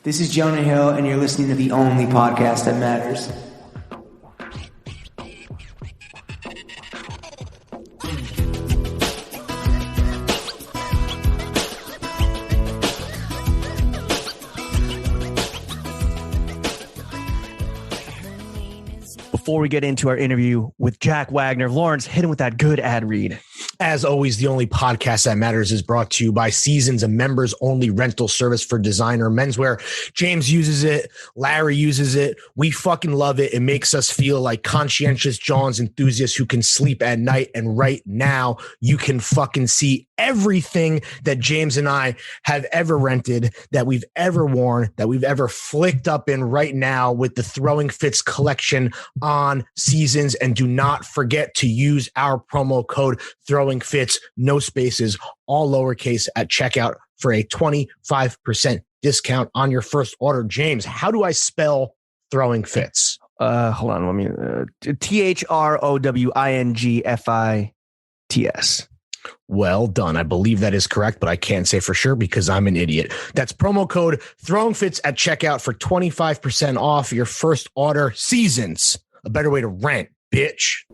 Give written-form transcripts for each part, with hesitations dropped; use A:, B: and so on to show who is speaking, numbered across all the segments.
A: This is Jonah Hill, and you're listening to the only podcast that matters.
B: Before we get into our interview with Jack Wagner, Lawrence, hit him with that good ad read.
C: As always, the only podcast that matters is brought to you by Seasons, a members-only rental service for designer menswear. James uses it. Larry uses it. We fucking love it. It makes us feel like conscientious Johns enthusiasts who can sleep at night. And right now, you can fucking see everything that James and I have ever rented, that we've ever worn, that we've ever flicked up in right now with the Throwing Fits collection on Seasons. And do not forget to use our promo code Throwing Fits, no spaces, all lowercase at checkout for a 25% discount on your first order. James, how do I spell Throwing Fits?
B: Hold on. Let me THROWINGFITS.
C: Well done. I believe that is correct, but I can't say for sure because I'm an idiot. That's promo code Throwing Fits at checkout for 25% off your first order. Seasons, a better way to rent, bitch.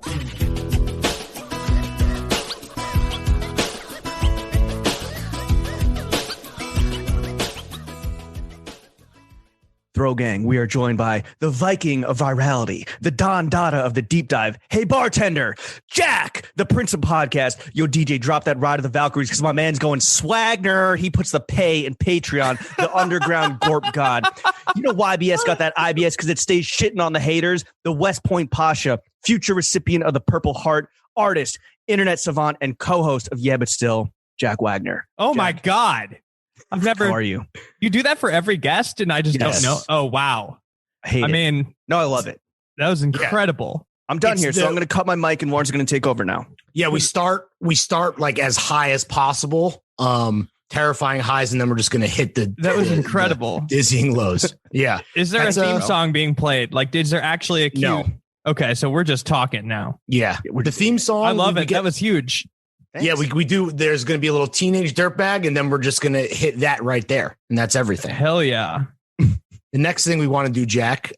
B: Throw Gang, we are joined by the Viking of virality, the Don Dada of the deep dive. Hey, bartender, Jack, the Prince of Podcast. Yo, DJ, drop that Ride of the Valkyries because my man's going Swagner. He puts the pay in Patreon, the underground gorp god. You know why IBS got that IBS? Because it stays shitting on the haters. The West Point Pasha, future recipient of the Purple Heart, artist, internet savant, and co-host of Yeah, But Still, Jack Wagner.
D: Oh,
B: Jack,
D: my God. I've never.
B: How are you?
D: You do that for every guest, and I just don't know. Oh, wow.
B: I mean, no, I love it.
D: That was incredible.
B: I'm done here, so I'm going to cut my mic, and Warren's going to take over now.
C: Yeah, we start like as high as possible, terrifying highs, and then we're just going to hit
D: That was incredible.
C: Dizzying lows. Yeah.
D: Is there a theme song being played? Like, is there actually a cue?
C: No.
D: Okay, so we're just talking now.
C: Yeah, the theme song.
D: I love it. That was huge.
B: Thanks.
C: Yeah, we do. There's going to be a little teenage dirtbag, and then we're just going to hit that right there, and that's everything.
D: Hell yeah.
C: The next thing we want to do, Jack,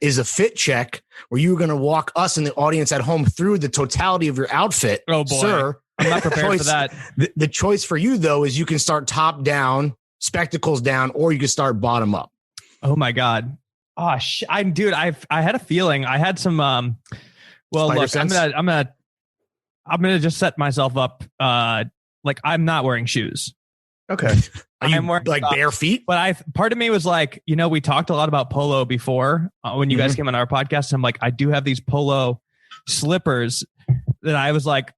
C: is a fit check where you're going to walk us and the audience at home through the totality of your outfit.
D: Oh, boy.
C: Sir.
D: I'm not prepared for that.
C: The choice for you, though, is you can start top down, spectacles down, or you can start bottom up.
D: Oh, my God. Oh, dude, I had a feeling. I had some, well,
C: Spider
D: look,
C: sense?
D: I'm gonna just set myself up. Like I'm not wearing shoes.
C: Okay. Are you
D: wearing
C: like bare feet?
D: But part of me was like, we talked a lot about polo before when you guys came on our podcast. I'm like, I do have these polo slippers that I was like,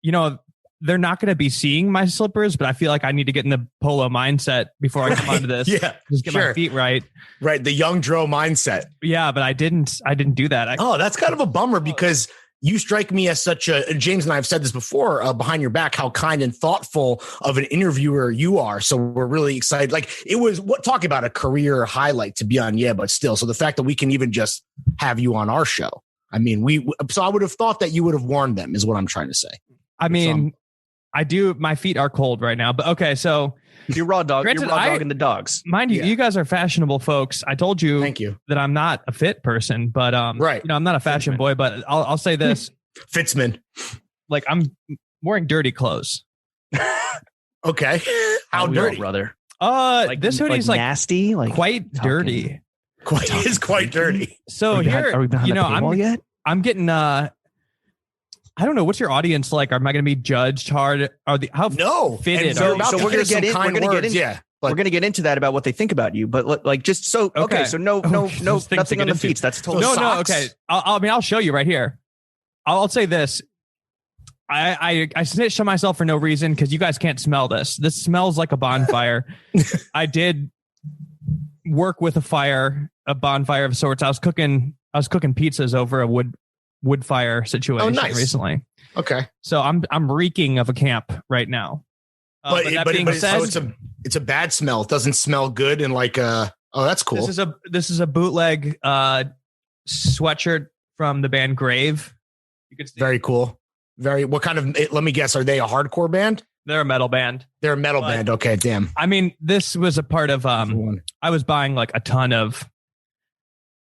D: they're not going to be seeing my slippers, but I feel like I need to get in the polo mindset before I come onto this.
C: Yeah,
D: just get my feet right.
C: Right. The young Dro mindset.
D: Yeah, but I didn't do that.
C: That's kind of a bummer because you strike me as such a, James and I have said this before, behind your back, how kind and thoughtful of an interviewer you are. So we're really excited. Like it was talk about a career highlight to be on. Yeah, but still. So the fact that we can even just have you on our show. I mean, so I would have thought that you would have worn them is what I'm trying to say.
D: I mean, I do. My feet are cold right now, but okay. So
B: you're raw dog.
D: Granted,
B: you're raw dogging the dogs.
D: Mind you, you guys are fashionable folks. I told you,
C: Thank you,
D: that I'm not a fit person, but
C: right.
D: I'm not a fashion boy, but I'll say this.
C: Fitsman.
D: Like I'm wearing dirty clothes.
C: Okay. How dirty,
B: brother?
D: This hoodie's like
B: nasty, like
D: quite dirty.
C: Quite dirty.
D: So
B: are we behind the paywall yet?
D: I'm getting I don't know. What's your audience like? Am I going to be judged hard? How fitted?
B: So we're going to get
C: But
B: we're going to get into that about what they think about you. But like, just so okay. So no, nothing on the feet. That's totally
D: no. Okay. I'll show you right here. I'll say this. I snitched on myself for no reason because you guys can't smell this. This smells like a bonfire. I did work with a bonfire of sorts. I was cooking pizzas over a wood fire situation recently.
C: Okay.
D: So I'm reeking of a camp right now.
C: But it's a bad smell. It doesn't smell good. And like, that's cool.
D: This is a bootleg sweatshirt from the band Grave. You could see
C: very cool. What kind of, let me guess, are they a hardcore band?
D: They're a metal band.
C: They're a metal band. Okay, damn.
D: I mean, this was a part of I was buying like a ton of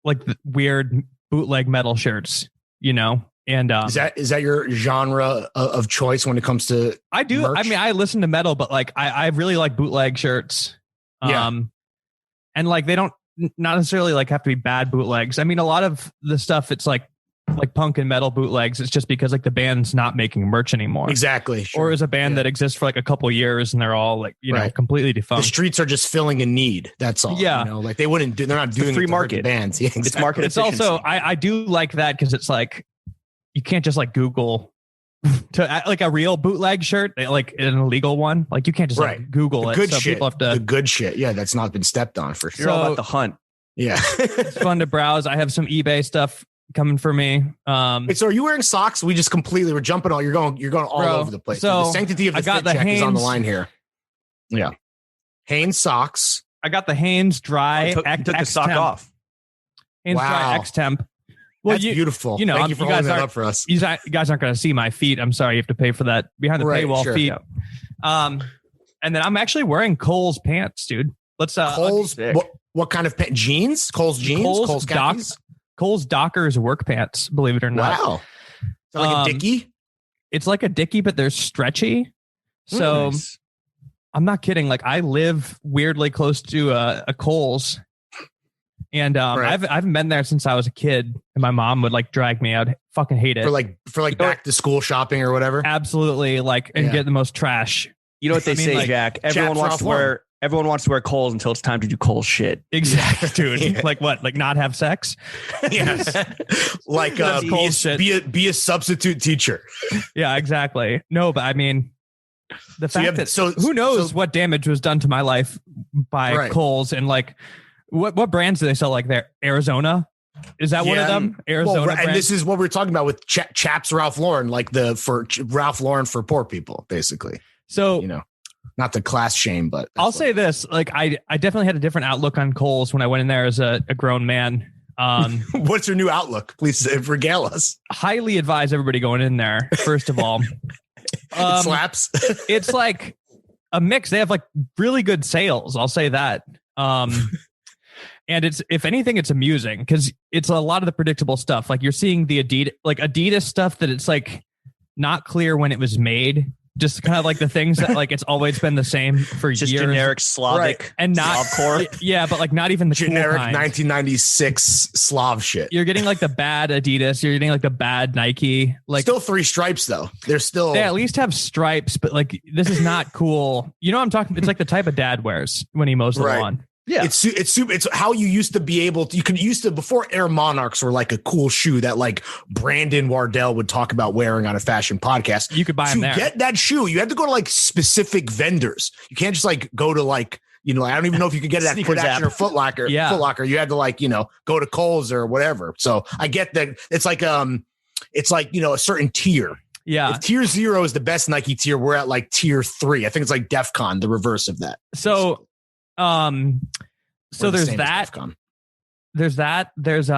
D: like the weird bootleg metal shirts, you know. And
C: is that your genre of choice when it comes to
D: I do
C: merch?
D: I mean, I listen to metal, but like I really like bootleg shirts. And like they don't not necessarily like have to be bad bootlegs. I mean, a lot of the stuff it's like punk and metal bootlegs, it's just because like the band's not making merch anymore.
C: Exactly.
D: Sure. Or is a band that exists for like a couple years and they're all like, you know, completely defunct.
C: The streets are just filling a need. That's all.
D: Yeah.
C: You know, like they're not doing
B: free
C: it to
B: market
C: hurt the bands. Yeah, exactly.
B: It's market
D: It's
B: efficiency.
D: also, I do like that because it's like, you can't just like Google to like a real bootleg shirt, like an illegal one. Like you can't just like Google
C: the
D: it.
C: good
D: So
C: shit.
D: people have to,
C: The good shit. Yeah. That's not been stepped on for sure.
B: You're all about the hunt.
C: Yeah.
D: it's fun to browse. I have some eBay stuff coming for me.
C: Wait, so are you wearing socks? We just we're jumping all. You're going all over the place.
D: So
C: the sanctity of the
D: I got
C: fit
D: the
C: check is on the
D: Hanes-
C: line here. Yeah. Hanes socks.
D: I got the Hanes Dry.
B: Took the sock
D: X-Temp.
B: off.
D: Hanes Dry
C: Wow.
D: X Temp. Well,
C: That's beautiful.
D: you know,
C: Thank you for
D: you guys
C: holding that
D: aren't-
C: up for us.
D: You guys aren't going to see my feet. I'm sorry, you have to pay for that behind the
C: Right,
D: paywall
C: sure.
D: feet. And then I'm actually wearing Cole's pants, dude. Let's
C: Cole's what kind of jeans? Cole's jeans? Cole's khakis?
D: Cole's Dockers work pants, believe it or not.
C: Wow. So like a dickie?
D: It's like a dickie, but they're stretchy. So
B: Nice.
D: I'm not kidding. Like I live weirdly close to a Cole's. And I haven't been there since I was a kid, and my mom would like drag me. I'd fucking hate it
C: For like back to school shopping or whatever.
D: Absolutely, like and get the most trash.
B: You know what they
D: I mean,
B: say,
D: like,
B: Jack? Everyone wants to wear Kohl's until it's time to do Kohl's shit.
D: Exactly, dude. Like what? Like not have sex?
C: Yes. Like be a substitute teacher.
D: Yeah, exactly. No, but I mean, the fact that who knows what damage was done to my life by Kohl's and like what brands do they sell like there? Arizona? Is that one of them? Arizona.
C: Well, and this is what we're talking about with Chaps Ralph Lauren, like for Ralph Lauren for poor people, basically.
D: So,
C: you know, not the class shame, but
D: I'll say this, like I definitely had a different outlook on Kohl's when I went in there as a grown man.
C: What's your new outlook? Please regale us.
D: Highly advise everybody going in there. First of all,
C: it slaps.
D: It's like a mix. They have like really good sales. I'll say that. And it's, if anything, it's amusing because it's a lot of the predictable stuff. Like you're seeing the Adidas stuff that it's like not clear when it was made. Just kind of like the things that like it's always been the same for
B: just
D: years.
B: Generic Slavic
D: and not
B: Slavcore.
D: Yeah, but like not even the
C: generic
D: cool
C: 1996 Slav shit.
D: You're getting like the bad Adidas. You're getting like the bad Nike. Like
C: still 3 stripes though. They
D: at least have stripes, but like this is not cool. You know what I'm talking? It's like the type of dad wears when he mows the lawn.
B: Yeah,
C: it's how you used to be able to. You could used to before Air Monarchs were like a cool shoe that like Brandon Wardell would talk about wearing on a fashion podcast.
D: You could buy them there.
C: To get that shoe, you had to go to like specific vendors. You can't just like go to like, you know, I don't even know if you could get it at Foot Action or Foot Locker.
D: Yeah.
C: Foot Locker. You had to like, you know, go to Kohl's or whatever. So I get that it's like you know, a certain tier.
D: Yeah.
C: If tier 0 is the best Nike tier, we're at like tier 3. I think it's like DEF CON, the reverse of that.
D: So there's that. There's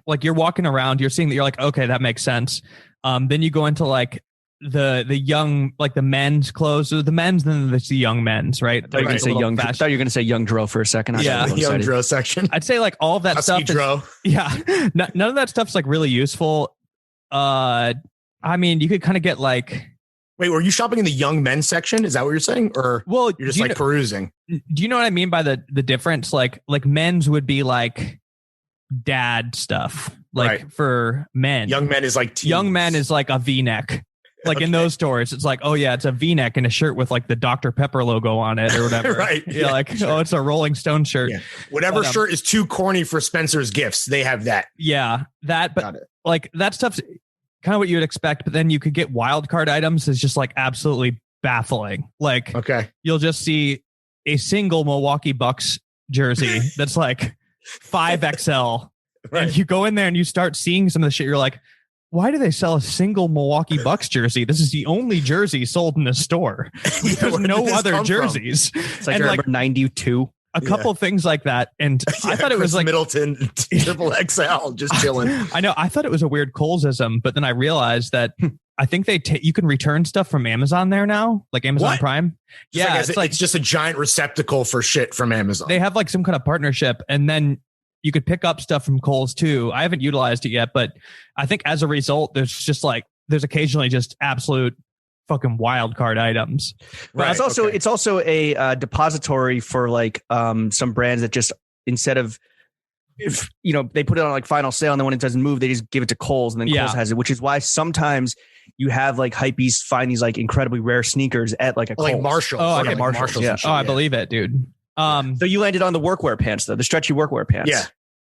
D: like you're walking around, you're seeing that, you're like, okay, that makes sense. Then you go into like the young, like the men's clothes, or the men's, then there's the young men's, right?
B: I thought you were going to say young Dro for a second.
C: Yeah, young Dro section.
D: I'd say like all of that
C: Husky
D: stuff.
C: Dro.
D: Yeah, none of that stuff's like really useful. I mean, you could kind of get like.
C: Wait, were you shopping in the young men's section? Is that what you're saying? Or
D: well,
C: you're just like perusing?
D: Do you know what I mean by the difference? Like men's would be like dad stuff. Like for men.
C: Young men is like teens.
D: Young men is like a V-neck. Like in those stores, it's like, oh yeah, it's a V-neck and a shirt with like the Dr. Pepper logo on it or whatever.
C: Right.
D: Yeah, like, sure. Oh, it's a Rolling Stone shirt.
C: Yeah. Whatever shirt is too corny for Spencer's Gifts, they have that.
D: Yeah, that. But like that stuff's kind of what you would expect, but then you could get wild card items is just like absolutely baffling. Like, you'll just see a single Milwaukee Bucks jersey that's like 5XL. And you go in there and you start seeing some of the shit. You're like, why do they sell a single Milwaukee Bucks jersey? This is the only jersey sold in the store. There's no other jerseys.
B: It's like, number 92.
D: A couple things like that. And I thought it was like
C: Middleton triple XL just chilling.
D: I know. I thought it was a weird Colesism, but then I realized that I think you can return stuff from Amazon there now, like Amazon
C: What?
D: Prime.
C: It's just a giant receptacle for shit from Amazon.
D: They have like some kind of partnership, and then you could pick up stuff from Kohl's too. I haven't utilized it yet, but I think as a result, there's occasionally just absolute fucking wild card items.
B: But it's also a depository for like some brands that just, instead of, if they put it on like final sale, and then when it doesn't move, they just give it to Kohl's, and then Kohl's has it, which is why sometimes you have like hypebeasts find these like incredibly rare sneakers at like a Kohl's.
C: Like Marshalls.
D: Oh,
C: like
B: Marshalls.
C: Yeah.
D: I believe it, dude.
B: So you landed on the workwear pants, though, the stretchy workwear pants.
C: Yeah.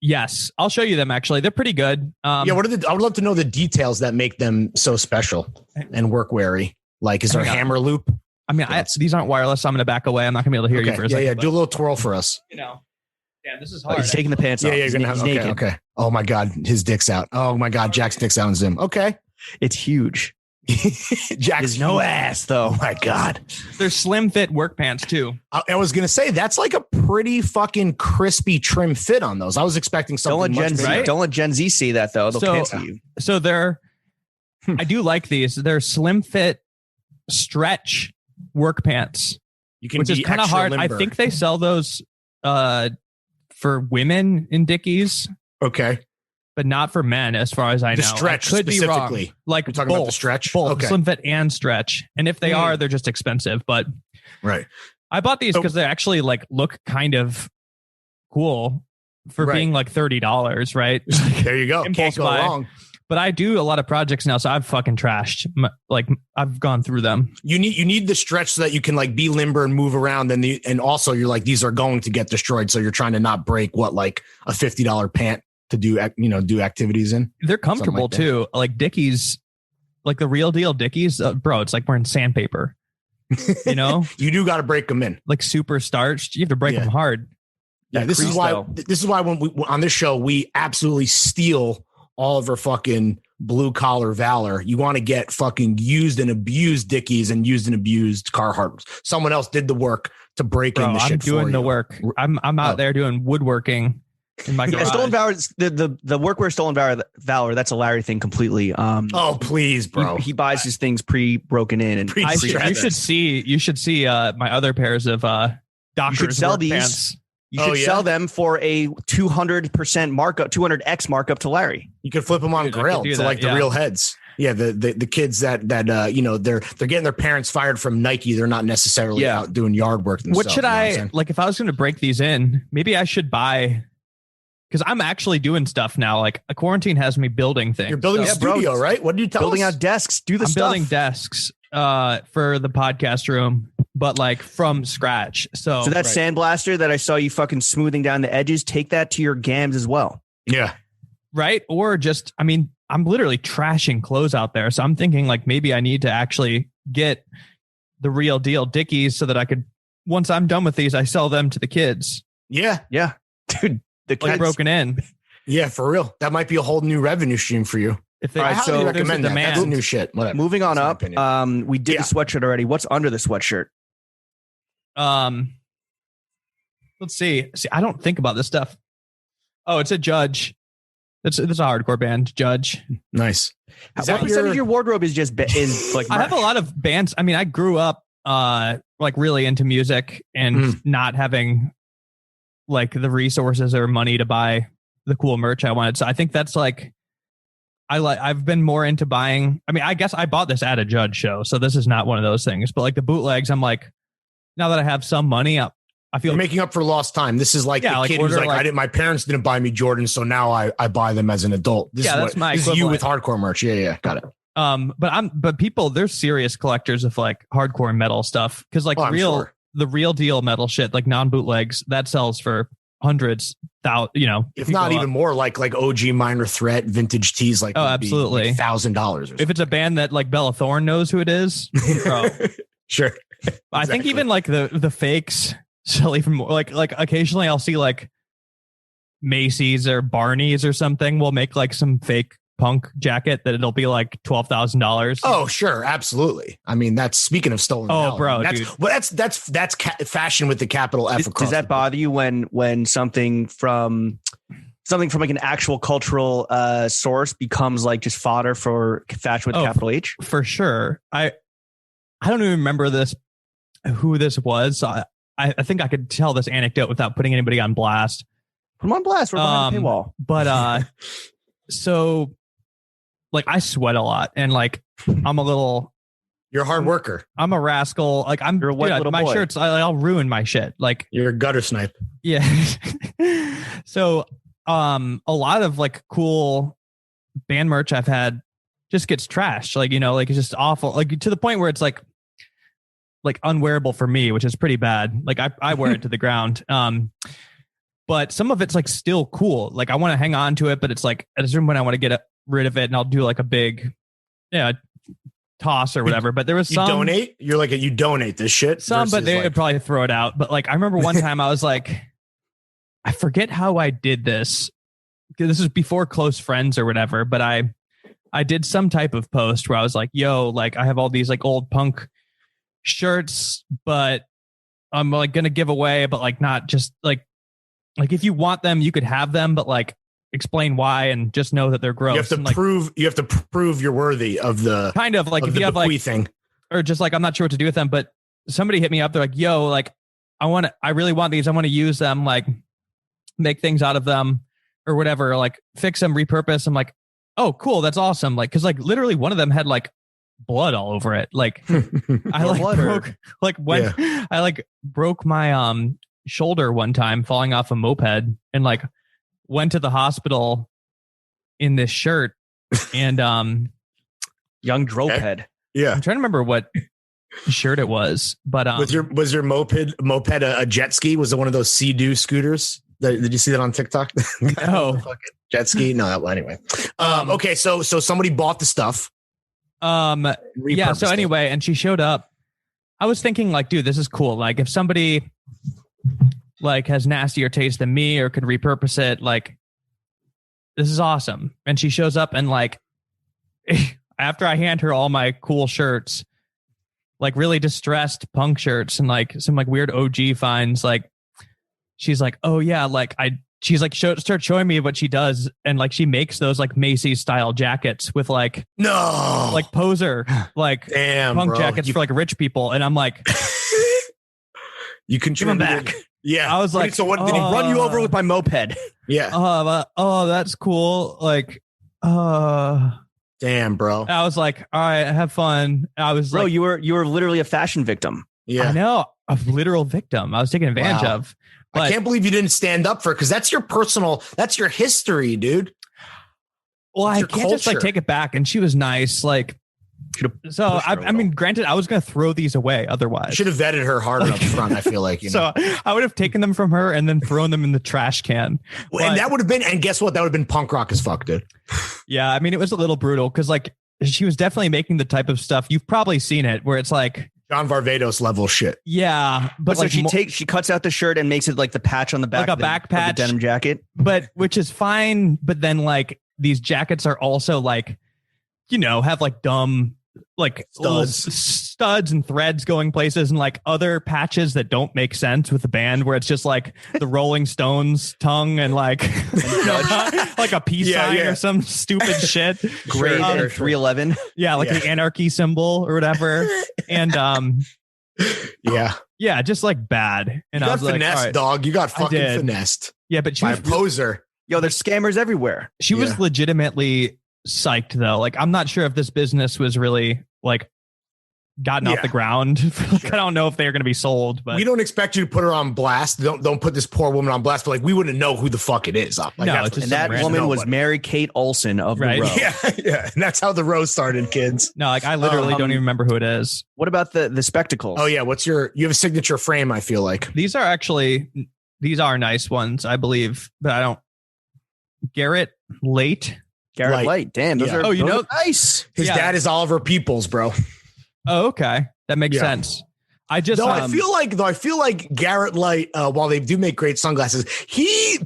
D: Yes, I'll show you them. Actually, they're pretty good.
C: I would love to know the details that make them so special and work-weary. Like, is there a hammer loop?
D: I mean, these aren't wireless, so I'm going to back away. I'm not going to be able to hear you for a second.
C: Yeah, do a little twirl for us.
D: Damn, this is hard.
B: He's taking the pants off.
C: Yeah, you're gonna have
B: naked.
C: Okay. Oh my God, his dick's out. Oh my God, Jack's dick's out on Zoom. Okay,
B: it's huge.
C: Jack's
B: no ass though.
C: Oh my God,
D: they're slim fit work pants too.
C: I was gonna say that's like a pretty fucking crispy trim fit on those. I was expecting something.
B: Don't let Gen Z see that though. They'll cancel you.
D: So I do like these. They're slim fit stretch work pants, which is kind of hard. Limber. I think they sell those for women in Dickies.
C: Okay.
D: But not for men, as far as I know.
C: The stretch
D: could be wrong. Like
C: we're talking about the stretch,
D: both slim fit and stretch. And if they are, they're just expensive. But
C: right,
D: I bought these because they actually like look kind of cool for being like $30. Right?
C: There you go. Can't go wrong.
D: But I do a lot of projects now, so I've fucking trashed. Like I've gone through them.
C: You need the stretch so that you can like be limber and move around, and also you're like, these are going to get destroyed, so you're trying to not break like a $50 pant to do activities in.
D: They're comfortable too. Like Dickies, like the real deal Dickies, bro. It's like wearing sandpaper. You
C: do got to break them in.
D: Like super starched. You have to break them hard.
C: Yeah, this is why when we on this show we absolutely steal all of our fucking blue collar valor. You want to get fucking used and abused Dickies and used and abused Carhartt. Someone else did the work to break in the shit.
D: I'm doing the work. I'm out there doing woodworking in my garage.
B: Stolen valor, the workwear stolen valor. That's a Larry thing completely.
C: Oh please, bro.
B: He buys his things pre-broken in, and
D: you should see my other pairs of Dockers.
B: You should sell these.
D: Pants.
B: You should sell them for a 200% markup, 200x markup to Larry.
C: You could flip them on Grail to like the real heads. Yeah, the kids that they're getting their parents fired from Nike. They're not necessarily out doing yard work themselves.
D: What should I like if I was going to break these in? Maybe I should buy, because I'm actually doing stuff now. Like a quarantine has me building things.
C: You're building a studio, right? What did you tell
B: building
C: us?
B: out desks? Do the
D: I'm
B: stuff.
D: Building desks for the podcast room, but like from scratch. So
B: that sandblaster that I saw you fucking smoothing down the edges, take that to your gams as well.
C: Yeah.
D: Right. Or just, I mean, I'm literally trashing clothes out there. So I'm thinking like maybe I need to actually get the real deal Dickies so that I could, once I'm done with these, I sell them to the kids.
C: Yeah.
B: Yeah. Dude, the kids.
D: Like broken in.
C: Yeah, for real. That might be a whole new revenue stream for you.
D: If they,
C: I highly recommend that. That's new shit.
B: Whatever. Moving on up. We did the sweatshirt already. What's under the sweatshirt?
D: Let's see. I don't think about this stuff. Oh, it's a Judge. It's a hardcore band, Judge.
C: Nice.
B: What percentage of your wardrobe is like?
D: I have a lot of bands. I mean, I grew up like really into music and not having like the resources or money to buy the cool merch I wanted. So I think that's like I've been more into buying. I mean, I guess I bought this at a Judge show, so this is not one of those things. But like the bootlegs, I'm like, now that I have some money, I feel
C: you're making up for lost time. This is like the kid who's like, my parents didn't buy me Jordans, so now I buy them as an adult. This is you with hardcore merch. Yeah, got it.
D: But people, they're serious collectors of like hardcore metal stuff because like the real deal metal shit, like non-bootlegs, that sells for hundreds, if not even more, like OG Minor Threat vintage tees, like absolutely
C: $1,000.
D: If it's a band that like Bella Thorne knows who it is, bro.
C: Sure.
D: Exactly. I think even like the fakes sell even more. Like occasionally I'll see like Macy's or Barney's or something will make like some fake punk jacket that it'll be like $12,000.
C: Oh, sure, absolutely. I mean, that's speaking of stolen.
D: Oh, bro,
C: that's fashion with the capital F.
B: Does that bother you when something from something from like an actual cultural source becomes like just fodder for fashion with capital H?
D: For sure. I don't even remember who this was. So I think I could tell this anecdote without putting anybody on blast.
B: Put them on blast. We're behind the paywall.
D: But so like I sweat a lot and like I'm a little.
C: You're a hard worker.
D: I'm a rascal. Like
B: You're a wet little
D: my
B: boy.
D: shirts. I'll ruin my shit. Like
C: You're a gutter snipe.
D: yeah. So a lot of like cool band merch I've had just gets trashed. Like, you know, like it's just awful. Like to the point where it's like unwearable for me, which is pretty bad. Like I wear it to the ground. But some of it's like still cool. Like I want to hang on to it, but it's like at a certain point I want to get rid of it and I'll do like a big, toss or whatever. But there was some.
C: You donate? You're like, you donate this shit?
D: Some, but they would probably throw it out. But like I remember one time I was like, I forget how I did this. This is before close friends or whatever, but I did some type of post where I was like, yo, like I have all these like old punk shirts, but I'm like going to give away, but like not just like if you want them, you could have them, but like explain why and just know that they're gross.
C: You have to prove you're worthy of the
D: kind of like if you have like
C: thing,
D: or just like I'm not sure what to do with them, but somebody hit me up. They're like, yo, like I really want these. I want to use them, like make things out of them or whatever, like fix them, repurpose. I'm like, oh, cool. That's awesome. Like, cause like literally one of them had like blood all over it. Like I like broke, like when I like broke my shoulder one time falling off a moped and like went to the hospital in this shirt and
B: young drophead.
C: Yeah.
D: I'm trying to remember what shirt it was, but
C: was your moped a jet ski? Was it one of those Sea-Doo scooters? Did you see that on TikTok?
D: No.
C: Jet ski? No, anyway. Okay, so somebody bought the stuff.
D: Yeah, so anyway, and she showed up. I was thinking like, dude, this is cool. Like if somebody like has nastier taste than me or could repurpose it, like this is awesome. And she shows up and like after I hand her all my cool shirts, like really distressed punk shirts and like some like weird OG finds, like she's like, oh yeah, like she's like start showing me what she does, and like she makes those like Macy's style jackets with like like poser like punk jackets for like rich people, and I'm like,
C: you can
B: give them back.
C: Yeah,
D: I was like,
B: so what did he run you over with my moped?
C: Yeah.
D: Oh, that's cool. Like,
C: damn, bro.
D: I was like, all right, have fun. I was
B: bro,
D: like,
B: you were literally a fashion victim.
C: Yeah,
D: I know, a literal victim. I was taken advantage of. But
C: I can't believe you didn't stand up for it because that's your history, dude.
D: Well, I can't just like take it back. And she was nice. Like, so I mean, granted, I was going to throw these away otherwise.
C: Should have vetted her hard up front. I feel like,
D: so I would have taken them from her and then thrown them in the trash can.
C: And that would have been, and guess what? That would have been punk rock as fuck, dude.
D: Yeah. I mean, it was a little brutal because like she was definitely making the type of stuff you've probably seen it where it's like
C: John Varvatos level shit.
D: Yeah. But
B: so
D: like
B: she cuts out the shirt and makes it like the patch on the back,
D: like a back patch,
B: of the denim jacket,
D: but which is fine. But then like these jackets are also like, you know, have like dumb, like studs and threads going places and like other patches that don't make sense with the band where it's just like the Rolling Stones tongue and like like a peace sign or some stupid shit.
B: Great 311.
D: Yeah, like the anarchy symbol or whatever. And yeah, just like bad. And
C: you
D: I was
C: got finessed,
D: like, right,
C: dog. You got fucking finessed.
D: Yeah, but she
C: by
D: was
C: a poser.
B: Yo, there's scammers everywhere.
D: She was legitimately psyched though. Like I'm not sure if this business was really like gotten off the ground. Like, I don't know if they're going to be sold, but
C: we don't expect you to put her on blast. Don't put this poor woman on blast, but like we wouldn't know who the fuck it is. Like,
D: no,
C: and
B: that woman was Mary Kate Olsen of the Row.
C: Yeah. And that's how the Row started, kids.
D: No, like I literally don't even remember who it is.
B: What about the spectacles?
C: Oh yeah. You have a signature frame, I feel like.
D: These are nice ones, I believe, but I don't. Garrett Light.
B: Damn, those are nice.
C: His dad is Oliver Peoples, bro.
D: Oh, okay. That makes sense. I just
C: I feel like Garrett Light, while they do make great sunglasses,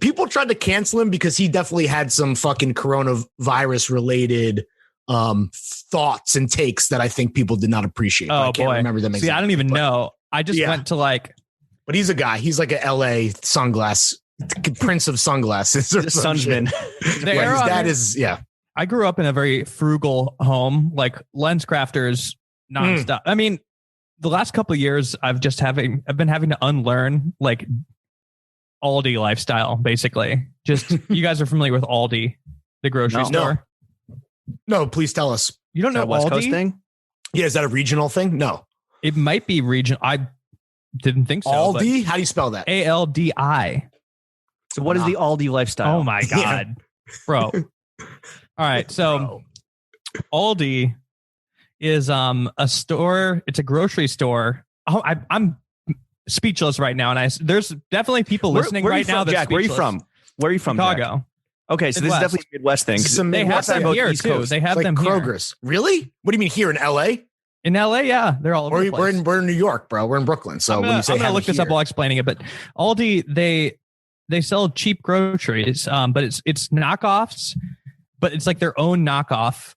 C: people tried to cancel him because he definitely had some fucking coronavirus related thoughts and takes that I think people did not appreciate.
D: Oh,
C: I can't remember them.
D: See, I don't even know. I just went to like,
C: but he's a guy. He's like a LA sunglass Prince of sunglasses. Or
B: The
C: some shit.
B: Sunsman.
C: Yeah, his dad is. Yeah.
D: I grew up in a very frugal home, like lens crafters nonstop. I mean, the last couple of years, I've been having to unlearn like Aldi lifestyle, basically. Just you guys are familiar with Aldi, the grocery store?
C: No, please tell us.
D: You don't know
B: West Coast
D: Aldi?
B: thing?
C: Yeah, is that a regional thing? No.
D: It might be regional. I didn't think so.
C: Aldi? How do you spell that?
D: ALDI.
B: So what is the Aldi lifestyle?
D: Oh my God, bro. All right. So Aldi is a store. It's a grocery store. Oh, I'm speechless right now. And there's definitely people listening
B: where
D: right now.
B: from, Jack, where are you from? Where are you from,
D: Chicago.
B: Jack? Okay, so this is
D: Midwest.
B: definitely a Midwest thing. 'cause
D: They have
B: last time
D: them
B: about
D: here
B: East
D: too.
B: Coast.
D: They have
C: It's like
D: them here.
C: Kroger's. Really? What do you mean here in LA?
D: In LA, yeah, they're all over the place.
C: We're in New York, bro. We're in Brooklyn. So when you say
D: I'm gonna
C: have
D: look
C: it
D: this up
C: here-
D: while explaining it. But Aldi, they sell cheap groceries, but it's knockoffs, but it's like their own knockoff.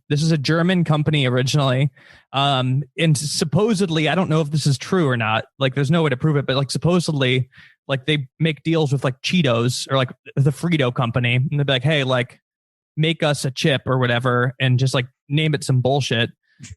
D: This is a German company originally, and supposedly, I don't know if this is true or not. Like, there's no way to prove it, but like supposedly, like they make deals with like Cheetos or like the Frito company, and they'll be like, hey, like make us a chip or whatever, and just like name it some bullshit.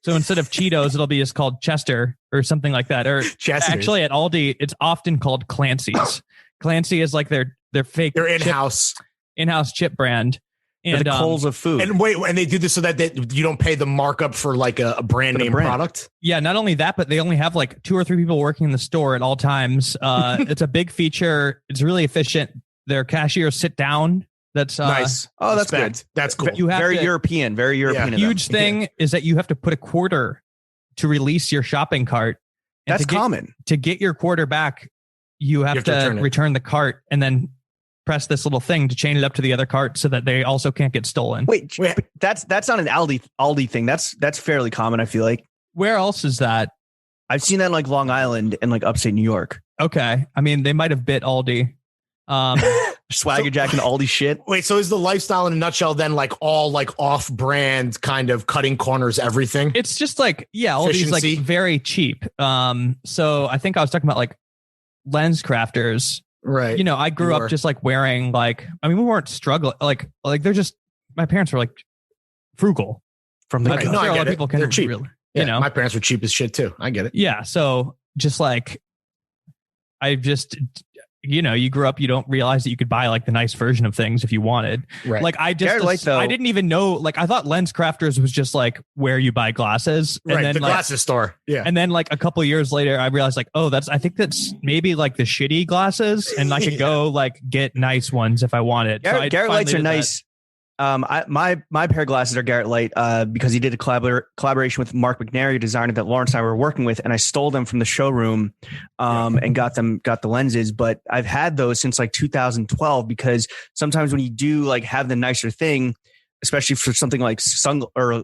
D: So instead of Cheetos, it'll be just called Chester or something like that. Or
C: Chester's.
D: actually at Aldi, it's often called Clancy's. Clancy is like their fake
C: They're in-house.
D: in-house chip brand.
B: They're
D: And
B: the Coles of food.
C: And wait, and they do this so that you don't pay the markup for like a brand
B: For the
C: name
B: brand.
C: product?
D: yeah, not only that, but they only have like 2 or 3 people working in the store at all times. It's a big feature. It's really efficient. Their cashiers sit down. That's
C: Nice.
B: Oh, that's
C: Respect. That's cool.
D: You have
B: very
D: to-
B: European. Very European. of them.
D: Huge thing is that you have to put a quarter to release your shopping cart. And
B: That's
D: to get-
B: common.
D: To get your quarter back, you have to
C: return it.
D: return the cart and then press this little thing to chain it up to the other cart so that they also can't get stolen.
B: Wait,
C: Wait.
B: but that's not an Aldi thing. That's fairly common. I feel like
D: Where else is that?
B: I've seen that in like Long Island and like upstate New York.
D: Okay. I mean, they might have bit Aldi.
B: Swagger Jack and Aldi shit.
C: Wait, so is the lifestyle in a nutshell then like all like off-brand kind of cutting corners everything?
D: It's just like, yeah, Aldi's like
C: Efficiency.
D: very cheap. So I think I was talking about like lens crafters.
C: Right.
D: You know, I grew
C: You
D: up
C: were.
D: just like wearing like, I mean, we weren't struggling. Like they're just, my parents were like frugal.
B: From the
C: Right.
D: I'm
C: No,
D: sure
C: I
D: a lot
C: get
D: of
C: it.
D: people can
C: They're cheap.
D: really-
C: Yeah,
D: you know,
C: my parents were cheap as shit too. I get it.
D: yeah. So just like, I just, you know, you grew up, you don't realize that you could buy like the nice version of things if you wanted.
C: Right.
D: Like I
B: Garrett Light,
D: just,
B: though-
D: I didn't even know, like I thought Lens Crafters was just like where you buy glasses. And
C: right.
D: then
C: The
D: like,
C: glasses store. Yeah.
D: and then like a couple years later, I realized like, oh, I think that's maybe like the shitty glasses, and I could
C: Yeah.
D: go like get nice ones if I wanted. So I
B: Garrett Lights
D: finally
B: are
D: did that.
B: nice. My pair of glasses are Garrett Light because he did a collaboration with Mark McNary, a designer that Lawrence and I were working with, and I stole them from the showroom and got the lenses. But I've had those since like 2012 because sometimes when you do like have the nicer thing, especially for something like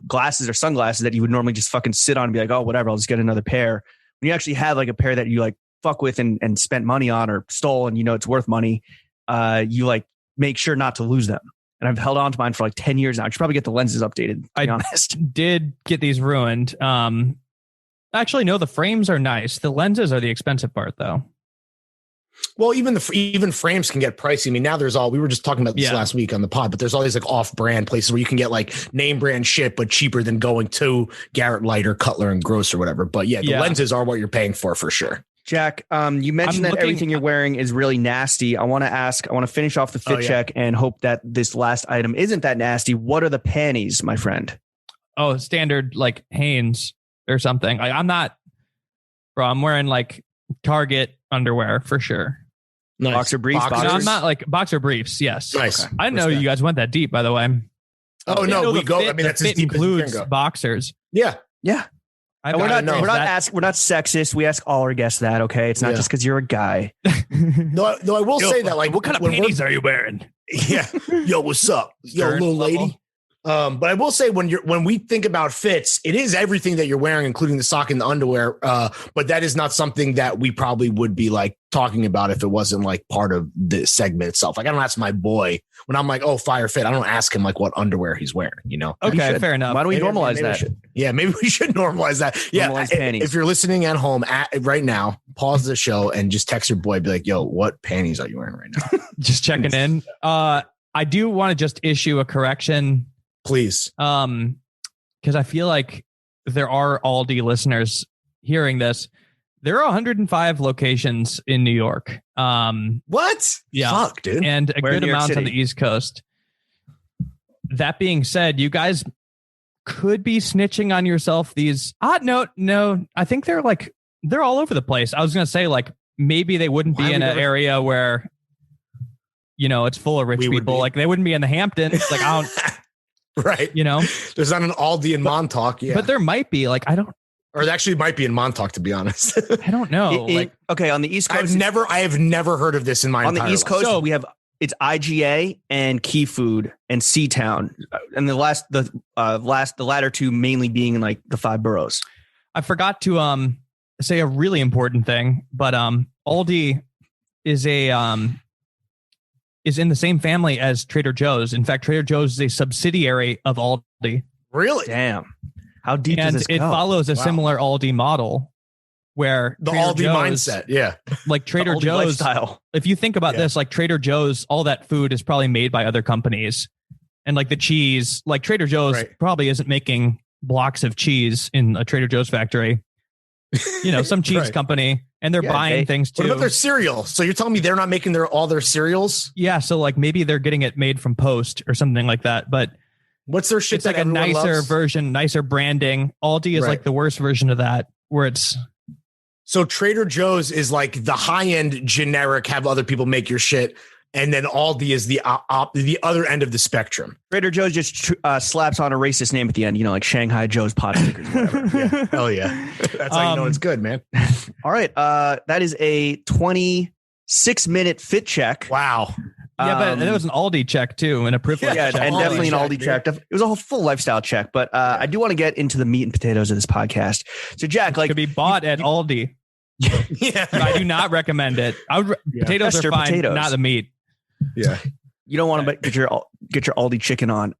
B: glasses or sunglasses that you would normally just fucking sit on and be like, oh, whatever, I'll just get another pair. When you actually have like a pair that you like fuck with and spent money on or stole and you know it's worth money, you like make sure not to lose them. And I've held on to mine for like 10 years now. I should probably get the lenses updated, to be honest.
D: Did get these ruined. Actually, no, the frames are nice. The lenses are the expensive part, though.
C: Well, even frames can get pricey. I mean, now we were just talking about this
D: Yeah.
C: last week on the pod, but there's all these like off-brand places where you can get like name brand shit, but cheaper than going to Garrett Light or Cutler and Gross or whatever. But yeah, the
D: Yeah.
C: lenses are what you're paying for sure.
B: Jack, you mentioned that everything you're wearing is really nasty. I want to finish off the fit check and hope that this last item isn't that nasty. What are the panties, my friend?
D: Oh, standard like Hanes or something. Like I'm not, bro. I'm wearing like Target underwear for sure.
C: Nice.
B: Boxer briefs,
D: No,
B: boxers?
D: I'm not like boxer briefs. Yes.
C: Nice.
D: I didn't know
C: Respect.
D: you guys went that deep. By the way.
C: Oh
D: I
C: no,
D: know
C: we
D: the
C: go.
D: fit-
C: I mean,
D: the
C: that's as
D: fit
C: deep as you can
D: includes
C: go.
D: boxers.
C: Yeah.
B: Yeah.
D: I've
B: And we're
D: gotta
B: not
D: know
B: we're not
D: that-
B: we're not sexist. We ask all our guests that, okay? It's not
C: Yeah.
B: just because you're a guy.
C: No, I will say that like
D: what kind of
C: when we're-
D: panties are you wearing?
C: Yeah. Yo, what's up? Yo,
D: Stern
C: little
D: level.
C: lady. But I will say when we think about fits, it is everything that you're wearing, including the sock and the underwear. But that is not something that we probably would be like talking about if it wasn't like part of the segment itself. Like I don't ask my boy when I'm like, oh, fire fit. I don't ask him like what underwear he's wearing, you know?
D: Okay, fair enough.
B: Why don't we normalize that?
C: Maybe we should normalize that.
B: Normalize panties.
C: If you're listening at home right now, pause the show and just text your boy, be like, yo, what panties are you wearing right now?
D: Just checking in. I do want to just issue a correction.
C: Please.
D: Because I feel like there are Aldi listeners hearing this. There are 105 locations in New York.
C: What?
D: Yeah.
C: Fuck, dude.
D: And a good amount on the East Coast. That being said, you guys could be snitching on yourself. No. I think they're all over the place. I was going to say like maybe they wouldn't be in an area where, you know, it's full of rich people. Like they wouldn't be in the Hamptons. Like I don't.
C: Right.
D: You know,
C: there's not an Aldi in Montauk. Yeah.
D: But there might be
C: or it actually might be in Montauk, to be honest.
D: I don't know.
B: Okay, on the East Coast,
C: I have never heard of this in my entire
B: life. On the East Coast, we have it's IGA and Key Food and Seatown, and the latter two mainly being in like the 5 boroughs.
D: I forgot to say a really important thing, but Aldi is in the same family as Trader Joe's. In fact, Trader Joe's is a subsidiary of Aldi.
C: Really?
B: Damn. How deep does this go?
D: It follows a similar Aldi model where
C: the Trader Aldi Joe's, mindset. Yeah.
D: Like Trader Joe's lifestyle. If you think about this, like Trader Joe's, all that food is probably made by other companies. And like the cheese, like Trader Joe's probably isn't making blocks of cheese in a Trader Joe's factory. You know, some cheese company, and they're buying things too.
C: What about their cereal? So you're telling me they're not making all their cereals?
D: Yeah. So like maybe they're getting it made from Post or something like that. But
C: what's their shit?
D: It's like a nicer version, nicer branding. Aldi is like the worst version of that, where it's.
C: So Trader Joe's is like the high end generic, have other people make your shit. And then Aldi is the other end of the spectrum.
B: Trader Joe's just slaps on a racist name at the end, you know, like Shanghai Joe's pot stickers.
C: Yeah. Hell yeah. That's how you know it's good, man.
B: All right. That is a 26-minute fit check.
C: Wow.
D: Yeah, but it was an Aldi check too, and a privilege check.
B: And definitely an Aldi check. It was a whole full lifestyle check. But I do want to get into the meat and potatoes of this podcast. So Jack, like,
D: could be bought at Aldi.
C: Yeah,
D: I do not recommend it. Potatoes are fine, not the meat.
C: Yeah.
B: You don't want to get your Aldi chicken on.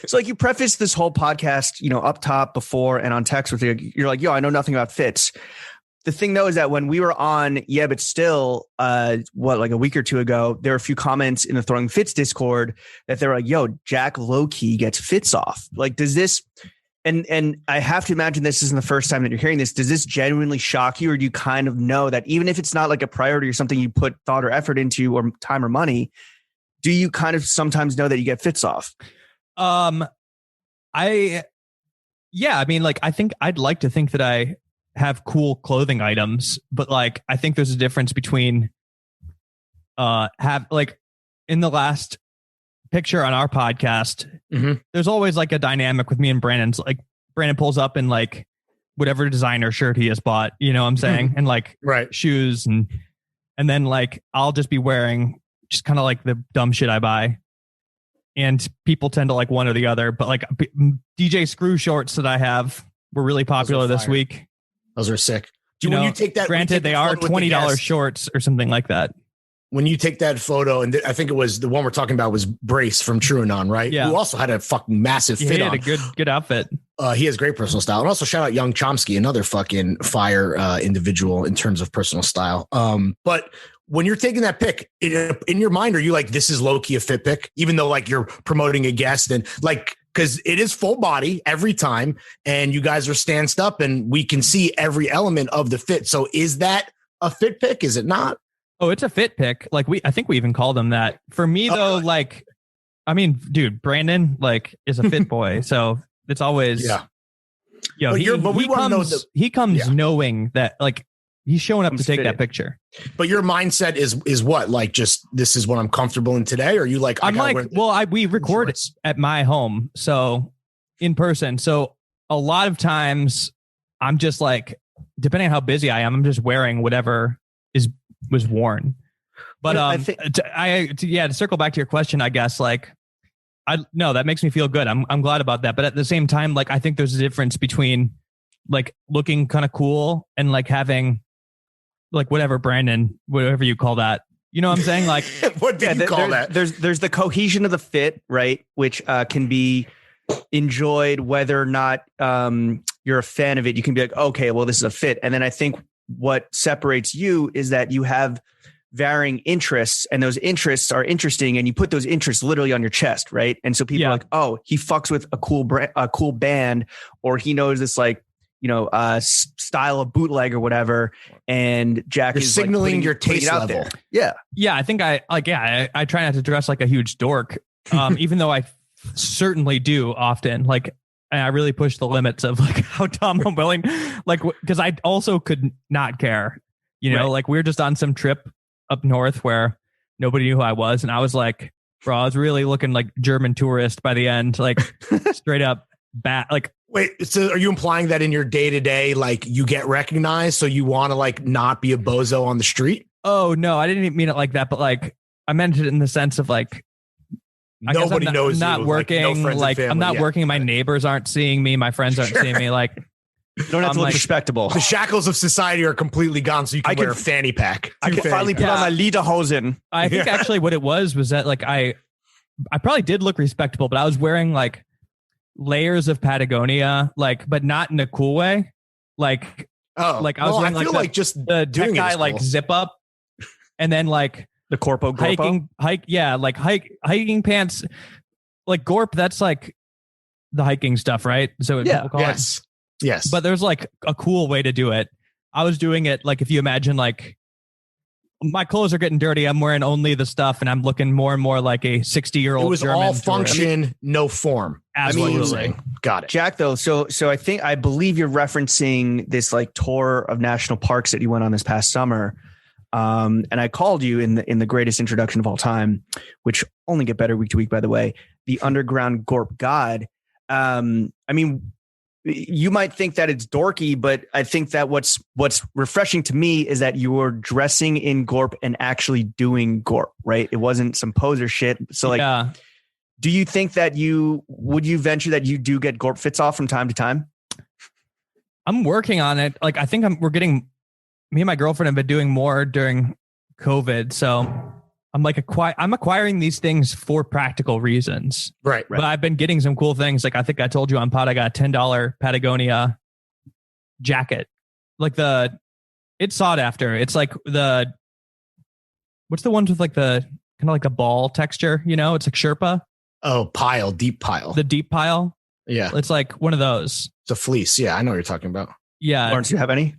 B: So like you preface this whole podcast, you know, up top before and on text with you're like, yo, I know nothing about fits. The thing though is that when we were on, but still, like a week or two ago, there were a few comments in the Throwing Fits Discord that they were like, yo, Jack low key gets fits off. Like, does this, and I have to imagine this isn't the first time that you're hearing this. Does this genuinely shock you, or do you kind of know that even if it's not like a priority or something you put thought or effort into or time or money, do you kind of sometimes know that you get fits off?
D: I mean, like, I think I'd like to think that I have cool clothing items, but like, I think there's a difference between, in the last picture on our podcast, there's always like a dynamic with me and Brandon's. Like Brandon pulls up in like whatever designer shirt he has bought, you know what I'm saying? And like shoes and then like, I'll just be wearing just kind of like the dumb shit I buy. And people tend to like one or the other, but like DJ Screw shorts that I have were really popular this week.
C: Those are sick.
D: When you take that, granted, they are $20 shorts or something like that.
C: When you take that photo, and I think it was the one we're talking about was Brace from True Anon, right?
D: Yeah.
C: Who also had a fucking massive fit
D: He had
C: on.
D: a good outfit.
C: He has great personal style. And also shout out Young Chomsky, another fucking fire individual in terms of personal style. But when you're taking that pic in your mind, are you like, this is low key a fit pic, even though like you're promoting a guest and like, because it is full body every time and you guys are stanced up and we can see every element of the fit. So is that a fit pic? Is it not?
D: Oh, it's a fit pic. Like I think we even called them that. For me though, like, I mean, dude, Brandon like is a fit boy. So it's always, he comes knowing that like he's showing up to take that picture.
C: But your mindset is what? Like, just, this is what I'm comfortable in today? Or are you like,
D: we record at my home. So in person. So a lot of times I'm just like, depending on how busy I am, I'm just wearing whatever was worn. But to circle back to your question, I guess, like, No, that makes me feel good. I'm glad about that. But at the same time, like, I think there's a difference between like looking kind of cool and like having like whatever, Brandon, whatever you call that. You know what I'm saying? Like,
C: what did you call that?
B: There's the cohesion of the fit, right? Which can be enjoyed whether or not you're a fan of it. You can be like, okay, well, this is a fit. And then I think what separates you is that you have varying interests, and those interests are interesting, and you put those interests literally on your chest, right? And so people are like, oh, he fucks with a cool band, or he knows this like, you know, style of bootleg or whatever. And Jack
C: You're
B: is
C: signaling
B: like
C: your taste
B: out
C: level.
B: there. Yeah.
D: Yeah, I think I try not to dress like a huge dork, even though I certainly do often. Like, I really push the limits of like how dumb I'm willing, like, because I also could not care. You know, like we were just on some trip up north where nobody knew who I was, and I was like, bro, I was really looking like German tourist by the end, like straight up bad. Like,
C: wait, so are you implying that in your day to day, like you get recognized, so you want to like not be a bozo on the street?
D: Oh no, I didn't mean it like that, but like I meant it in the sense of like,
C: nobody knows.
D: I'm not working. Like, I'm not working. My neighbors aren't seeing me. My friends aren't seeing me. Like,
B: you don't have to look
D: like,
B: respectable.
C: The shackles of society are completely gone, so you can wear a fanny pack.
B: I can finally put on my lederhosen.
D: I think actually what it was that like I probably did look respectable, but I was wearing like layers of Patagonia, like, but not in a cool way. Like, like I was wearing like
C: just
D: the tech guy cool. Like zip up, and then like
B: the corpo
D: hiking pants, like Gorp. That's like the hiking stuff, right? So
C: yes.
D: But there's like a cool way to do it. I was doing it like, if you imagine, like my clothes are getting dirty, I'm wearing only the stuff, and I'm looking more and more like a 60-year-old.
C: It was
D: German
C: all function, no form.
D: Absolutely.
C: Got it.
B: Jack, though, so I believe you're referencing this like tour of national parks that you went on this past summer. And I called you in the greatest introduction of all time, which only get better week to week, by the way, the underground Gorp God. I mean, you might think that it's dorky, but I think that what's refreshing to me is that you were dressing in Gorp and actually doing Gorp, right? It wasn't some poser shit. So like, do you think that would you venture that you do get Gorp fits off from time to time?
D: I'm working on it. Like, I think me and my girlfriend have been doing more during COVID. So I'm like I'm acquiring these things for practical reasons.
C: Right.
D: But I've been getting some cool things. Like, I think I told you on pod, I got a $10 Patagonia jacket. Like it's sought after. It's like what's the ones with like the kind of like a ball texture, you know? It's like Sherpa.
C: Oh, deep pile.
D: The deep pile.
C: Yeah.
D: It's like one of those.
C: It's a fleece. Yeah. I know what you're talking about.
D: Yeah.
B: Lawrence, do you have any?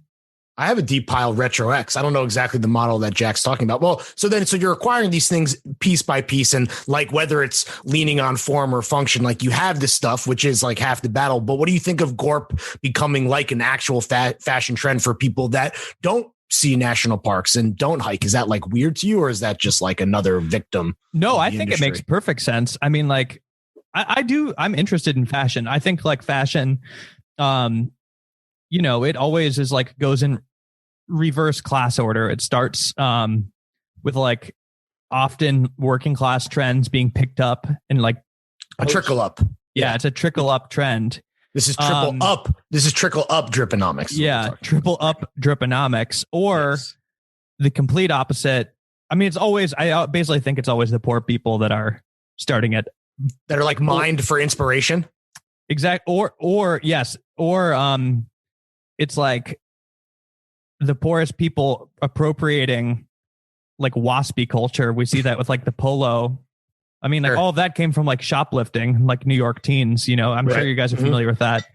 C: I have a deep pile Retro X. I don't know exactly the model that Jack's talking about. Well, so you're acquiring these things piece by piece, and like whether it's leaning on form or function, like you have this stuff, which is like half the battle. But what do you think of Gorp becoming like an actual fashion trend for people that don't see national parks and don't hike? Is that like weird to you, or is that just like another victim?
D: No, I think it makes perfect sense. I mean, like I'm interested in fashion. I think like fashion, you know, it always is like goes in reverse class order. It starts with like often working class trends being picked up and like
C: a trickle up.
D: Yeah, it's a trickle up trend.
C: This is trickle up. This is trickle up driponomics.
D: Yeah, triple up driponomics, or the complete opposite. I mean, I basically think it's always the poor people that are starting it,
C: that are like mined for inspiration.
D: Exact. Or it's like the poorest people appropriating like waspy culture. We see that with like the polo. I mean, like all of that came from like shoplifting, like New York teens, you know, I'm sure you guys are familiar with that.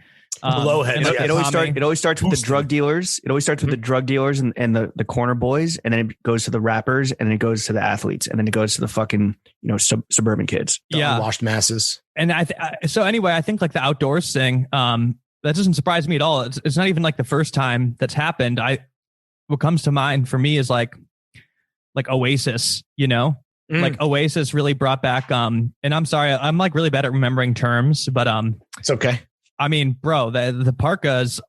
B: It always starts with the drug dealers. It always starts with the drug dealers and the corner boys. And then it goes to the rappers, and then it goes to the athletes, and then it goes to the fucking, you know, suburban kids.
C: The unwashed masses.
D: And so anyway, I think like the outdoors thing, that doesn't surprise me at all. It's not even like the first time that's happened. What comes to mind for me is like Oasis, you know, like Oasis really brought back, and I'm sorry, I'm like really bad at remembering terms, but
C: it's okay.
D: I mean, bro, the parkas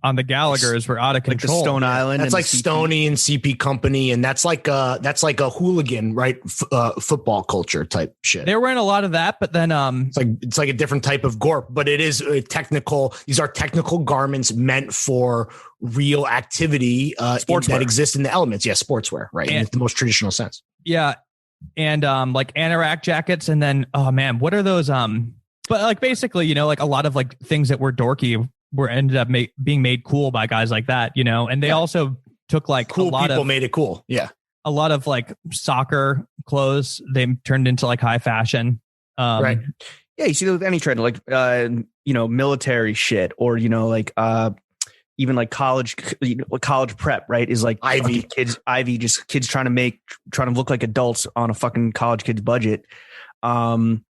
D: on the Gallaghers were out of
B: Like the
D: control.
B: Stone Island.
C: That's
B: and
C: like
B: the CP.
C: Stoney and CP Company, and that's like a hooligan, right? Football culture type shit.
D: They were in a lot of that, but then
C: It's like a different type of gorp, but it is a technical. These are technical garments meant for real activity that exist in the elements. Yeah, sportswear, right? In the most traditional sense.
D: yeah, and like anorak jackets, and then oh man, what are those? But like basically, you know, like a lot of like things that were dorky were ended up being made cool by guys like that, you know, and they also took like
C: Cool
D: a lot
C: people
D: of
C: made it cool. Yeah,
D: a lot of like soccer clothes. They turned into like high fashion.
C: Right.
B: Yeah, you see that with any trend, like you know, military shit, or you know, like even like college prep, right? Is like
C: Ivy
B: Ivy, just kids trying to look like adults on a fucking college kid's budget.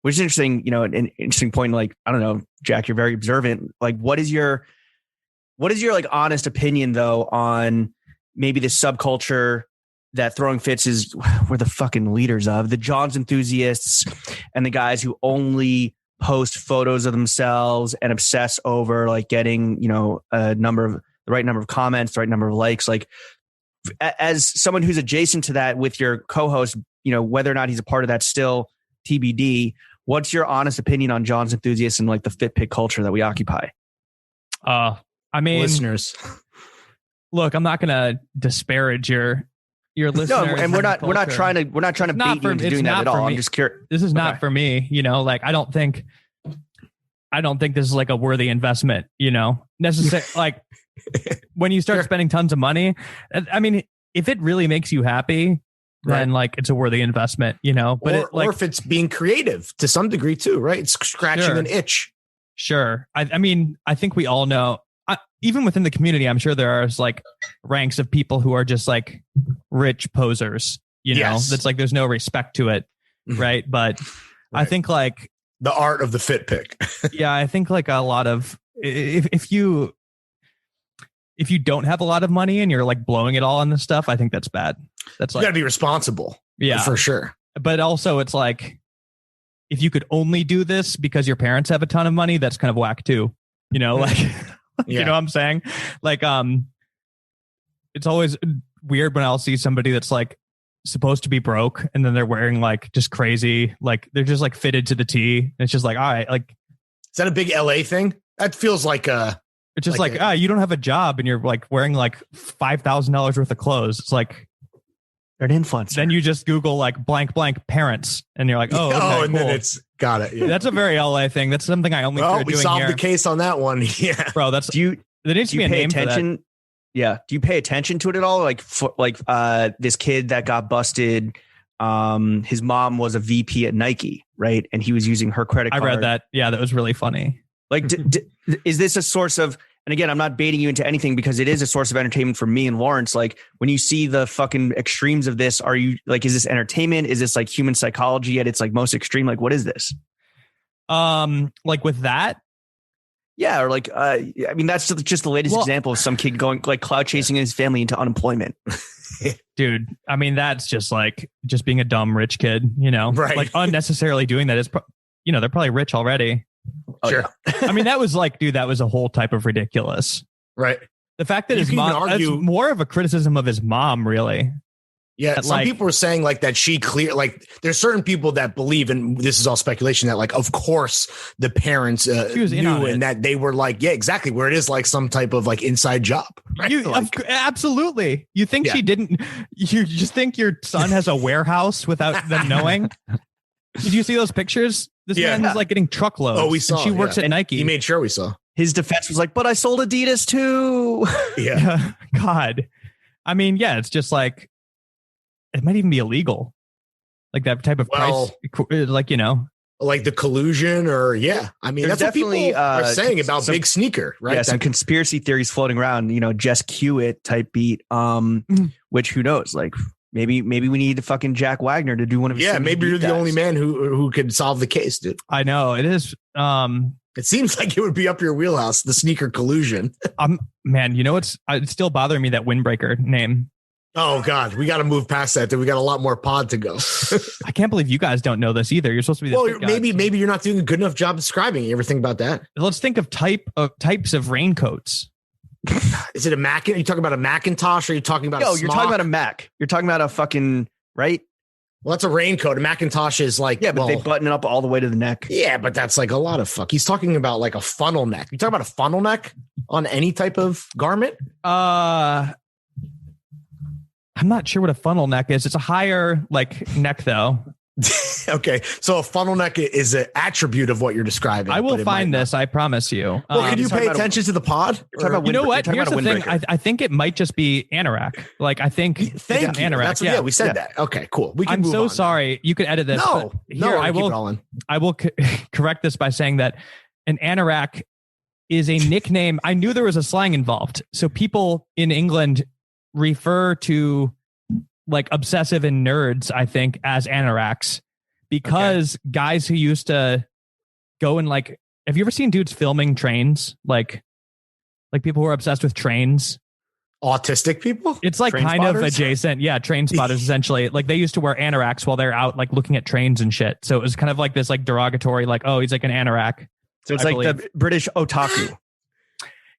B: Which is interesting, you know, an interesting point. Like, I don't know, Jack, you're very observant. Like, what is your like honest opinion though on maybe the subculture that Throwing Fits is we're the fucking leaders of, the Johns enthusiasts and the guys who only post photos of themselves and obsess over like getting, you know, the right number of comments, the right number of likes. Like, as someone who's adjacent to that with your co-host, you know, whether or not he's a part of that still TBD. What's your honest opinion on John's enthusiasts and like the fit pick culture that we occupy?
D: I mean,
C: listeners.
D: Look, I'm not gonna disparage your listeners.
B: No, and we're not trying to bait you into doing that at all. I'm just curious.
D: This is not for me, you know, like I don't think this is like a worthy investment, you know, necessarily. Like when you start spending tons of money, I mean, if it really makes you happy, then like it's a worthy investment, you know, but
C: or if it's being creative to some degree too, right? It's scratching an itch.
D: Sure. I mean, I think we all know, even within the community, I'm sure there are like ranks of people who are just like rich posers, you know, that's like, there's no respect to it. Right. But I think like
C: the art of the fit pick.
D: Yeah. I think like a lot of, if you don't have a lot of money and you're like blowing it all on this stuff, I think that's bad. That's like,
C: you gotta be responsible. Yeah, for sure.
D: But also it's like, if you could only do this because your parents have a ton of money, that's kind of whack too. You know, like, you know what I'm saying? Like, it's always weird when I'll see somebody that's like supposed to be broke and then they're wearing like just crazy, like they're just like fitted to the T. And it's just like, all right, like,
C: is that a big LA thing? That feels like
D: it's just like you don't have a job and you're like wearing like $5,000 worth of clothes. It's like,
B: they're an influencer.
D: Then you just Google like blank parents and you're like, oh, okay,
C: and
D: cool.
C: Then it's got it. Yeah.
D: That's a very LA thing. That's something I only started doing
C: solved
D: here.
C: the case on that one. Yeah,
D: bro. That's there needs to be a name for that.
B: Yeah. Do you pay attention to it at all? Like, this kid that got busted, his mom was a VP at Nike, right? And he was using her credit card.
D: I read that. Yeah, that was really funny.
B: Like, is this a source of, and again, I'm not baiting you into anything because it is a source of entertainment for me and Lawrence. Like, when you see the fucking extremes of this, are you like, is this entertainment? Is this like human psychology at its like most extreme? Like, what is this?
D: Like with that?
B: Yeah. Or like, I mean, that's just the latest example of some kid going like cloud chasing his family into unemployment.
D: Dude, I mean, that's just like just being a dumb rich kid, you know,
C: right?
D: Like unnecessarily doing that is, you know, they're probably rich already.
B: Oh,
C: sure.
B: Yeah.
D: I mean, that was like, dude, that was a whole type of ridiculous.
C: Right.
D: The fact that his mom, that's more of a criticism of his mom, really.
C: Yeah. Some people were saying like that like there's certain people that believe, and this is all speculation, that like, of course the parents knew and that they were like, yeah, exactly. Where it is like some type of like inside job. Right?
D: Absolutely. You think she didn't, you just think your son has a warehouse without them knowing? Did you see those pictures? This man is like getting truckloads.
C: Oh, we saw.
D: And she works at Nike.
C: He made sure we saw.
B: His defense was like, but I sold Adidas too.
C: Yeah.
D: God. I mean, yeah, it's just like, it might even be illegal. Like that type of price, like, you know.
C: Like the collusion or, I mean, that's what people are saying about
B: some,
C: Big Sneaker, right?
B: Yeah, some conspiracy theories floating around, you know, just cue it type beat, which who knows, like, Maybe we need to fucking Jack Wagner to do one of his.
C: Yeah, maybe you're the only man who could solve the case, dude.
D: I know it is.
C: It seems like it would be up your wheelhouse, the sneaker collusion.
D: Man, you know it's still bothering me, that windbreaker name.
C: Oh God, we got to move past that. Dude. We got a lot more pod to go.
D: I can't believe you guys don't know this either. You're supposed to be.
C: Well, maybe you're not doing a good enough job describing it. You ever think about that?
D: Let's think of types of raincoats.
C: Is it a Mac? Are you talking about a Macintosh? Or are you talking about?
B: No,
C: a
B: you're talking about a Mac. You're talking about a fucking right.
C: Well, that's a raincoat. A Macintosh is like,
B: yeah, but they button it up all the way to the neck.
C: Yeah, but that's like a lot of fuck. He's talking about like a funnel neck. You talking about a funnel neck on any type of garment?
D: I'm not sure what a funnel neck is. It's a higher like neck though.
C: Okay, so a funnel neck is an attribute of what you're describing.
D: I will find this. I promise you.
C: Well, can you pay attention to the pod?
D: You know what? Here's the thing. I think it might just be anorak. Like I think
C: Thank you.
D: Anorak.
C: That's what, yeah, we said that. Okay, cool. We can
D: I'm
C: move
D: so
C: on.
D: sorry. You could edit this.
C: No,
D: I will correct this by saying that an anorak is a nickname. I knew there was a slang involved. So people in England refer to like obsessive and nerds, I think, as anoraks, because guys who used to go and like, have you ever seen dudes filming trains? Like people who are obsessed with trains.
C: Autistic people?
D: It's like
C: train
D: kind
C: spotters?
D: of adjacent. Yeah. Train spotters, essentially. Like they used to wear anoraks while they're out like looking at trains and shit. So it was kind of like this like derogatory, like, oh, he's like an anorak.
B: So it's like the British otaku.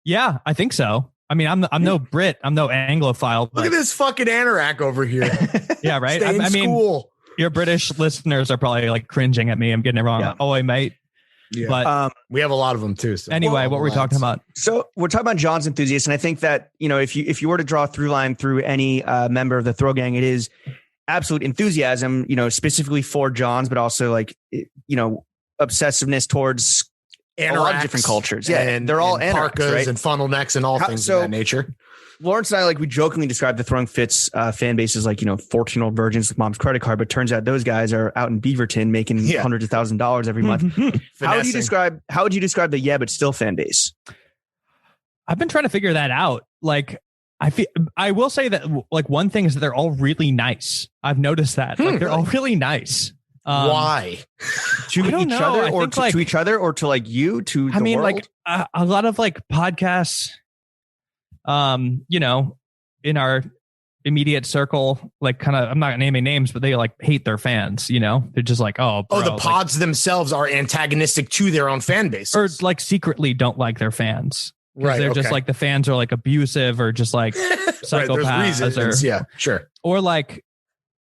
D: Yeah, I think so. I mean, I'm no Brit. I'm no Anglophile.
C: Look at this fucking anorak over here.
D: Yeah, right.
C: Stay in
D: I mean,
C: school.
D: Your British listeners are probably like cringing at me. I'm getting it wrong.
B: Yeah.
D: Oh, I mate.
C: Yeah.
D: But
C: we have a lot of them too. So.
D: Anyway, what were we talking about?
B: So we're talking about John's enthusiast, and I think that if you were to draw a through line through any member of the Throw Gang, it is absolute enthusiasm. Specifically for John's, but also like obsessiveness towards a lot of different cultures. Yeah,
C: and
B: they're all
C: parkas, right? And funnel necks and all things of that nature.
B: Lawrence and I, we jokingly describe the Throwing Fits fan base as 14-year-old virgins with mom's credit card, but turns out those guys are out in Beaverton making hundreds of $1,000s every month. How would you describe the Yeah But Still fan base?
D: I've been trying to figure that out. I will say that one thing is that they're all really nice. I've noticed that they're all really nice.
C: Why?
B: To each other, or to each other, or to you? To
D: I mean,
B: world?
D: A lot of podcasts. In our immediate circle, I'm not naming names, but they hate their fans, they're just bro,
C: the pods themselves are antagonistic to their own fan base,
D: or secretly don't like their fans.
C: Right.
D: They're just the fans are abusive or just psychopaths.
C: Right, there's reasons, yeah, sure.
D: Or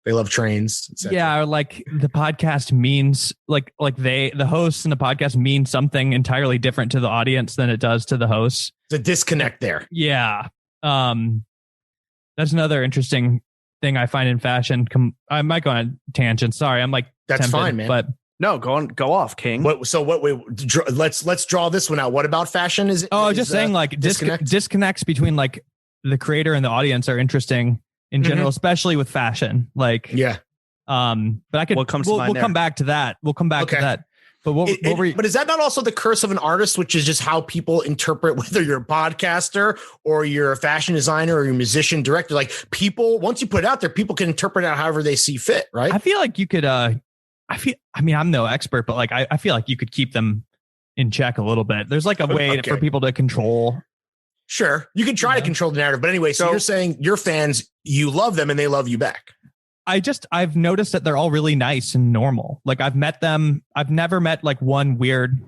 C: they love trains.
D: Yeah. Or the podcast means the hosts and the podcast mean something entirely different to the audience than it does to the hosts.
C: It's a disconnect there.
D: Yeah. That's another interesting thing I find in fashion. I might go on a tangent. Sorry. I'm that's
C: tempted, fine, man.
B: But no, go off, King.
C: Let's draw this one out. What about fashion? Is it?
D: Oh, just saying disconnects between the creator and the audience are interesting in general, especially with fashion. But I could, we'll come back to that. We'll come back to that. But but
C: is that not also the curse of an artist, which is just how people interpret whether you're a podcaster or you're a fashion designer or you're a musician director? People, once you put it out there, people can interpret it however they see fit, right?
D: I feel like you could, I'm no expert, but I feel like you could keep them in check a little bit. There's a way for people to control.
C: Sure. You can try to control the narrative. But anyway, so you're saying your fans, you love them and they love you back.
D: I've noticed that they're all really nice and normal. I've met them. I've never met one weird.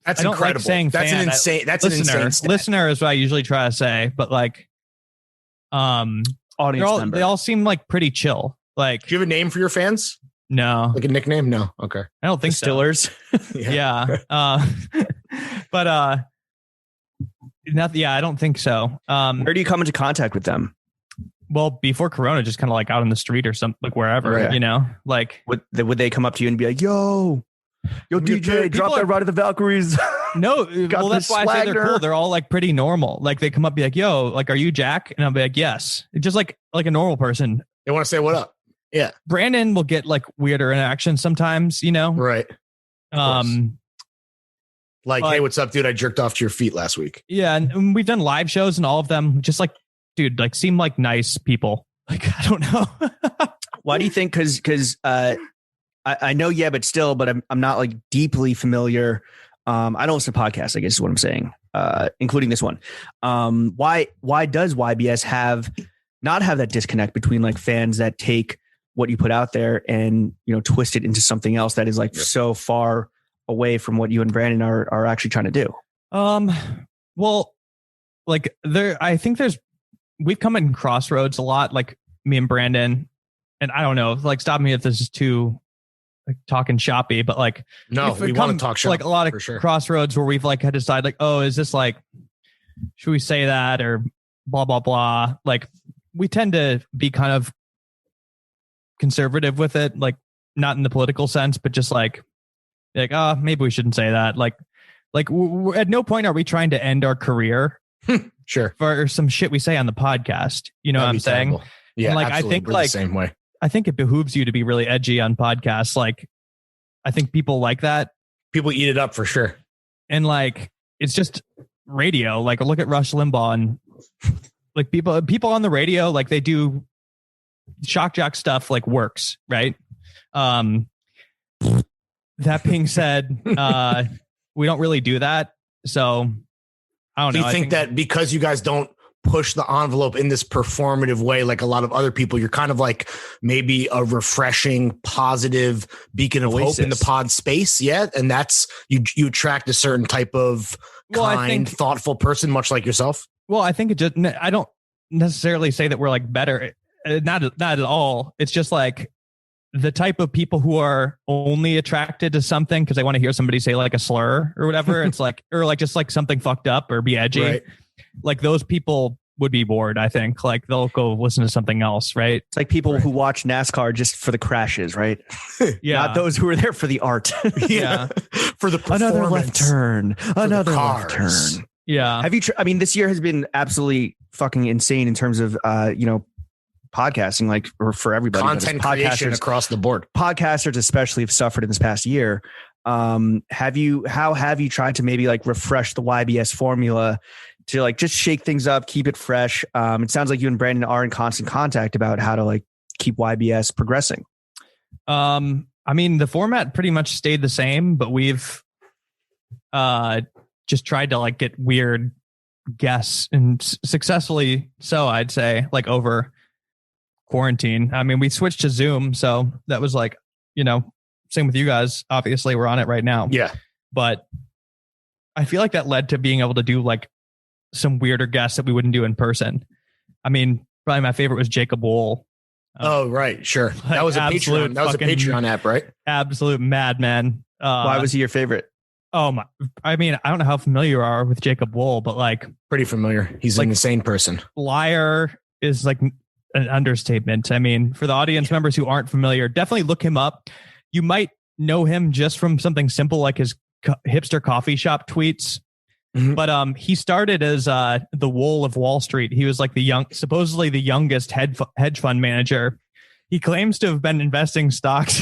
C: That's
D: I don't
C: incredible.
D: Like saying
C: that's
D: fan.
C: an insane. That's
D: listener,
C: an insane stat.
D: Listener is what I usually try to say, but
B: audience member.
D: They all seem pretty chill.
C: Do you have a name for your fans?
D: No.
C: A nickname? No. Okay.
D: I don't think
B: Stillers.
D: Yeah. But nothing. Yeah, I don't think so.
B: Where do you come into contact with them?
D: Well, before Corona, just kind of out on the street or something, wherever,
B: would they come up to you and be like, yo, DJ, drop that Ride of the Valkyries.
D: No, well, that's why I say they're cool. They're all pretty normal. They come up, be like, yo, are you Jack? And I'll be like, yes. It's just like a normal person.
C: They want to say what up. Yeah.
D: Brandon will get weirder interactions sometimes,
C: Right.
D: Hey,
C: what's up, dude? I jerked off to your feet last week.
D: Yeah. And we've done live shows and all of them just dude, seem like nice people. I don't know.
B: Why do you think? Because I know, yeah, but still, but I'm not deeply familiar. I don't listen to podcasts, I guess is what I'm saying, including this one. Why does YBS not have that disconnect between fans that take what you put out there and twist it into something else that is so far away from what you and Brandon are actually trying to do?
D: Well, like I think we've come in crossroads a lot, like me and Brandon, and I don't know, like stop me if this is too like talking shoppy, but like
C: no, we want to talk shop,
D: like a lot of crossroads where we've like had to decide like, oh, is this like, should we say that or blah blah blah? Like we tend to be kind of conservative with it, like not in the political sense, but just like oh, maybe we shouldn't say that. Like at no point are we trying to end our career
C: sure
D: for some shit we say on the podcast. You know what I'm saying?
C: Terrible. Yeah,
D: and like
C: absolutely.
D: I think
C: We're
D: like
C: the same way.
D: I think it behooves you to be really edgy on podcasts. Like I think people like that.
C: People eat it up for sure.
D: And like it's just radio. Like look at Rush Limbaugh and like people on the radio, like they do shock jock stuff like works, right? That being said, we don't really do that. So I don't know.
C: Do you think that because you guys don't push the envelope in this performative way, like a lot of other people, you're kind of like maybe a refreshing, positive beacon of hope in the pod space? Yeah. And that's, you attract a certain type of thoughtful person, much like yourself.
D: Well, I think I don't necessarily say that we're like better. Not at all. It's just like the type of people who are only attracted to something because they want to hear somebody say like a slur or whatever. It's like, or like just like something fucked up or be edgy. Right. Like those people would be bored. I think like they'll go listen to something else. Right.
B: It's like people who watch NASCAR just for the crashes, right?
D: Yeah.
B: Not those who are there for the art.
D: Yeah.
C: For the performance.
B: Another left turn. Another left turn.
D: Yeah.
B: Have you, I mean, this year has been absolutely fucking insane in terms of, podcasting, like or for everybody,
C: content creation across the board.
B: Podcasters especially have suffered in this past year. How have you tried to maybe like refresh the YBS formula to like just shake things up, keep it fresh? It sounds like you and Brandon are in constant contact about how to like keep YBS progressing.
D: I mean, the format pretty much stayed the same, but we've just tried to like get weird guests and successfully so, I'd say, like over quarantine. I mean, we switched to Zoom, so that was like, same with you guys. Obviously, we're on it right now.
C: Yeah.
D: But I feel like that led to being able to do like some weirder guests that we wouldn't do in person. I mean, probably my favorite was Jacob Wool.
C: Oh, right. Sure. That was a Patreon. That was a Patreon app, right?
D: Absolute madman.
B: Why was he your favorite?
D: Oh my! I mean, I don't know how familiar you are with Jacob Wool, but like
C: pretty familiar. He's like, an insane person.
D: Liar is like an understatement. I mean, for the audience members who aren't familiar, definitely look him up. You might know him just from something simple like his hipster coffee shop tweets. Mm-hmm. But he started as the Wool of Wall Street. He was like supposedly the youngest hedge fund manager. He claims to have been investing stocks.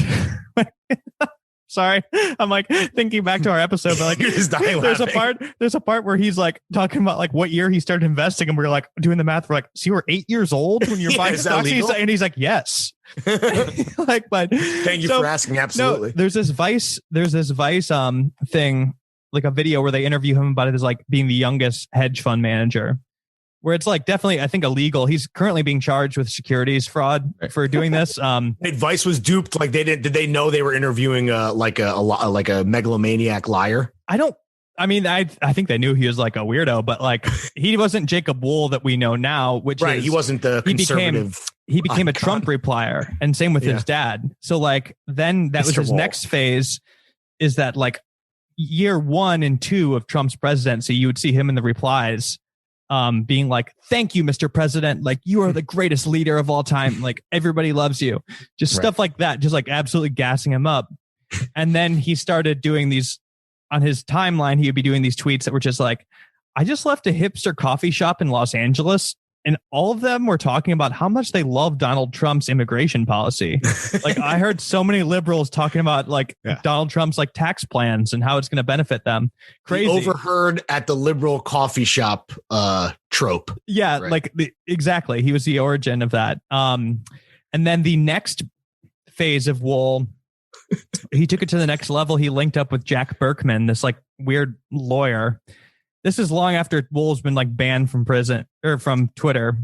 D: Sorry, I'm like thinking back to our episode, but like there's a part where he's like talking about like what year he started investing, and we're like doing the math. We're like, so you were 8 years old when you're buying stocks, and he's like, yes. Like, but
C: thank you for asking. Absolutely.
D: No, there's this Vice thing, like a video where they interview him about it as like being the youngest hedge fund manager, where it's like definitely, I think, illegal. He's currently being charged with securities fraud for doing this.
C: Vice was duped. Like did they know they were interviewing like a megalomaniac liar?
D: I think they knew he was like a weirdo, but like he wasn't Jacob Wool that we know now, which
C: right.
D: Is,
C: he wasn't the conservative.
D: He became a Trump replier, and same with his dad. So like then that was his next phase, is that like year 1 and 2 of Trump's presidency, you would see him in the replies being like, thank you, Mr. President. Like, you are the greatest leader of all time. Like, everybody loves you. Just stuff like that. Just like absolutely gassing him up. And then he started doing these on his timeline. He would be doing these tweets that were just like, I just left a hipster coffee shop in Los Angeles. And all of them were talking about how much they love Donald Trump's immigration policy. Like, I heard so many liberals talking about like Donald Trump's like tax plans and how it's going to benefit them. Crazy.
C: He overheard at the liberal coffee shop trope.
D: Yeah, right. Like exactly. He was the origin of that. And then the next phase of Wool, he took it to the next level. He linked up with Jack Berkman, this like weird lawyer. This is long after Wool's been like banned from prison or from Twitter.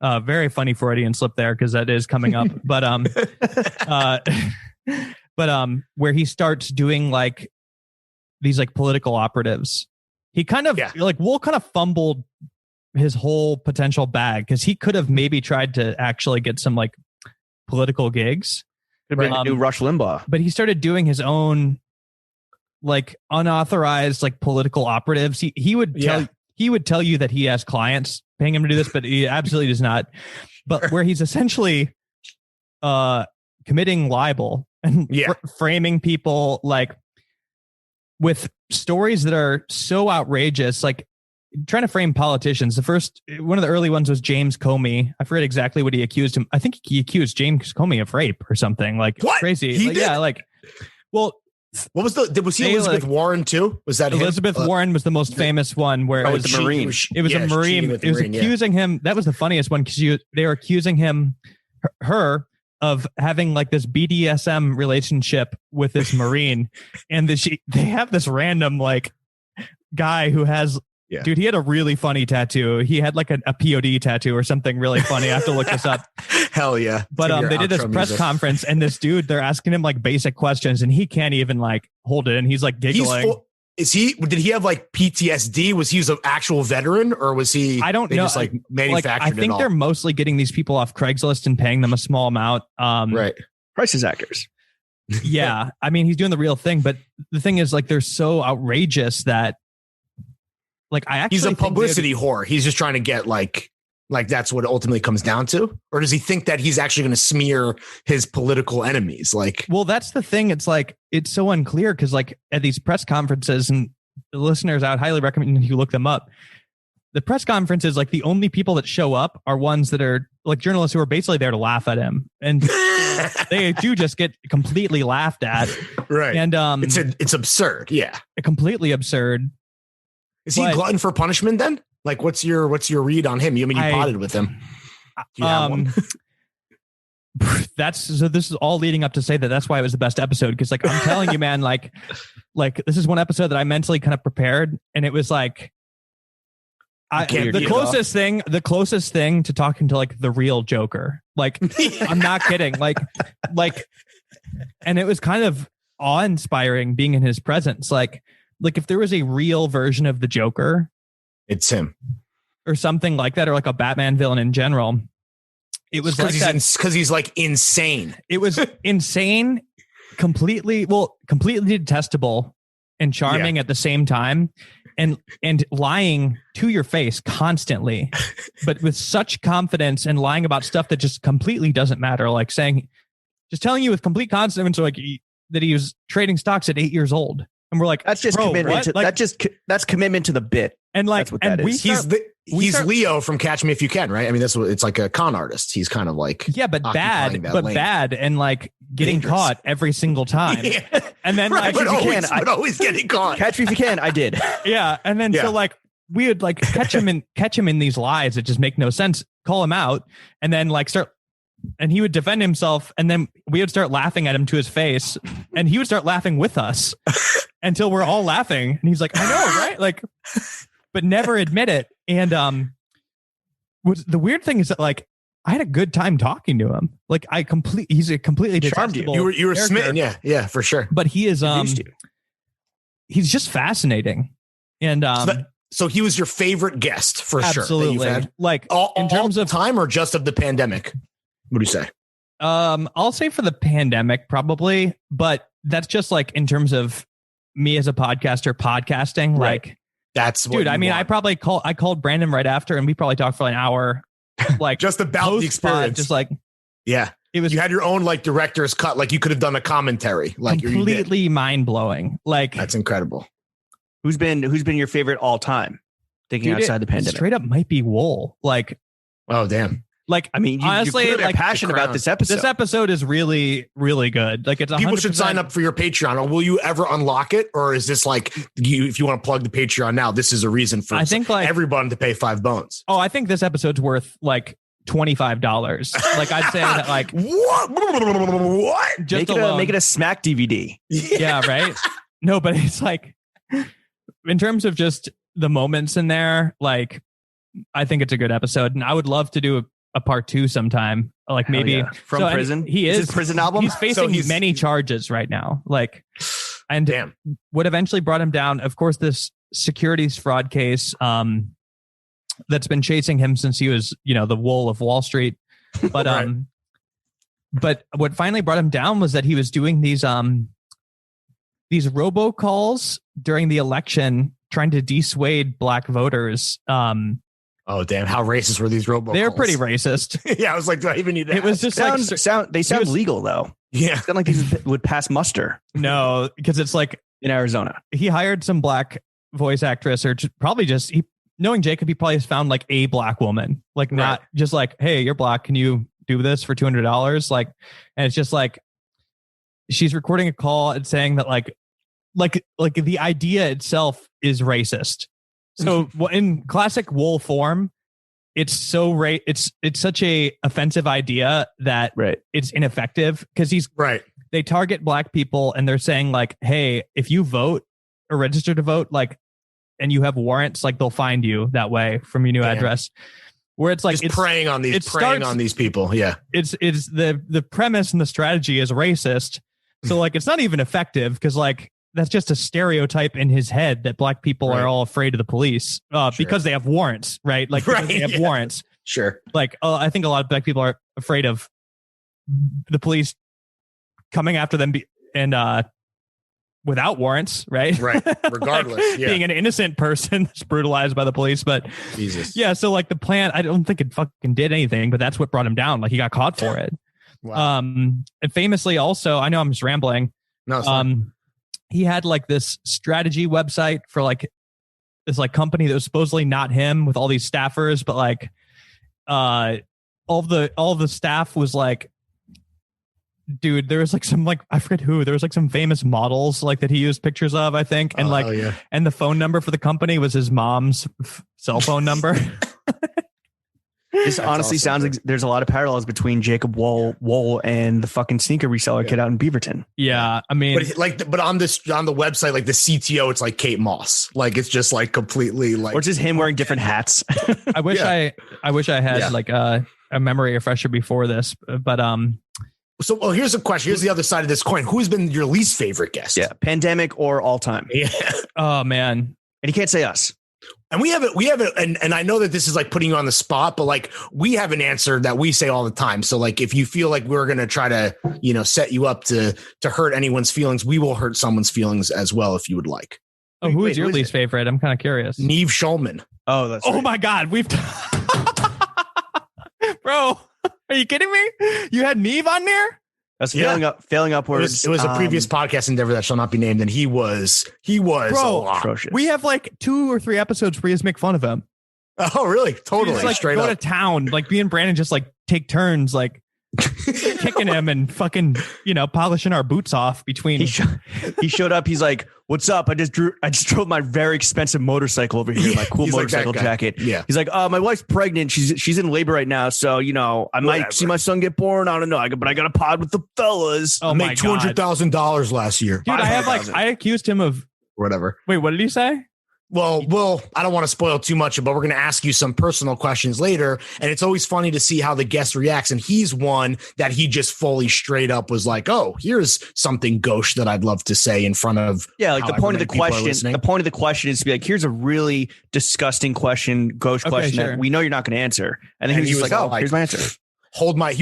D: Very funny Freudian slip there because that is coming up. But where he starts doing like these like political operatives. He kind of like Wool kind of fumbled his whole potential bag, because he could have maybe tried to actually get some like political gigs.
B: Could have been a new Rush Limbaugh.
D: But he started doing his own like unauthorized like political operatives. He would tell you that he has clients paying him to do this, but he absolutely does not. But where he's essentially committing libel and framing people like with stories that are so outrageous, like trying to frame politicians. One of the early ones was James Comey. I forget exactly what he accused him. I think he accused James Comey of rape or something like
C: what?
D: Crazy.
C: He
D: like,
C: did?
D: Yeah. Like, well,
C: what was he Elizabeth Warren too? Was that
D: Elizabeth
C: him?
D: Warren was the most famous one where
B: it was the Marine.
D: It was a Marine. It was accusing him. That was the funniest one because they were accusing her of having like this BDSM relationship with this Marine. And they have this random like guy who has, dude, he had a really funny tattoo. He had like a POD tattoo or something really funny. I have to look this up.
C: Hell yeah.
D: But they did this press conference and this dude, they're asking him like basic questions and he can't even like hold it. And he's like giggling.
C: Did he have like PTSD? Was he an actual veteran or was he?
D: I don't know.
C: Just like manufactured
D: I think they're mostly getting these people off Craigslist and paying them a small amount.
C: Right.
B: Crisis actors.
D: Yeah. I mean, he's doing the real thing, but the thing is like, they're so outrageous that like he's
C: a publicity whore. He's just trying to get like that's what it ultimately comes down to. Or does he think that he's actually going to smear his political enemies? Like,
D: well, that's the thing. It's like, it's so unclear because like at these press conferences, and the listeners, I would highly recommend you look them up. The press conferences, like the only people that show up are ones that are like journalists who are basically there to laugh at him. And they do just get completely laughed at.
C: Right.
D: And
C: it's absurd. Yeah.
D: Completely absurd.
C: Is he a glutton for punishment then? Like, what's your read on him? You potted with him. Do you have one?
D: This is all leading up to say that's why it was the best episode. Because like, I'm telling you, man, like this is one episode that I mentally kind of prepared. And it was like, the closest thing to talking to like the real Joker. Like, I'm not kidding. Like, and it was kind of awe-inspiring being in his presence. Like if there was a real version of the Joker,
C: it's him
D: or something like that, or like a Batman villain in general. It was like
C: because he's like insane.
D: It was insane, completely detestable and charming at the same time, and lying to your face constantly, but with such confidence and lying about stuff that just completely doesn't matter. Like just telling you with complete confidence, like that he was trading stocks at 8 years old. And we're like,
B: that's just commitment. That's commitment to the bit.
D: And like,
C: he's Leo from Catch Me If You Can, right? I mean, it's like a con artist. He's kind of like,
D: but bad and like getting caught every single time. Yeah. And then
C: always getting caught.
B: Catch Me If You Can. I did.
D: Yeah. And then so like we would like catch him in these lies that just make no sense, call him out, and then like and he would defend himself, and then we would start laughing at him to his face, and he would start laughing with us until we're all laughing. And he's like, I know, right? Like, but never admit it. And the weird thing is that like I had a good time talking to him. Like he's a completely detestable.
C: You were smitten, yeah, for sure.
D: But he is he's just fascinating. And
C: so he was your favorite guest for
D: absolutely.
C: Sure. Absolutely.
D: Like
C: in terms of time or just of the pandemic? What do you say?
D: I'll say for the pandemic probably, but that's just like in terms of me as a podcaster podcasting.
C: Right.
D: Like
C: that's what
D: dude. I mean, I called Brandon right after, and we probably talked for an hour, like
C: just about the experience.
D: Just like
C: you had your own like director's cut, like you could have done a commentary, like
D: completely mind blowing. Like
C: that's incredible.
B: Who's been your favorite all time? Thinking outside the pandemic,
D: straight up might be Wool. Like,
C: oh damn.
D: Like,
B: I mean, honestly, you're like passionate about this episode.
D: This episode is really, really good. Like, it's 100%.
C: People should sign up for your Patreon. Or will you ever unlock it, or is this like if you want to plug the Patreon now? This is a reason for everyone to pay $5.
D: Oh, I think this episode's worth like $25. Like, I'd say that like
C: what?
D: Just
B: make it a Smack DVD.
D: Yeah, right. No, but it's like in terms of just the moments in there, like I think it's a good episode, and I would love to do a part 2 sometime, like maybe
B: from prison.
D: He is
B: his prison album.
D: He's facing many charges right now. Like, and what eventually brought him down, of course, this securities fraud case. that's been chasing him since he was, the Wolf of Wall Street. But
C: Right.
D: but what finally brought him down was that he was doing these robocalls during the election, trying to dissuade black voters.
C: Oh damn! How racist were these robocalls?
D: They're pretty racist.
C: Yeah, I was like, do I even need that?
D: It was just
B: They sound legal though.
C: yeah.
B: It's not like these would pass muster
D: no, because it's like
B: in Arizona.
D: he hired some black voice actress, or probably just knowing Jacob, he probably has found like a black woman, like not just like, hey, you're black, can you do this for $200? Like, and it's just like she's recording a call and saying that like the idea itself is racist. So in classic Wool form, it's so it's such a offensive idea that it's ineffective because they target black people and they're saying like, hey, if you vote or register to vote, like, and you have warrants, like they'll find you that way from your new address. Where it's like
C: just preying on these people. Yeah,
D: it's the premise and the strategy is racist. So like it's not even effective because like that's just a stereotype in his head that black people are all afraid of the police because they have warrants, right? Like because they have warrants.
C: Sure.
D: Like I think a lot of black people are afraid of the police coming after them and without warrants, right?
C: Right. Regardless,
D: like being an innocent person that's brutalized by the police, but
C: Jesus.
D: Yeah. So like the plan, I don't think it fucking did anything, but that's what brought him down. Like he got caught for it.
C: Wow.
D: And famously, also, I know I'm just rambling.
C: No. It's fine.
D: He had like this strategy website for like this like company that was supposedly not him with all these staffers, but like all of the staff was like, dude, there was like some like I forget who, there was like some famous models like that he used pictures of, I think, and and the phone number for the company was his mom's cell phone number.
B: This honestly sounds like there's a lot of parallels between Jacob Wool and the fucking sneaker reseller kid out in Beaverton.
D: Yeah, I mean,
C: but on the website, like the CTO, it's like Kate Moss. Like it's just like completely like,
B: or just him wearing different hats.
D: I wish I had like a memory refresher before this, but
C: So here's a question. Here's the other side of this coin. Who's been your least favorite guest?
B: Yeah, pandemic or all time.
C: Yeah.
D: Oh man,
B: and you can't say us.
C: And we have it, and I know that this is like putting you on the spot, but like we have an answer that we say all the time. So like if you feel like we're gonna try to, set you up to hurt anyone's feelings, we will hurt someone's feelings as well if you would like.
D: Oh, who is your least favorite? I'm kind of curious.
C: Neve Schulman.
B: Oh, that's
D: right. My God, bro, are you kidding me? You had Neve on there?
B: That's failing upwards.
C: It was a previous podcast endeavor that shall not be named, and he was
D: bro,
B: atrocious.
D: We have like 2 or 3 episodes where you just make fun of him.
C: Oh, really? Totally.
D: Just, like,
C: straight
D: go
C: up
D: to town. Like me and Brandon just like take turns, like kicking him and fucking, polishing our boots off between.
B: He showed up. He's like, "What's up? I just drove my very expensive motorcycle over here, my cool motorcycle jacket."
C: Yeah.
B: He's like, my wife's pregnant. She's in labor right now, so I might see my son get born. I don't know. But I got a pod with the fellas.
D: Oh,
C: I made $200,000 last year.
D: Dude, I accused him of
C: whatever.
D: Wait, what did he say?
C: Well, I don't want to spoil too much, but we're going to ask you some personal questions later. And it's always funny to see how the guest reacts. And he's one that he just fully straight up was like, oh, here's something gauche that I'd love to say in front of.
B: Yeah. Like the point of the question is to be like, here's a really disgusting question, gauche question that we know you're not going to answer. And then he was like, here's my answer.
C: Hold my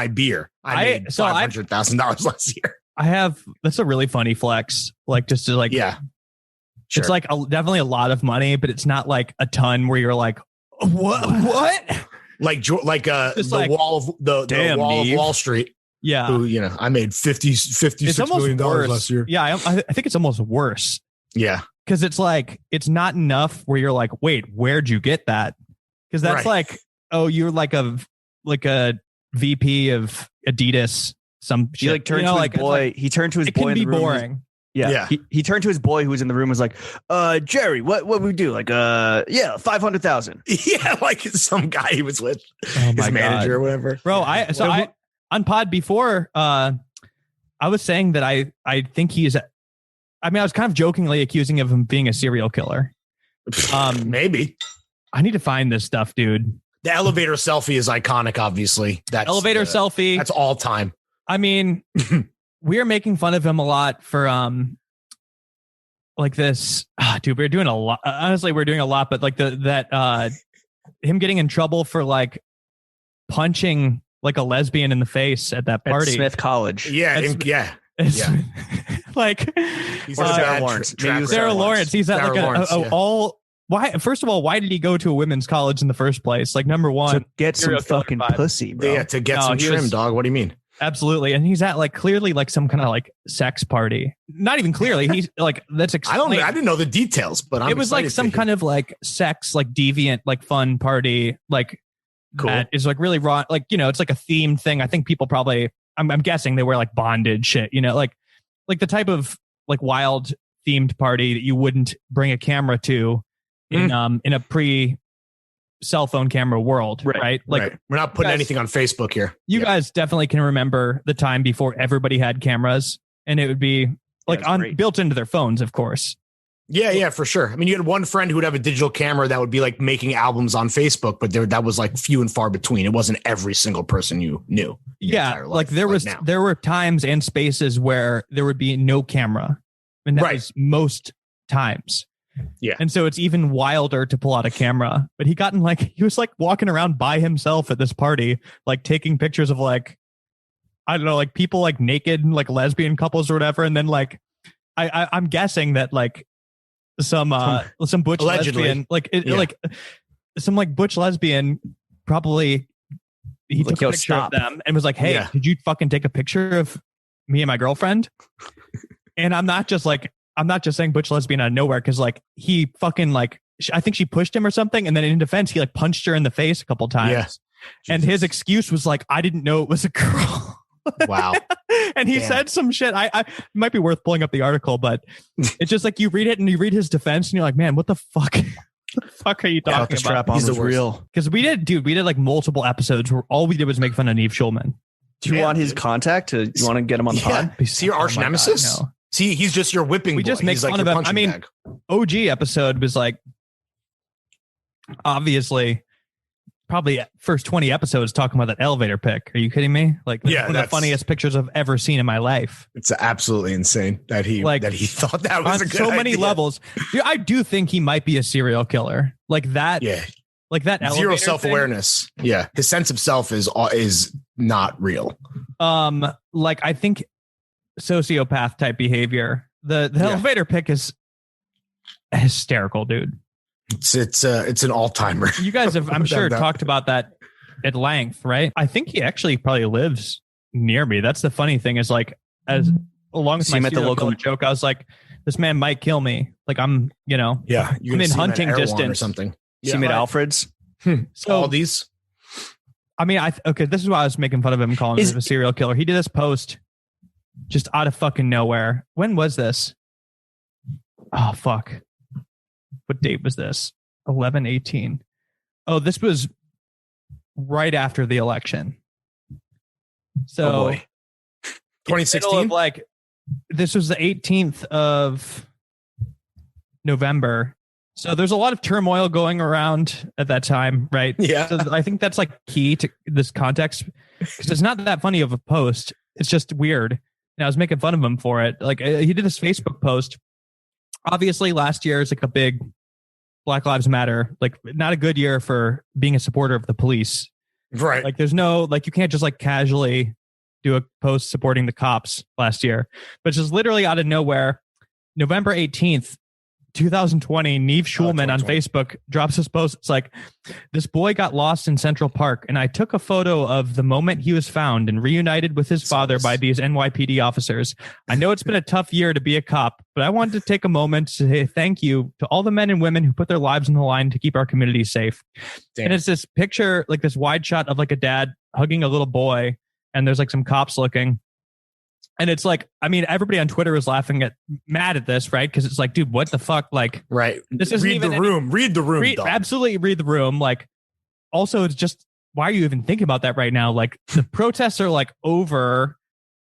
C: beer. I made $500,000 last year.
D: That's a really funny flex. Like just to like,
C: yeah.
D: Sure. It's like definitely a lot of money, but it's not like a ton where you're like, what?
C: Like the wall of Wall Street.
D: Yeah.
C: Who, I made $56 million last year.
D: Yeah. I think it's almost worse.
C: Yeah.
D: Cause it's like, it's not enough where you're like, wait, where'd you get that? Cause that's like, oh, you're like a VP of Adidas. Some
B: he like turned to his boy. He turned to his boy.
D: It can be boring.
B: Yeah. He turned to his boy who was in the room, was like, Jerry, what we do? Like, 500,000.
C: Yeah. Like some guy he was with, his manager or whatever.
D: Bro, on pod before, I was saying that I think I was kind of jokingly accusing him of being a serial killer.
C: Maybe.
D: I need to find this stuff, dude.
C: The elevator selfie is iconic, obviously. That's
D: selfie.
C: That's all time.
D: I mean, we are making fun of him a lot for like this. Dude, we're doing a lot. Honestly, we're doing a lot, but like that him getting in trouble for like punching like a lesbian in the face at that party.
B: At Smith College.
C: Yeah,
D: like
C: He's
B: Sarah Lawrence.
D: Sarah Lawrence. He's at like all. Why? First of all, why did he go to a women's college in the first place? Like number one,
B: to get some fucking pussy, bro.
C: Yeah, to get some trim, dog. What do you mean?
D: Absolutely, and he's at like clearly like some kind of like sex party. Not even clearly. He's like that's.
C: I didn't know the details, but
D: it was like some kind of like sex, like deviant, like fun party, like
C: cool.
D: That is like really raw. Like it's like a themed thing. I think people probably. I'm guessing they wear like bondage shit. Like the type of like wild themed party that you wouldn't bring a camera to in a pre cell phone camera world, right? Like
C: we're not putting anything on Facebook here.
D: You guys definitely can remember the time before everybody had cameras, and it would be like built into their phones, of course.
C: Yeah, for sure. I mean, you had one friend who would have a digital camera that would be like making albums on Facebook, but that was like few and far between. It wasn't every single person you knew.
D: Yeah, like there were times and spaces where there would be no camera, and that was most times.
C: Yeah.
D: And so it's even wilder to pull out a camera. But he was like walking around by himself at this party, like taking pictures of like, I don't know, like people like naked, like lesbian couples or whatever. And then like, I'm guessing that like some butch
C: allegedly.
D: lesbian, like some like butch lesbian probably he took a picture of them and was like, hey, did you fucking take a picture of me and my girlfriend? And I'm not just saying butch lesbian out of nowhere, because like he fucking like I think she pushed him or something, and then in defense he like punched her in the face a couple times. Yeah. And his excuse was like, I didn't know it was a girl.
C: Wow.
D: And he said some shit. I it might be worth pulling up the article, but it's just like you read it and you read his defense and you're like, man, what the fuck? What the fuck are you talking about?
B: Strap on was real.
D: Because we did like multiple episodes where all we did was make fun of Neve Schulman.
B: Do you want his contact? You want to get him on the pod?
C: Is he your arch nemesis?
D: God, no.
C: See, he's just your whipping boy.
D: We just make fun of him. I mean, OG episode was like, obviously, probably first 20 episodes talking about that elevator pick. Are you kidding me? Like, one of the funniest pictures I've ever seen in my life.
C: It's absolutely insane that he thought that was a good
D: on so many
C: idea.
D: levels. I do think he might be a serial killer. Like that.
C: Yeah.
D: Like that.
C: Zero self-awareness.
D: Thing.
C: Yeah. His sense of self is not real.
D: Like I think sociopath type behavior. The elevator pick is hysterical, dude.
C: It's an all-timer.
D: You guys have, I'm sure, talked about that at length, right? I think he actually probably lives near me. That's the funny thing is like, as along with my at the local joke, I was like, this man might kill me. Like I'm, I'm in hunting distance
C: or something.
B: See him at Alfred's.
C: So all these.
D: I mean, this is why I was making fun of him, calling him a serial killer. He did this post just out of fucking nowhere. When was this? Oh, fuck. What date was this? 11/18. Oh, this was right after the election. So
C: 2016?
D: Like, this was the 18th of November. So there's a lot of turmoil going around at that time, right?
C: Yeah.
D: So I think that's like key to this context, because it's not that funny of a post. It's just weird. And I was making fun of him for it. Like he did this Facebook post. Obviously last year is like a big Black Lives Matter, like not a good year for being a supporter of the police.
C: Right.
D: Like there's no, like you can't just like casually do a post supporting the cops last year, but just literally out of nowhere, November 18th, 2020, Neve Schulman on Facebook drops this post. It's like, this boy got lost in Central Park, and I took a photo of the moment he was found and reunited with his father by these NYPD officers. I know it's been a tough year to be a cop, but I wanted to take a moment to say thank you to all the men and women who put their lives on the line to keep our community safe. Damn. And it's this picture, like this wide shot of like a dad hugging a little boy, and there's like some cops looking. And it's like, I mean, everybody on Twitter was mad at this, right? Because it's like, dude, what the fuck? Like,
C: right.
D: This isn't
C: read the room. Read the room.
D: Absolutely read the room. Like, also, it's just, why are you even thinking about that right now? Like, the protests are like over.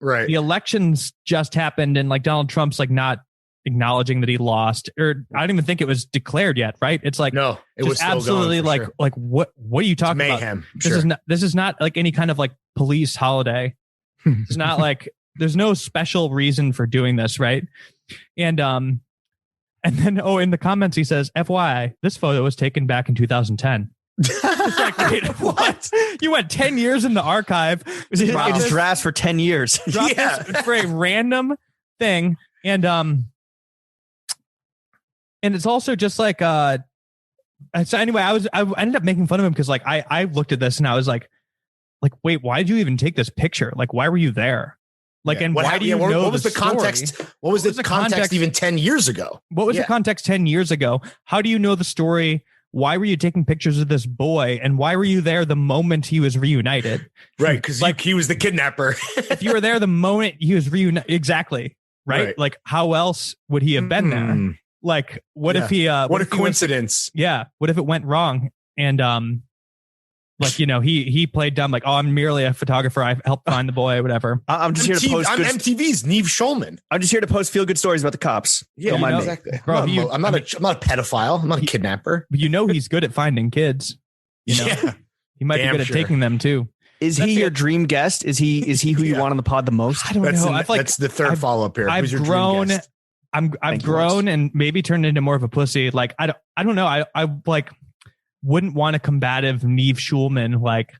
C: Right.
D: The elections just happened, and like Donald Trump's like not acknowledging that he lost, or I don't even think it was declared yet, right? It's like,
C: no, it was still
D: absolutely
C: going,
D: like, like what are you talking
C: mayhem.
D: about? This is not like any kind of like police holiday. It's not like. There's no special reason for doing this, right? And then in the comments he says, FYI, this photo was taken back in 2010. It's like, wait, what? You went 10 years in the archive.
B: It just drafts for 10 years.
D: This for a random thing. And it's also just like, so anyway, I ended up making fun of him because like, I looked at this and I was like, wait, why did you even take this picture? Like, why were you there? Like, and why do you know
C: what was the context? What was the context even 10 years ago?
D: What was the context 10 years ago? How do you know the story? Why were you taking pictures of this boy? And why were you there the moment he was reunited?
C: Right. Because like he was the kidnapper.
D: If you were there the moment he was reunited. Exactly. Right. Like, how else would he have been there? Like, what if he,
C: what a coincidence.
D: What if it went wrong? And, like, you know, he played dumb, like, oh, I'm merely a photographer. I helped find the boy, whatever.
B: I'm just here to post.
C: I'm MTV's Neve Schulman.
B: I'm just here to post feel good stories about the cops.
C: Yeah,
B: don't mind
C: exactly. Bro, I'm not a pedophile. I'm not a kidnapper.
D: You know, he's good at finding kids. You know, he might be good at taking them too.
B: Is he your dream guest? Is he who you want on the pod the most?
D: I don't know.
C: That's the third follow up here.
D: I've grown. I've grown and maybe turned into more of a pussy. Like, I don't know. I like wouldn't want a combative Neve Schulman. Like,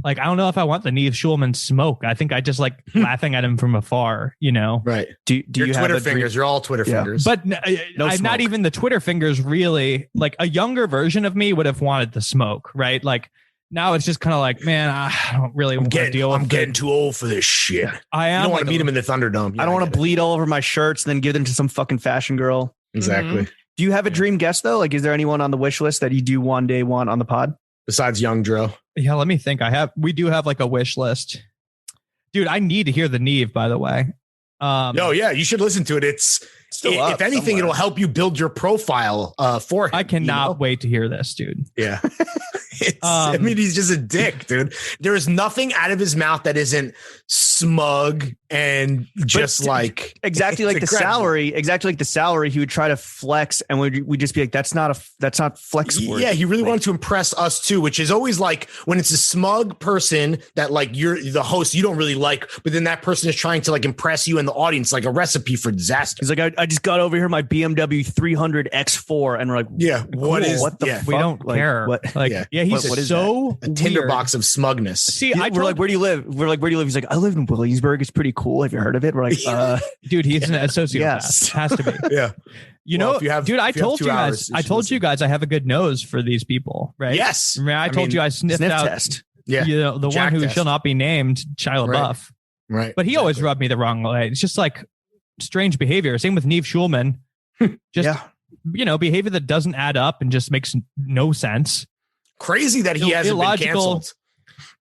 D: I don't know if I want the Neve Schulman smoke. I think I just like laughing at him from afar, you know?
C: Right.
B: Do
C: your
B: you
C: Twitter
B: have
C: fingers? You're all Twitter fingers.
D: But not even the Twitter fingers, really. Like, a younger version of me would have wanted the smoke, right? Like, now it's just kind of like, man, I don't really want to deal with it.
C: I'm getting too old for this shit.
D: I am.
C: You don't want to meet him in the Thunderdome.
B: I don't want to bleed all over my shirts and then give them to some fucking fashion girl.
C: Exactly.
B: Do you have a dream guest though? Like, is there anyone on the wish list that you do one day want on the pod?
C: Besides Young Dro.
D: Yeah, let me think. We do have like a wish list. Dude, I need to hear the Neve, by the way.
C: You should listen to it. It's still if anything, it'll help you build your profile for him.
D: I cannot wait to hear this, dude.
C: Yeah. I mean, he's just a dick, dude. There is nothing out of his mouth that isn't smug and just like
B: exactly like the salary. Exactly like the salary. He would try to flex, and we'd just be like, "That's not flexible."
C: Yeah, he really wanted to impress us too, which is always like when it's a smug person that like you're the host you don't really like, but then that person is trying to like impress you in the audience, like a recipe for disaster.
B: He's like, I just got over here my BMW 300 X4, and we're like,
C: yeah, what
B: the fuck?
D: We don't care.
B: What?
D: Like, yeah, he's
B: what is
D: so
C: a tinderbox of smugness.
D: See,
B: we're like, where do you live? We're like, where do you live? He's like, I live in Williamsburg. It's pretty cool. Have you heard of it? We're like,
D: dude, he's a sociopath.
B: Yes.
D: Has to be.
C: Yeah.
D: You know, I told you guys I have a good nose for these people, right?
C: Yes.
D: I told you I sniffed out
B: test.
C: Yeah.
D: You know, the
C: Jack
D: one who
C: test.
D: shall not be named, Shia LaBeouf.
C: Right.
D: But he always rubbed me the wrong way. It's just like strange behavior. Same with Neve Schulman. Just, you know, behavior that doesn't add up and just makes no sense.
C: Crazy that he hasn't been canceled.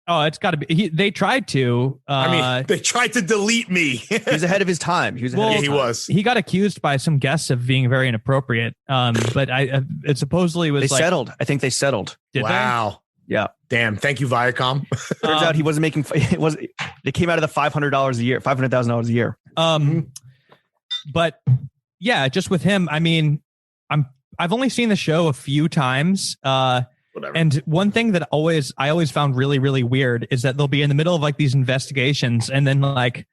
D: Oh, it's got to be. They tried to.
C: They tried to delete me.
B: He was ahead of his time. He was.
D: He got accused by some guests of being very inappropriate. But it supposedly was.
B: They settled. I think they settled.
C: Wow.
B: Yeah.
C: Damn. Thank you, Viacom.
B: Turns out he wasn't making. They came out of the $500 a year, $500,000 a year.
D: But yeah, just with him. I mean, I've only seen the show a few times.
C: Whatever.
D: And one thing that I always found really, really weird is that they'll be in the middle of like these investigations and then like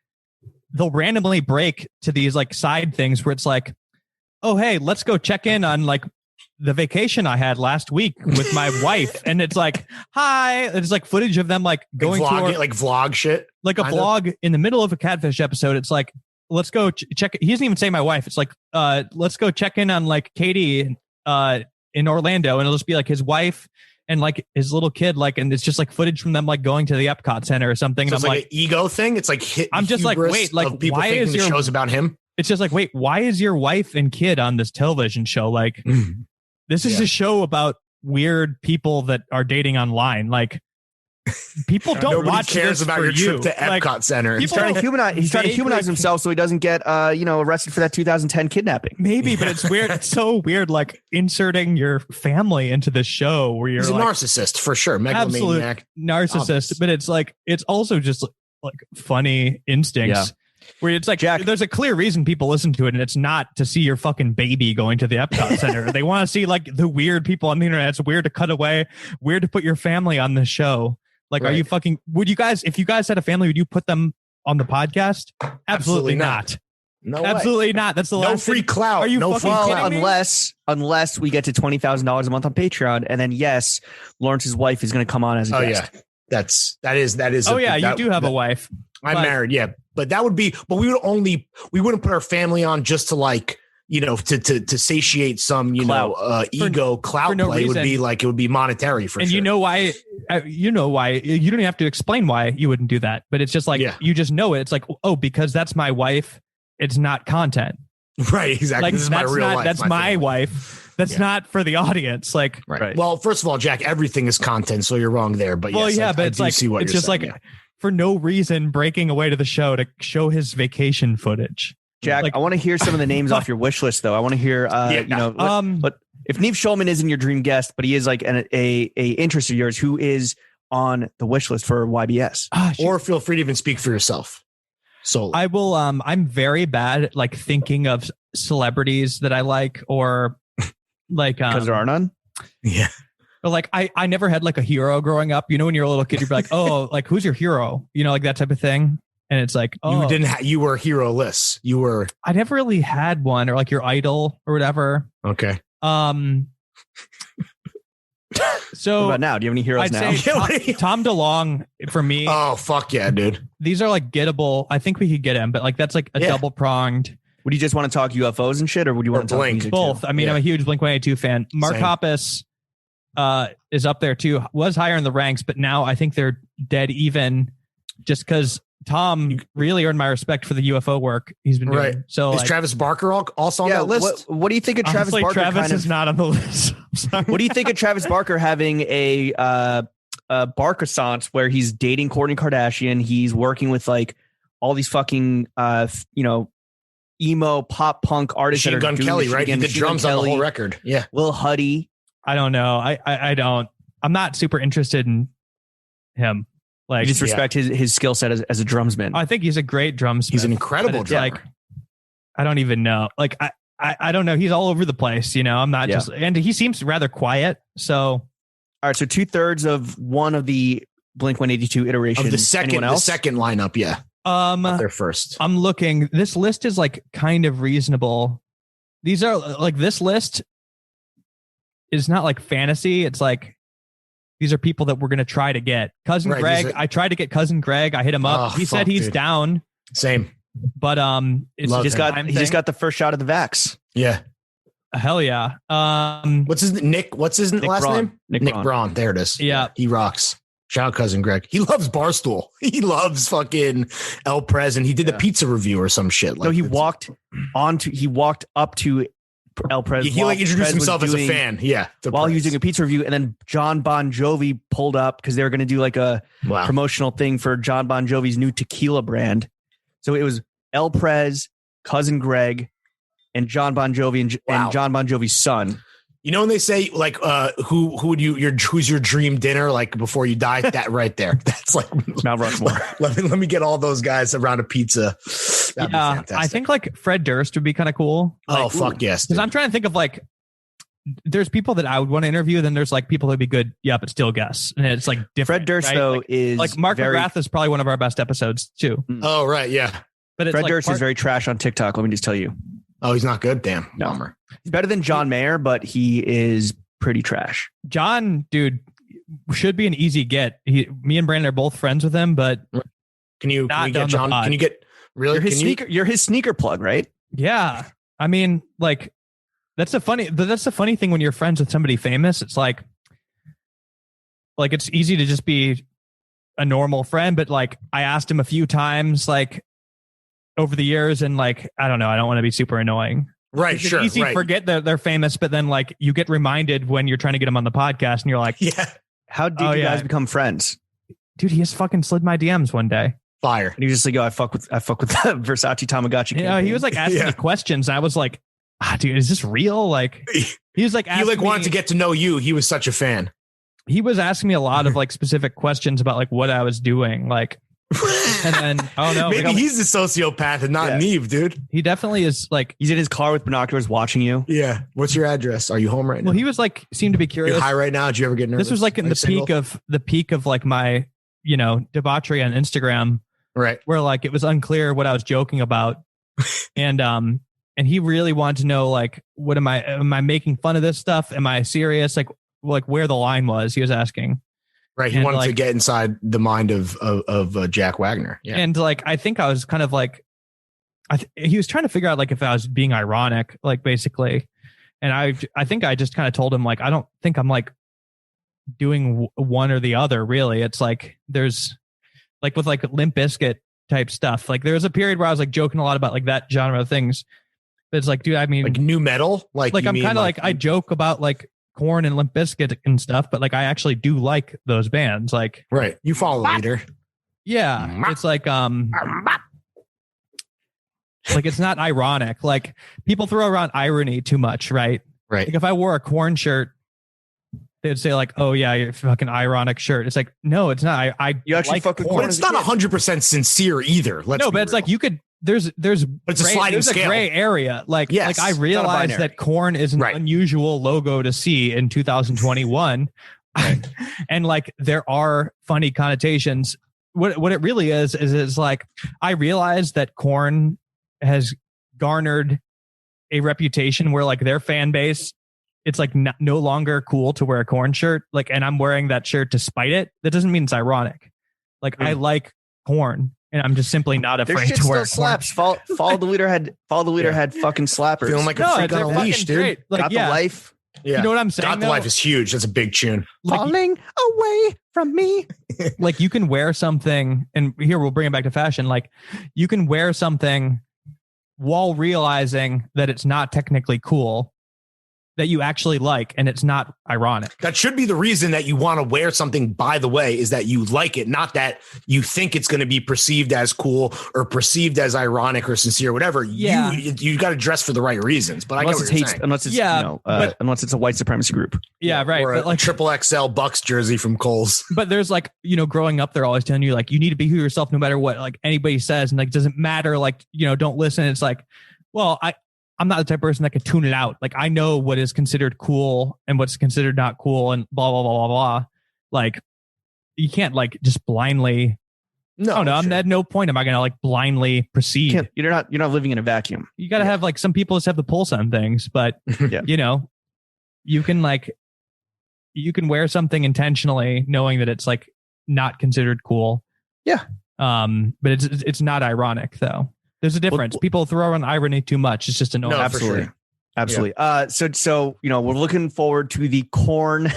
D: they'll randomly break to these like side things where it's like, oh, hey, let's go check in on like the vacation I had last week with my wife. And it's like, hi. It's like footage of them like going to
C: like vlog shit.
D: Like a vlog in the middle of a Catfish episode. It's like, let's go check. He doesn't even say my wife. It's like, let's go check in on like Katie in Orlando, and it'll just be like his wife and like his little kid, like, and it's just like footage from them like going to the Epcot Center or something.
C: So
D: and
C: it's
D: I'm
C: like an ego thing. It's like
D: I'm just like, wait, like why is your
C: show's about him?
D: It's just like, wait, why is your wife and kid on this television show? Like, this is a show about weird people that are dating online. Like, people don't
C: Nobody
D: watch
C: cares
D: this
C: about
D: for
C: your
D: you.
C: trip to Epcot
D: like,
C: Center.
B: He's trying to humanize himself so he doesn't get arrested for that 2010 kidnapping.
D: Maybe, but it's weird. It's so weird, like inserting your family into the show where you're
C: He's
D: like,
C: a narcissist for sure, megalomaniac,
D: narcissist.
C: Obvious.
D: But it's like it's also just like funny instincts. Where it's like,
B: Jack,
D: there's a clear reason people listen to it, and it's not to see your fucking baby going to the Epcot Center. They want to see like the weird people on the internet. It's weird to cut away, weird to put your family on the show. Like, Are you fucking, would you guys, if you guys had a family, would you put them on the podcast? Absolutely not.
C: No way.
D: Absolutely not. That's the
C: No
D: last
C: free
D: thing.
C: clout.
D: Are you
C: no
D: fucking
C: free
D: kidding
C: clout.
D: me?
B: unless we get to $20,000 a month on Patreon, and then yes, Lawrence's wife is going to come on as a
C: Oh
B: guest.
C: yeah, that is.
D: Oh yeah, you do have a wife.
C: I'm
D: but-
C: married. Yeah, but that would be. But we wouldn't put our family on just to like to satiate some ego clout
D: no
C: play. It would
D: reason.
C: be like it would be monetary for
D: And
C: sure.
D: you know why? You don't even have to explain why you wouldn't do that. But it's just like you just know it. It's like, oh, because that's my wife. It's not content.
C: Right, exactly.
D: Like
C: This is my
D: that's
C: real
D: not
C: life.
D: that's my
C: family.
D: wife. That's not for the audience. Like,
C: Right. Well, first of all, Jack, everything is content, so you're wrong there. But
D: well,
C: yes,
D: yeah,
C: I
D: but it's
C: do
D: like
C: see what
D: it's
C: you're
D: just
C: saying,
D: like for no reason breaking away to the show to show his vacation footage.
B: Jack,
D: Like-
B: I want to hear some of the names off your wish list, though. I want to hear, but if Neve Schulman isn't your dream guest, but he is like a interest of yours, who is on the wish list for YBS?
C: or feel free to even speak for yourself. So
D: I will. I'm very bad at like thinking of celebrities that I like, or like
B: Because there are none.
C: yeah.
D: But like I never had like a hero growing up. You know, when you're a little kid, you'd be like, oh, like who's your hero? You know, like that type of thing. And it's like, oh,
C: You were hero-less. You were
D: I never really had one, or like your idol or whatever.
C: okay.
D: So
B: What about now? Do you have any heroes
D: I'd
B: now?
D: say Tom DeLonge for me.
C: Oh fuck yeah, dude.
D: These are like gettable. I think we could get him, but like that's like a double pronged.
B: Would you just want to talk UFOs and shit, or would you want to talk
C: Blink?
B: music
D: Both.
B: too?
D: I mean,
C: Yeah.
D: I'm a huge Blink-182 fan. Mark
C: Same.
D: Hoppus is up there too. Was higher in the ranks, but now I think they're dead even, just because Tom really earned my respect for the UFO work he's been doing.
C: Right.
D: So
C: Is
D: like,
C: Travis Barker also on
B: Yeah.
C: that list?
B: What do you think of Travis
D: honestly,
B: Barker?
D: Travis
B: kind
D: is
B: of,
D: not on the list. I'm sorry.
B: what do you think of Travis Barker having a Barker-sance where he's dating Kourtney Kardashian? He's working with like all these fucking emo pop punk artists.
C: Machine
B: that are
C: Gun
B: doing
C: Kelly,
B: this shit
C: right?
B: again.
C: He did
B: Machine Gun
C: drums on the whole
B: Kelly,
C: record. Yeah.
B: Lil Huddy.
D: I don't know. I don't. I'm not super interested in him.
B: I
D: Like,
B: just respect his skill set as a drumsman.
D: I think he's a great drumsmith.
C: He's an incredible
D: but it's
C: drummer.
D: like, I don't even know. Like, I don't know. He's all over the place. You know, I'm not just, and he seems rather quiet. So,
B: All right, so 2/3 of one of the Blink-182 iterations.
C: Of the second lineup, yeah. Not their first.
D: I'm looking. This list is like kind of reasonable. These are like, this list is not like fantasy. It's like, these are people that we're going to try to get. Cousin
C: Right,
D: Greg. I tried to get Cousin Greg. I hit him up.
C: Oh,
D: He said
C: fuck,
D: he's
C: dude.
D: down,
C: Same.
D: but it's
C: Love
B: He just
C: him.
B: got he just got the first shot of the vax.
C: Yeah.
D: hell yeah.
C: What's his last
B: Braun.
C: name?
B: Nick Braun.
C: Braun. There it is.
D: Yeah.
C: He rocks. Shout out Cousin Greg. He loves Barstool. He loves fucking El Prez, and he did the pizza review or some shit.
B: No, he
C: it's-
B: walked up to El Prez.
C: He like introduced
B: Prez was
C: himself as a
B: doing-
C: fan. Yeah. to
B: while he was
C: Prez.
B: doing a pizza review, and then John Bon Jovi pulled up because they were going to do like a
C: Wow.
B: promotional thing for John Bon Jovi's new tequila brand. So it was El Prez, Cousin Greg, and John Bon Jovi and
C: Wow.
B: John Bon Jovi's son.
C: You know when they say like who's your dream dinner like before you die? That right there. That's like
B: Mount Rushmore.
C: let me get all those guys around a pizza. That'd be
D: yeah,
C: fantastic.
D: I think like Fred Durst would be kind of cool.
C: Oh fuck yes.
D: Because
C: dude.
D: I'm trying to think of like, there's people that I would want to interview. Then there's like people that'd be good. Yeah, but still guess. And it's like different.
B: Fred Durst
D: right?
B: though
D: like,
B: is
D: like Mark
B: very,
D: McGrath is probably one of our best episodes too.
C: Oh right, yeah.
D: But it's
B: Fred
D: like
B: Durst is very trash on TikTok. Let me just tell you,
C: Oh, he's not good. Damn,
B: No.
C: bummer.
B: he's better than John Mayer, but he is pretty trash.
D: John, dude, should be an easy get. Me and Brandon are both friends with him, but
C: Can you
D: Not
C: get
D: down the
C: John?
D: pod.
C: Can you get really?
B: You're his
C: can
B: sneaker. You're his sneaker plug, right?
D: yeah, I mean, like that's the funny thing when you're friends with somebody famous. It's like it's easy to just be a normal friend, but like I asked him a few times, like over the years, and like I don't know, I don't want to be super annoying.
C: Right,
D: It's
C: sure.
D: easy
C: right.
D: to forget that they're famous, but then like you get reminded when you're trying to get them on the podcast, and you're like,
C: Yeah,
B: How did
D: Oh,
B: you
D: yeah.
B: guys become friends?
D: dude, he just fucking slid my DMs one day.
C: fire.
B: And he was just like, "Oh, I fuck with the Versace Tamagotchi."
D: You know, he was like asking
C: Yeah.
D: me questions. And I was like, dude, is this real? Like, he was like,
C: He like
D: asking
C: wanted
D: me-
C: to get to know you. He was such a fan.
D: He was asking me a lot of like specific questions about like what I was doing, like, and then oh no,
C: Maybe he's the sociopath and not
B: Yeah.
C: Neve, dude.
D: he definitely is like.
B: He's in his car with binoculars watching you.
C: Yeah. What's your address? Are you home right now?
D: Well, he was like seemed to be
C: You're
D: curious.
C: high right now. Did you ever get nervous?
D: This was like in
C: Are you
D: the peak of like my debauchery on Instagram,
C: right.
D: where like it was unclear what I was joking about. And he really wanted to know, like, what am I making fun of this stuff? Am I serious? Like where the line was, he was asking.
C: Right. He
D: And,
C: wanted
D: like,
C: to get inside the mind of Jack Wagner. Yeah.
D: And like, I think I was kind of like, he was trying to figure out like if I was being ironic, like basically. And I think I just kind of told him, like, I don't think I'm like doing one or the other, really. It's like, there's like with like Limp Bizkit type stuff. Like there was a period where I was like joking a lot about like that genre of things. But it's like, dude, I mean,
C: like new metal, like
D: I'm kind of like I joke about like Korn and Limp Bizkit and stuff, but like I actually do like those bands. Like,
C: right, you follow the leader.
D: Yeah, it's like it's not ironic. Like people throw around irony too much, right?
C: Right.
D: Like if I wore a Korn shirt, they'd say like, "Oh yeah, you're fucking ironic shirt." It's like, no, it's not. You actually like fucking
C: Korn. But it's not 100% sincere either.
D: No, but it's like you could. There's
C: but it's
D: gray,
C: a sliding
D: there's
C: scale.
D: A gray area. Like,
C: yes,
D: like I realize that Korn is an unusual logo to see in 2021. Right. And like there are funny connotations. What it really is it's like I realize that Korn has garnered a reputation where like their fan base, it's like no longer cool to wear a Korn shirt. Like, and I'm wearing that shirt to spite it. That doesn't mean it's ironic. Like I like Korn. And I'm just simply not afraid to wear
B: slaps. Follow the leader had fucking slappers.
C: Feeling like a freak on a leash, dude.
D: Like,
B: Got the life.
C: Yeah.
D: You know what I'm saying?
C: Got the life is huge. That's a big tune.
B: Falling away from me.
D: Like you can wear something, and here we'll bring it back to fashion. Like you can wear something while realizing that it's not technically cool, that you actually like, and it's not ironic.
C: That should be the reason that you want to wear something, by the way, is that you like it, not that you think it's going to be perceived as cool or perceived as ironic or sincere, whatever.
D: Yeah.
C: You got to dress for the right reasons. But
B: unless unless it's a white supremacy group.
D: Yeah, right.
C: Or
D: but like
C: triple XL Bucks jersey from Kohl's.
D: But there's like, growing up, they're always telling you like, you need to be who yourself no matter what like anybody says. And like, it doesn't matter. Like, don't listen. It's like, well, I'm not the type of person that could tune it out. Like I know what is considered cool and what's considered not cool and blah, blah, blah, blah, blah. Like you can't like just blindly. No, I'm at no point am I going to like blindly proceed.
B: You're not living in a vacuum.
D: You got to have like some people just have the pulse on things, but you can wear something intentionally knowing that it's like not considered cool.
B: Yeah.
D: But it's not ironic though. There's a difference. People throw around irony too much. It's just annoying.
B: No, absolutely.
C: Sure.
B: Absolutely. Yeah. So we're looking forward to the Korn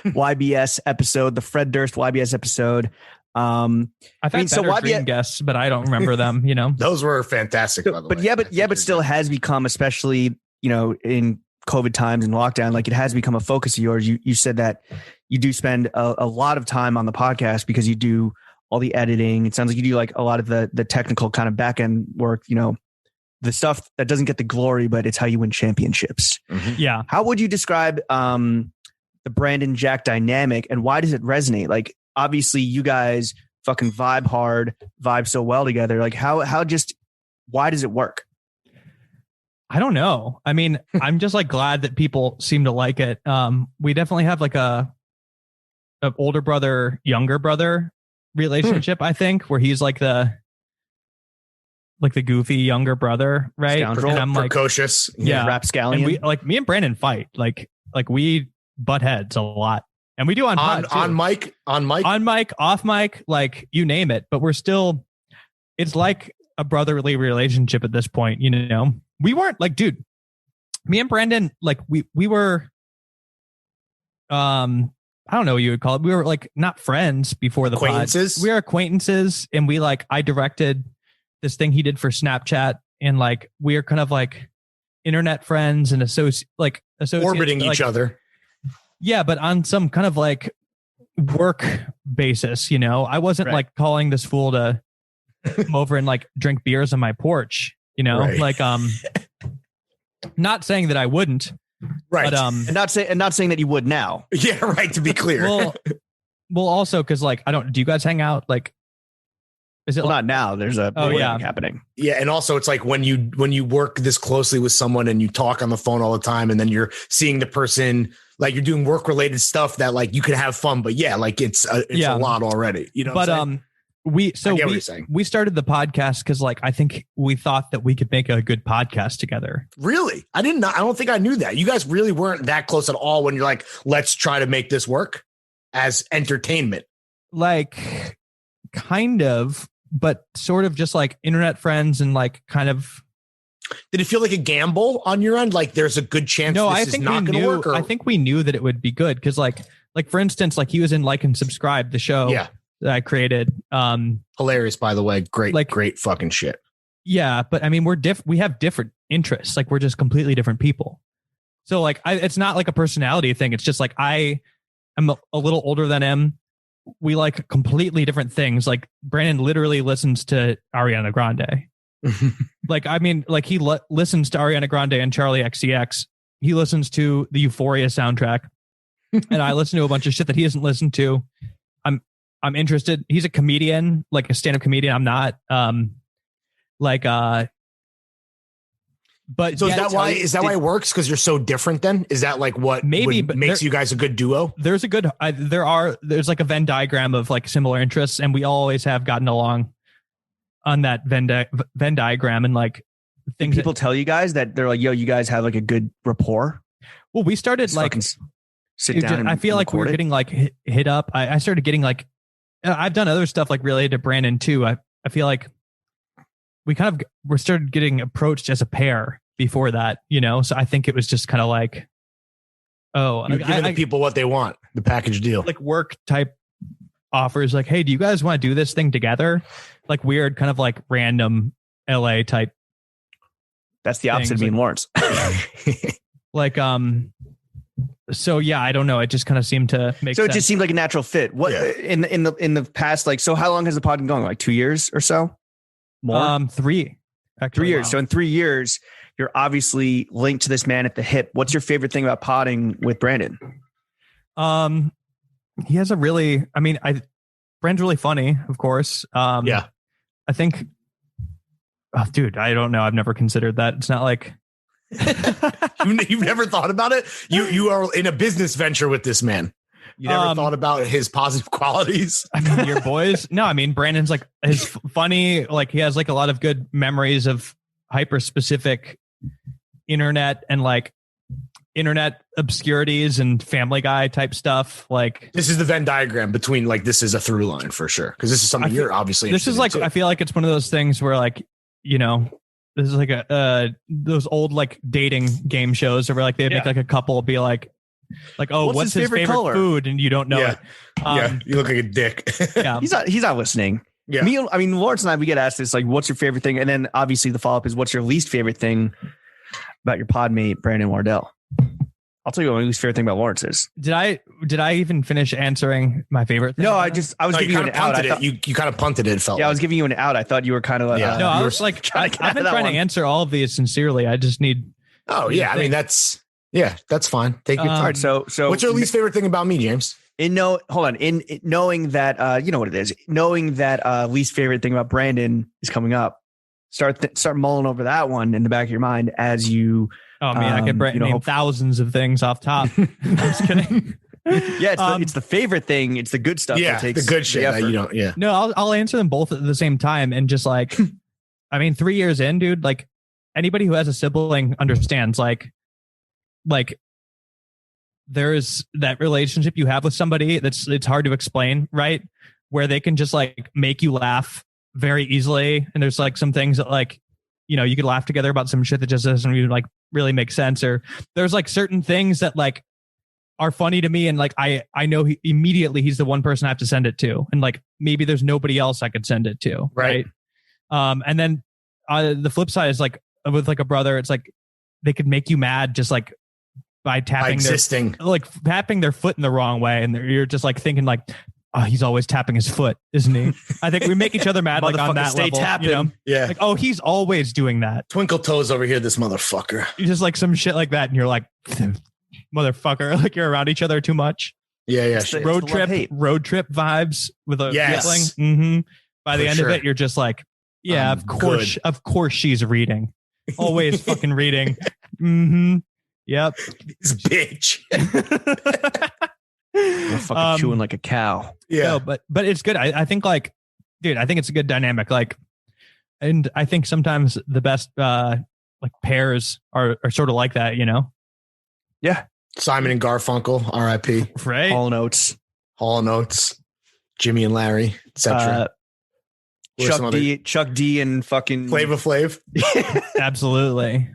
B: YBS episode, the Fred Durst YBS episode.
D: I've had better dream guests, but I don't remember them,
C: Those were fantastic, by the way.
B: But still has become, especially, in COVID times and lockdown, like it has become a focus of yours. You said that you do spend a lot of time on the podcast because you do all the editing. It sounds like you do like a lot of the technical kind of back end work, the stuff that doesn't get the glory, but it's how you win championships.
C: Mm-hmm.
D: Yeah.
B: How would you describe the Brandon Jack dynamic and why does it resonate? Like, obviously you guys fucking vibe hard, vibe so well together. Like why does it work?
D: I don't know. I mean, I'm just like glad that people seem to like it. We definitely have like a older brother, younger brother relationship, I think, where he's like the goofy younger brother, right?
B: Scoundrel.
D: And I'm like
C: precocious,
B: rapscallion.
D: And me and Brandon fight like we butt heads a lot, and we do on
C: mic,
D: off mic, like you name it. But we're still, it's like a brotherly relationship at this point. We weren't like, dude, me and Brandon, like we were, I don't know what you would call it. We were like not friends before the
C: acquaintances.
D: We are acquaintances, and I directed this thing he did for Snapchat, and like we are kind of like internet friends and
C: orbiting each other.
D: Yeah, but on some kind of like work basis, I wasn't like calling this fool to come over and like drink beers on my porch,
C: Right.
D: like not saying that I wouldn't.
C: Right.
D: But,
B: and not saying that you would now.
C: Yeah, right. To be clear.
D: Well, also because like do you guys hang out? Like, is it
B: not now? There's a happening.
C: Yeah, and also it's like when you work this closely with someone and you talk on the phone all the time, and then you're seeing the person like you're doing work related stuff that like you could have fun, but yeah, like it's a lot already.
D: But
C: I get what you're saying.
D: We started the podcast because like I think we thought that we could make a good podcast together.
C: Really? I don't think I knew that. You guys really weren't that close at all when you're like, let's try to make this work as entertainment.
D: Like kind of, but sort of just like internet friends and like kind of.
C: Did it feel like a gamble on your end? Like there's a good chance this is not going to work? Or?
D: I think we knew that it would be good because like for instance, like he was in Like and Subscribe, the show that I created.
C: Hilarious, by the way. Great fucking shit.
D: Yeah, but I mean, we have different interests. Like we're just completely different people. So like it's not like a personality thing. It's just like I am a little older than him. We like completely different things. Like Brandon literally listens to Ariana Grande. Like, I mean, like he listens to Ariana Grande and Charlie XCX. He listens to the Euphoria soundtrack, and I listen to a bunch of shit that he hasn't listened to. I'm interested. He's a comedian, like a stand-up comedian. I'm not. But
C: so is that why it works? Because you're so different. Then is that like what makes you guys a good duo?
D: There's there's like a Venn diagram of like similar interests, and we always have gotten along on that Venn diagram. And like things
B: people tell you guys that they're like, yo, you guys have like a good rapport.
D: Well, we started
B: Just
D: like
B: sit down.
D: I feel like we were getting like hit up. I started getting like I've done other stuff like related to Brandon too. I feel like we started getting approached as a pair before that, you know? So I think it was just kind of like, you're
C: giving the people what they want, the package deal.
D: Like work type offers like, hey, do you guys want to do this thing together? Like weird, kind of like random LA type.
B: That's the opposite of me and Lawrence.
D: Like, so yeah, I don't know. It just kind of seemed to make
B: so
D: sense.
B: It just seemed like a natural fit. What in the past, like, so how long has the pod been going? Like 2 years or so? More?
D: 3. Actually,
B: 3 years.
D: wow.
B: So in 3 years, you're obviously linked to this man at the hip. What's your favorite thing about podding with Brandon?
D: He has Brandon's really funny, of course. I think, dude, I don't know. I've never considered that. It's not like
C: you've never thought about it. You are in a business venture with this man. You never thought about his positive qualities.
D: I mean, your boys. No, I mean, Brandon's like his funny. Like he has like a lot of good memories of hyper specific internet and like internet obscurities and Family Guy type stuff. Like
C: this is the Venn diagram between like this is a through line for sure because this is something you're obviously.
D: This is like I feel like it's one of those things where like you know this is like those old like dating game shows where like they make like a couple be like oh what's his favorite color? Food and you don't know it.
C: You look like a dick.
D: Yeah,
B: he's not listening. Yeah, I mean Lawrence and I we get asked this like what's your favorite thing and then obviously the follow up is what's your least favorite thing about your pod mate Brandon Wardell. I'll tell you what my least favorite thing about Lawrence is.
D: Did I even finish answering my favorite thing?
B: No, I was giving you an out.
C: You kind of punted it. It felt.
B: Yeah, I was giving you an out. I thought you were kind of like.
D: No, I was like, I've been trying to answer all of these sincerely. I just need.
C: Oh yeah, I mean that's fine. Take your time.
B: So
C: what's your least favorite thing about me, James?
B: In knowing that you know what it is, knowing that least favorite thing about Brandon is coming up. Start mulling over that one in the back of your mind as you.
D: Oh man, I could name thousands of things off top. I'm just kidding.
B: Yeah, it's the favorite thing. It's the good stuff.
C: Yeah,
B: that takes
C: the good shit that you don't. Yeah.
D: No, I'll answer them both at the same time and just like, I mean, 3 years in, dude. Like anybody who has a sibling understands. Like there's that relationship you have with somebody it's hard to explain, right? Where they can just like make you laugh very easily, and there's like some things that like you know you could laugh together about some shit that just doesn't even like really make sense, or there's like certain things that like are funny to me and like I know immediately he's the one person I have to send it to, and like maybe there's nobody else I could send it to, right? And then the flip side is like with like a brother, it's like they could make you mad just like by tapping tapping their foot in the wrong way, and you're just like thinking like, oh, he's always tapping his foot, isn't he? I think we make each other mad like on that
B: stay
D: level.
B: Tapping.
D: You know?
C: Yeah.
D: Like, oh, he's always doing that.
C: Twinkle toes over here, this motherfucker.
D: You just like some shit like that, and you're like, motherfucker, like you're around each other too much.
C: Yeah.
D: Road trip vibes with a sibling. Mm-hmm. By the end of it, you're just like, yeah, of course she's reading. Always fucking reading. Mm-hmm. Yep.
C: This bitch.
B: You're fucking chewing like a cow.
C: Yeah.
D: No, but it's good. I think like dude, I think it's a good dynamic. Like, and I think sometimes the best like pairs are sort of like that, you know?
B: Yeah.
C: Simon and Garfunkel, R.I.P.
D: Right.
B: Hall Notes.
C: Hall Notes, Jimmy and Larry, etc.
B: Chuck D and fucking
C: Flava Flav,
D: Absolutely.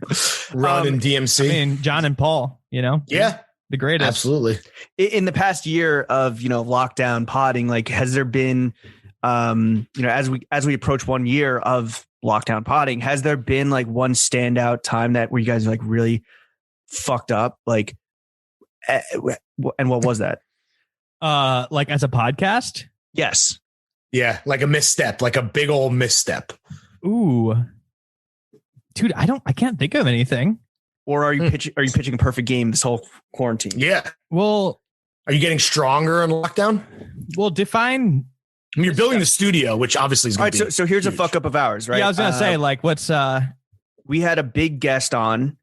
C: Run and DMC.
D: I mean, John and Paul, you know?
C: Yeah,
D: The greatest.
C: absolutely.
B: In the past year of, lockdown podding, like, has there been, as we approach 1 year of lockdown podding, has there been like one standout time where you guys are like really fucked up? Like, and what was that?
D: Like as a podcast?
B: Yes.
C: Yeah, like a misstep, like a big old misstep.
D: Ooh. Dude, I can't think of anything.
B: Or are you pitching a perfect game this whole quarantine?
C: Yeah.
D: Well,
C: Are you getting stronger in lockdown?
D: well, define.
C: I mean, you're building the studio, which obviously is
B: All
C: going
B: right.
C: to be
B: So here's
C: huge.
B: a fuck up of ours, right?
D: Yeah, I was gonna say, like, what's
B: We had a big guest on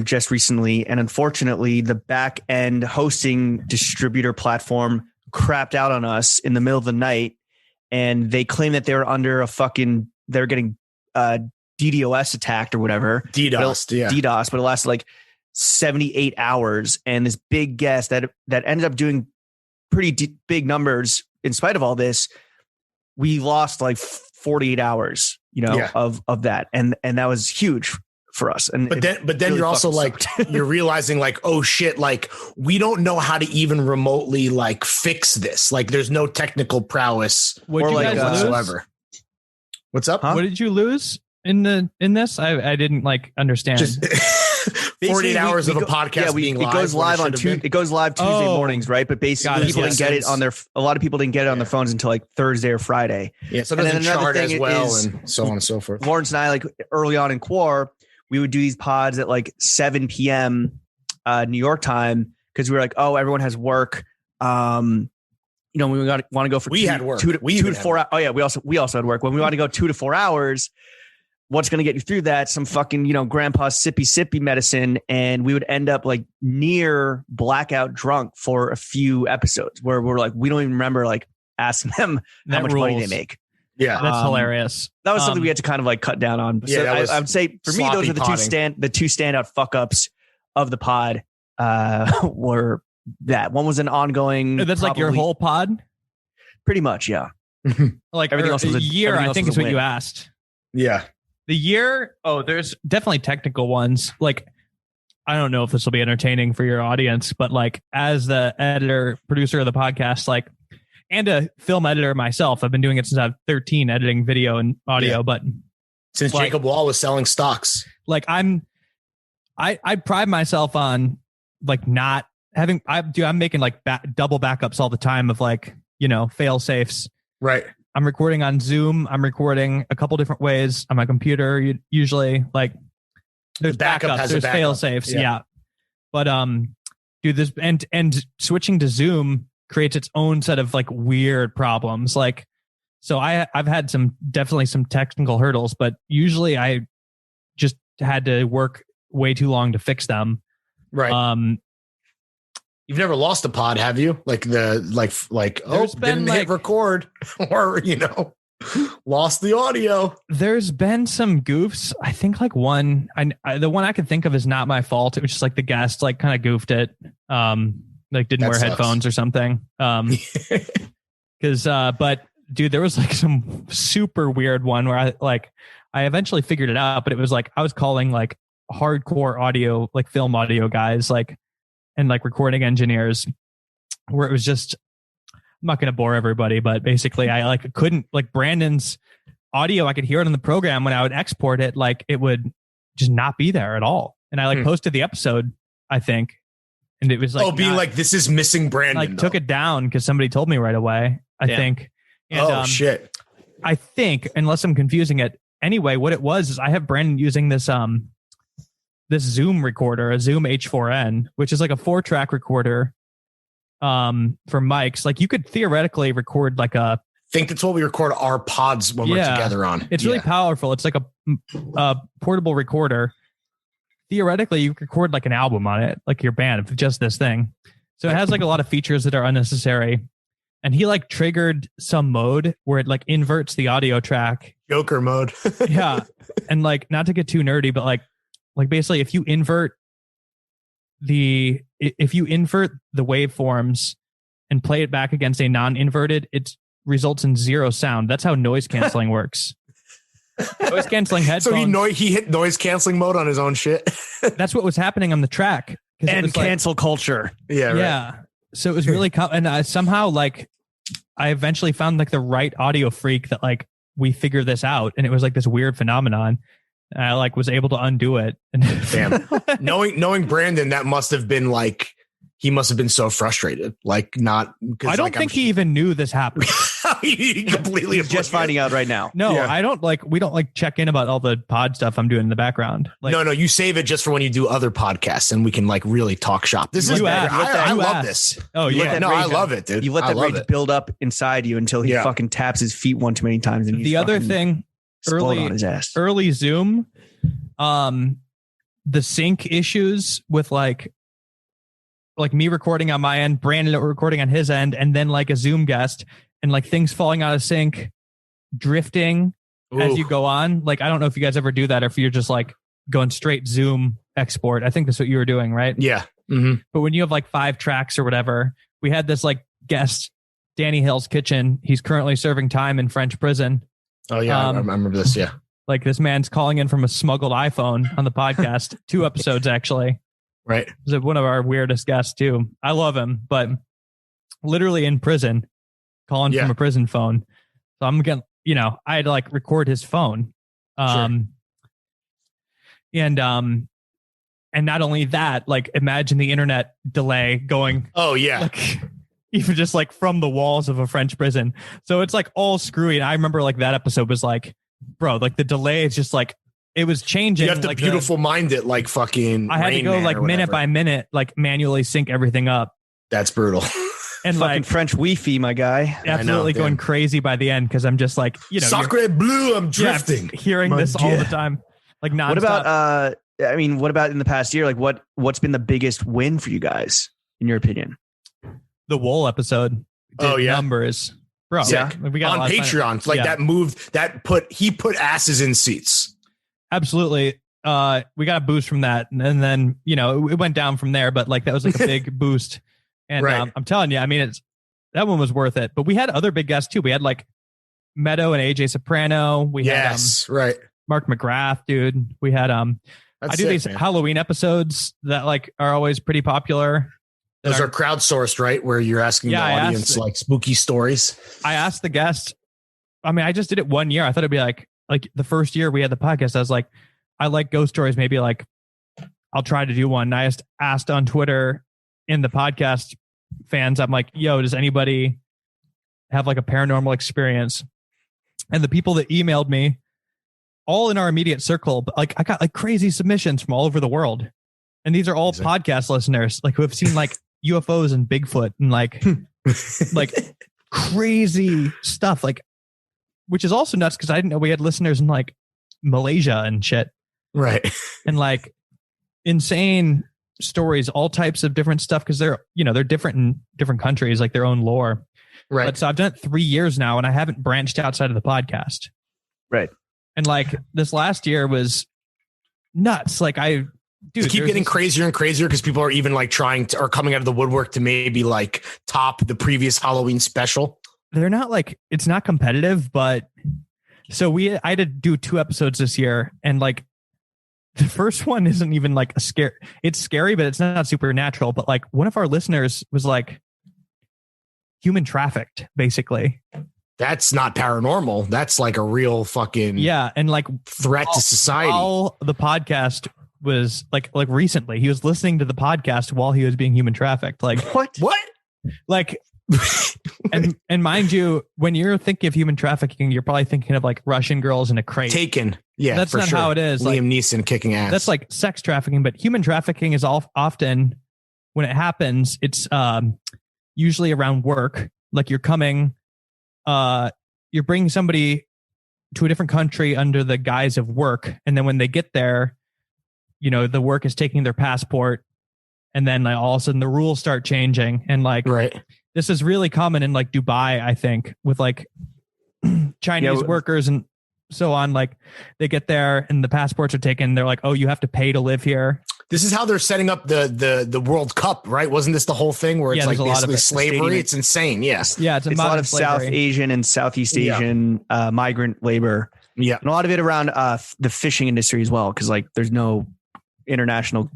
B: just recently, and unfortunately, the back end hosting distributor platform crapped out on us in the middle of the night, and they claim that they were under they're getting DDoS attacked or whatever. DDoS, but it lasted like 78 hours, and this big guest that ended up doing pretty big numbers in spite of all this, we lost like 48 hours, of that, and that was huge for us. And
C: but then
B: really
C: you're also
B: fucking
C: like you're realizing like, oh shit, like we don't know how to even remotely like fix this. Like there's no technical prowess
D: what
B: or
D: you
B: like,
D: guys lose?
C: whatsoever. What's up?
B: Huh?
D: What did you lose in this? I didn't like understand.
C: Just 48 hours of a podcast being live.
B: It goes live on Tuesday. It goes live Tuesday mornings, right? But basically, people didn't get it on a lot of people didn't get it on their phones until like Thursday or Friday.
C: Yeah, so it
B: And
C: doesn't
B: then another
C: chart as
B: thing
C: well,
B: is-
C: and so on and so forth.
B: Lawrence and I, like early on in Quar, we would do these pods at like 7 p.m. New York time because we were like, oh, everyone has work. We want to go for
C: had work.
B: two
C: We
B: to
C: even had
B: 4 hours. Oh yeah, we also had work. When we want to go 2 to 4 hours, what's going to get you through that? Some fucking grandpa's sippy medicine, and we would end up like near blackout drunk for a few episodes where we're like, we don't even remember like asking them how
D: That
B: much money they
D: rules.
B: make.
C: Yeah.
D: That's hilarious.
B: That was something we had to kind of like cut down on.
C: Yeah,
B: So
C: that was
B: I would say for me, those
C: sloppy
B: are the
C: podding.
B: two standout fuck ups of the pod. Were that one was an ongoing.
D: That's like your
B: probably-
D: whole pod.
B: pretty much, yeah.
D: Like
B: Everything else was
D: a
B: a-
D: year,
B: everything
D: I
B: else
D: think
B: was
D: is
B: a
D: what you
B: win.
D: asked.
C: Yeah.
D: The year, there's definitely technical ones. Like, I don't know if this will be entertaining for your audience, but like as the editor, producer of the podcast, like, and a film editor myself, I've been doing it since I was 13, editing video and audio.
C: Yeah.
D: But
C: Since
D: like-
C: Jacob Wall was selling stocks.
D: like I pride myself on like not having. I'm making like double backups all the time of like fail safes.
C: Right.
D: I'm recording on Zoom. I'm recording a couple different ways on my computer. Usually, like there's
C: backup
D: backups,
C: has a
D: there's
C: backup.
D: fail safes.
C: Yeah.
D: Yeah. But dude, this and switching to Zoom creates its own set of like weird problems. Like, so I've had definitely some technical hurdles, but usually I just had to work way too long to fix them.
C: Right. You've never lost a pod, have you? Like
D: There's been,
C: didn't hit record or, lost the audio.
D: There's been some goofs. I think like one, the one I could think of is not my fault. It was just like the guest like kind of goofed it. Like didn't
C: That
D: wear
C: sucks.
D: headphones or something. But dude, there was like some super weird one where I eventually figured it out, but it was like, I was calling like hardcore audio, like film audio guys, like, and like recording engineers where it was just, I'm not going to bore everybody, but basically I like couldn't like Brandon's audio. I could hear it on the program when I would export it. Like it would just not be there at all. And I like posted the episode, I think. And it was like,
C: this is missing Brandon.
D: like took it down because somebody told me right away, I think. And,
C: shit.
D: I think, unless I'm confusing it anyway, what it was is I have Brandon using this Zoom recorder, a Zoom H4n, which is like a 4-track recorder for mics. Like you could theoretically record like
C: I think that's what we record our pods when we're together on.
D: It's really powerful. It's like a portable recorder. Theoretically, you could record like an album on it, like your band, just this thing. So it has like a lot of features that are unnecessary. and he like triggered some mode where it like inverts the audio track.
C: Joker mode.
D: Yeah. And like, not to get too nerdy, but like basically if you invert the waveforms and play it back against a non-inverted, it results in zero sound. That's how noise canceling works. Noise canceling headphones.
C: So he hit noise canceling mode on his own shit.
D: That's what was happening on the track.
B: And cancel culture.
C: Yeah. Right.
D: Yeah. So it was really, and somehow like I eventually found like the right audio freak that like we figured this out, and it was like this weird phenomenon. And I like was able to undo it. And
C: damn, knowing Brandon, that must have been like, he must have been so frustrated. Like not,
D: I don't think he even knew this happened.
C: He completely
B: just finding out right now.
D: No, yeah. We don't like check in about all the pod stuff I'm doing in the background. Like,
C: no, you save it just for when you do other podcasts and we can like really talk shop. This is better. I love this.
D: Oh yeah.
C: No, I love it, dude.
B: You let that rage build up inside you until he fucking taps his feet one too many times. And
D: the other thing,
B: on his ass.
D: early Zoom, the sync issues with like me recording on my end, Brandon recording on his end, and then like a Zoom guest, and like things falling out of sync, drifting as you go on. Like, I don't know if you guys ever do that, or if you're just like going straight Zoom export. I think that's what you were doing, right?
C: Yeah. Mm-hmm.
D: But when you have like 5 tracks or whatever, we had this like guest, Danny Hill's Kitchen. He's currently serving time in French prison.
C: Oh yeah, I remember this. Yeah.
D: Like this man's calling in from a smuggled iPhone on the podcast. 2 episodes actually.
C: Right.
D: He's one of our weirdest guests too. I love him, but literally in prison, calling from a prison phone. So I'm getting, I had to like record his phone. And not only that, like imagine the internet delay going.
C: Oh yeah.
D: Like, even just like from the walls of a French prison. So it's like all screwy. And I remember like that episode was like, bro, like the delay is just like, it was changing.
C: You have to
D: like
C: beautiful mind it like fucking.
D: I had to go like minute by minute, like manually sync everything up.
C: That's brutal.
D: And
B: fucking
D: like
B: French Wi-Fi, my guy.
D: Absolutely going crazy by the end because I'm just like,
C: Sacre bleu, I'm drifting.
D: Hearing this all the time. Like nonstop.
B: What about what about in the past year? Like what's been the biggest win for you guys, in your opinion?
D: The Wool episode. Numbers. Bro, we got
C: on Patreon. Like that moved he put asses in seats.
D: Absolutely. We got a boost from that. And then, it went down from there, but like that was like a big boost. And I'm telling you, I mean, that one was worth it. But we had other big guests too. We had like Meadow and AJ Soprano. We had Mark McGrath, dude. We had I do these Halloween episodes that like are always pretty popular.
C: Those are crowdsourced, right? Where you're asking the audience like spooky stories.
D: I asked the guest. I mean, I just did it one year. I thought it'd be like the first year we had the podcast. I was like, I like ghost stories. Maybe like I'll try to do one. And I just asked on Twitter in the podcast fans. I'm like, yo, does anybody have like a paranormal experience? And the people that emailed me, all in our immediate circle, but like I got like crazy submissions from all over the world. And these are all podcast listeners, like who have seen like UFOs and Bigfoot and like crazy stuff, like, which is also nuts because I didn't know we had listeners in like Malaysia and shit.
C: Right.
D: And like insane stories, all types of different stuff because they're different in different countries, like their own lore.
C: Right.
D: But so I've done it 3 years now and I haven't branched outside of the podcast.
B: Right.
D: And like this last year was nuts. Like
C: Dude, keep getting crazier and crazier because people are even like trying to or coming out of the woodwork to maybe like top the previous Halloween special.
D: They're not like, it's not competitive, but so I had to do 2 episodes this year and like the first one isn't even like a scare. It's scary, but it's not supernatural. But like one of our listeners was like human trafficked, basically.
C: That's not paranormal. That's like a real fucking
D: and like
C: threat to society.
D: All the podcast was like recently he was listening to the podcast while he was being human trafficked. Like
C: what?
D: Like, and mind you, when you're thinking of human trafficking, you're probably thinking of like Russian girls in a crate.
C: Taken. Yeah,
D: that's not how it is.
C: Liam Neeson kicking ass.
D: That's like sex trafficking, but human trafficking is often when it happens, it's usually around work. Like you're bringing somebody to a different country under the guise of work. And then when they get there, the work is taking their passport. And then like all of a sudden the rules start changing. And like, this is really common in like Dubai, I think, with like Chinese workers and so on. Like they get there and the passports are taken. They're like, oh, you have to pay to live here.
C: This is how they're setting up the World Cup, right? Wasn't this the whole thing where it's like basically slavery? It's insane. Yes.
D: Yeah. It's a lot of
B: South Asian and Southeast Asian migrant labor.
C: Yeah.
B: And a lot of it around the fishing industry as well. Cause like there's no international,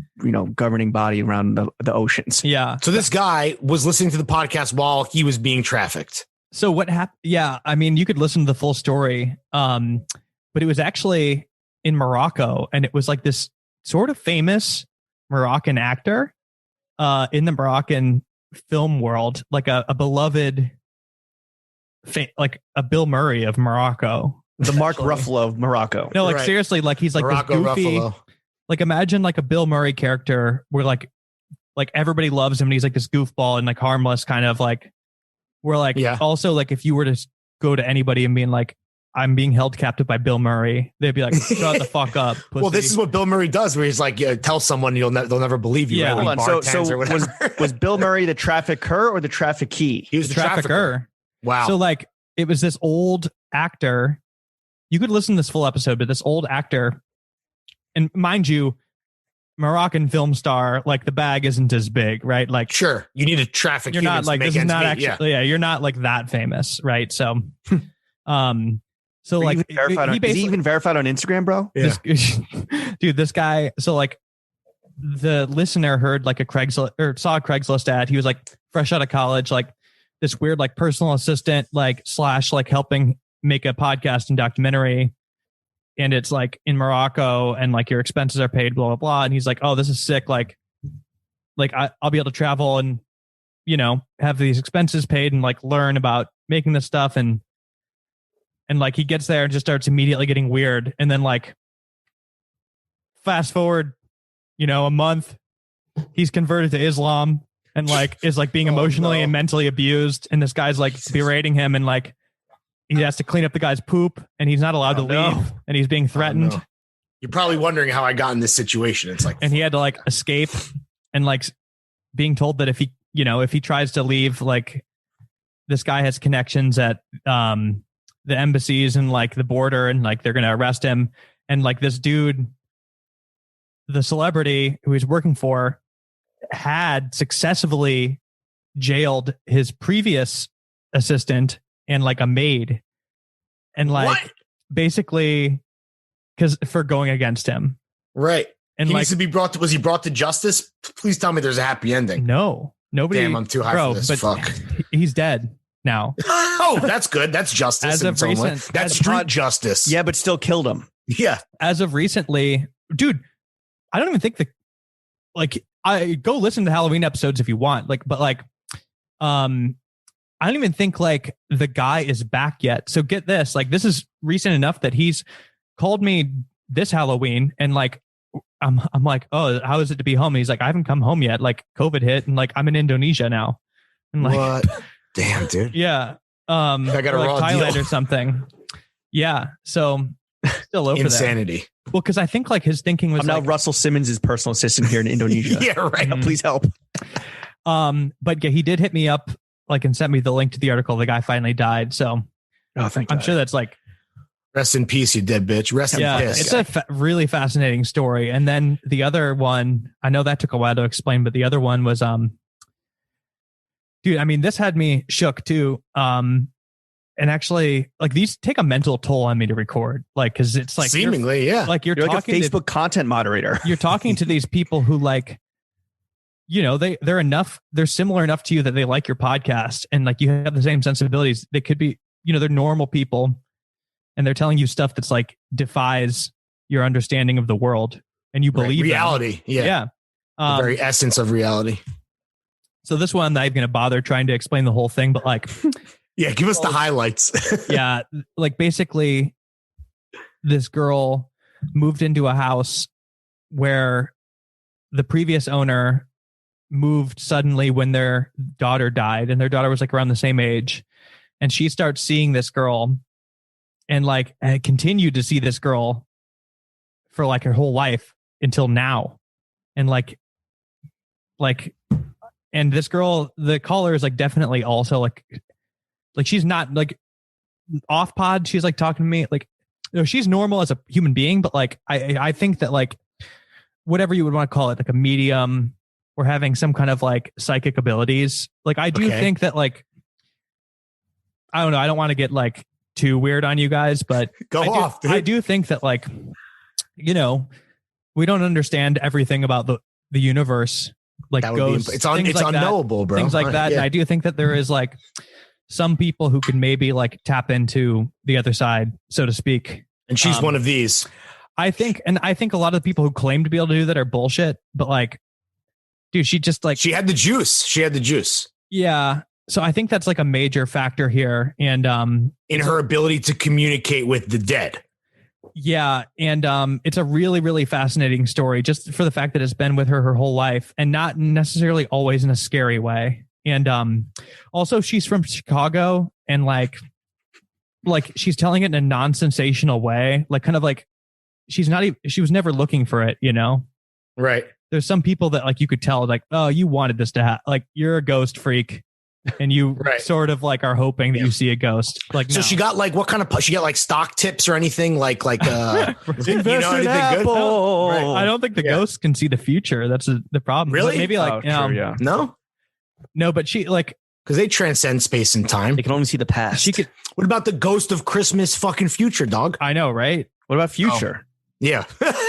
B: governing body around the oceans.
D: Yeah.
C: So this guy was listening to the podcast while he was being trafficked.
D: So what happened? Yeah. I mean, you could listen to the full story. But it was actually in Morocco, and it was like this sort of famous Moroccan actor in the Moroccan film world, like a beloved, like a Bill Murray of Morocco.
B: The Mark Ruffalo of Morocco.
D: No, like seriously, like he's like
C: Morocco
D: this goofy,
C: Ruffalo.
D: Like imagine like a Bill Murray character where like everybody loves him and he's like this goofball and like harmless kind of like, where like also like if you were to go to anybody and being like, I'm being held captive by Bill Murray, they'd be like, shut the fuck up, pussy.
C: Well, this is what Bill Murray does, where he's like, tell someone they'll never believe you.
D: Yeah.
C: Right?
B: Hold on. So was Bill Murray the trafficker or the traffickee?
C: He was the trafficker. Wow.
D: So like it was this old actor. You could listen to this full episode, but this old actor, and mind you, Moroccan film star, like the bag isn't as big, right? Like,
C: sure, you need a traffic.
D: You're not like this is not actually. Yeah, you're not like that famous, right? So, so like
B: is he even verified on Instagram, bro?
D: Yeah. Dude, this guy. So like, the listener heard like a Craigslist or saw a Craigslist ad. He was like fresh out of college, like this weird like personal assistant, like / like helping make a podcast and documentary. And it's like in Morocco and like your expenses are paid, blah, blah, blah. And he's like, oh, this is sick. Like I'll be able to travel and, have these expenses paid and like learn about making this stuff. And like he gets there and just starts immediately getting weird. And then like fast forward, a month, he's converted to Islam and like is like being emotionally and mentally abused. And this guy's like berating him and like, he has to clean up the guy's poop and he's not allowed to leave and he's being threatened.
C: You're probably wondering how I got in this situation. It's like,
D: and he had to like escape and like being told that if he tries to leave, like this guy has connections at the embassies and like the border and like they're going to arrest him. And like this dude, the celebrity who he's working for, had successfully jailed his previous assistant and like a maid, and like basically because for going against him,
C: right?
D: And
C: he
D: like
C: needs to be brought to, was he brought to justice? Please tell me there's a happy ending.
D: No, nobody.
C: Damn, I'm too high for this.
D: But
C: fuck.
D: He's dead now.
C: Oh, that's good. That's justice.
D: As of recent,
C: that's street justice.
B: Yeah, but still killed him.
C: Yeah.
D: As of recently, dude, I don't even think I go listen to Halloween episodes if you want. Like, but like, I don't even think like the guy is back yet. So get this, like this is recent enough that he's called me this Halloween and like, I'm like, oh, how is it to be home? And he's like, I haven't come home yet. Like COVID hit and like, I'm in Indonesia now. And like,
C: what? Damn, dude.
D: Yeah.
C: I got a
D: like
C: raw
D: Thailand
C: deal.
D: or something. Yeah. So still over
C: insanity.
D: There. Well, cause I think like his thinking was
B: I'm now Russell Simmons' personal assistant here in Indonesia.
C: Yeah, right.
B: Please help.
D: But yeah, he did hit me up like and sent me the link to the article. The guy finally died. So
B: thank
D: I'm
B: God.
D: sure that's like,
C: rest in peace, you dead bitch. Rest in peace.
D: It's a really fascinating story. And then the other one, I know that took a while to explain, but the other one was, dude, I mean, this had me shook too. And actually like these take a mental toll on me to record, like, cause it's like
C: seemingly, like
B: you're like a Facebook content moderator.
D: You're talking to these people who like, they're similar enough to you that they like your podcast and like you have the same sensibilities. They could be, they're normal people and they're telling you stuff that's like defies your understanding of the world and you believe
C: reality.
D: them.
C: Yeah. The very essence of reality.
D: So this one, I'm not even going to bother trying to explain the whole thing, but like,
C: yeah, give us the highlights.
D: Yeah. Like basically this girl moved into a house where the previous owner moved suddenly when their daughter died and their daughter was like around the same age. And she starts seeing this girl and like continued to see this girl for like her whole life until now. And like And this girl, the caller is like definitely also like she's not like off pod. She's like talking to me like, she's normal as a human being, but like I think that like whatever you would want to call it, like a medium or having some kind of like psychic abilities. Like I do think that like, I don't know. I don't want to get like too weird on you guys, but I do think that like, we don't understand everything about the universe. Like ghosts,
C: it's unknowable, bro.
D: Things like that. Yeah. And I do think that there is like some people who can maybe like tap into the other side, so to speak.
C: And she's one of these.
D: I think a lot of the people who claim to be able to do that are bullshit, but like, dude, she just like,
C: she had the juice.
D: Yeah. So I think that's like a major factor here. And,
C: in her ability to communicate with the dead.
D: Yeah. And it's a really, really fascinating story just for the fact that it's been with her whole life and not necessarily always in a scary way. And also she's from Chicago and like she's telling it in a non-sensational way, like kind of like she was never looking for it,
C: Right.
D: There's some people that like you could tell like, oh, you wanted this to happen. Like you're a ghost freak. And you sort of like are hoping that you see a ghost. Like,
C: so she got like what kind of she got like stock tips or anything like
D: invest in Apple. Right. I don't think the ghosts can see the future. That's the problem.
C: Really?
D: But maybe like no, but she like
C: because they transcend space and time.
B: They can only see the past.
D: She could.
C: What about the ghost of Christmas fucking future, dog?
D: I know, right?
B: What about future?
C: Yeah.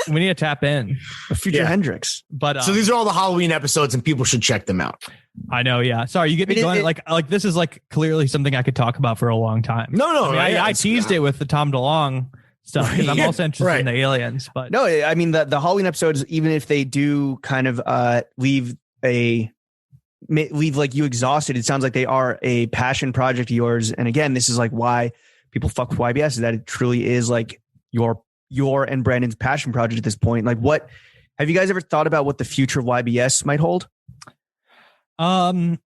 D: We need to tap in.
B: Future Hendrix.
D: But
C: so these are all the Halloween episodes and people should check them out.
D: I know. Yeah. Sorry. You get me going. Like this is like clearly something I could talk about for a long time.
C: No.
D: I teased it with the Tom DeLonge stuff because I'm also interested in the aliens, but
B: no, I mean the Halloween episodes, even if they do kind of leave like you exhausted, it sounds like they are a passion project of yours. And again, this is like why people fuck with YBS is that it truly is like your and Brandon's passion project at this point. Like what have you guys ever thought about what the future of YBS might hold?
D: I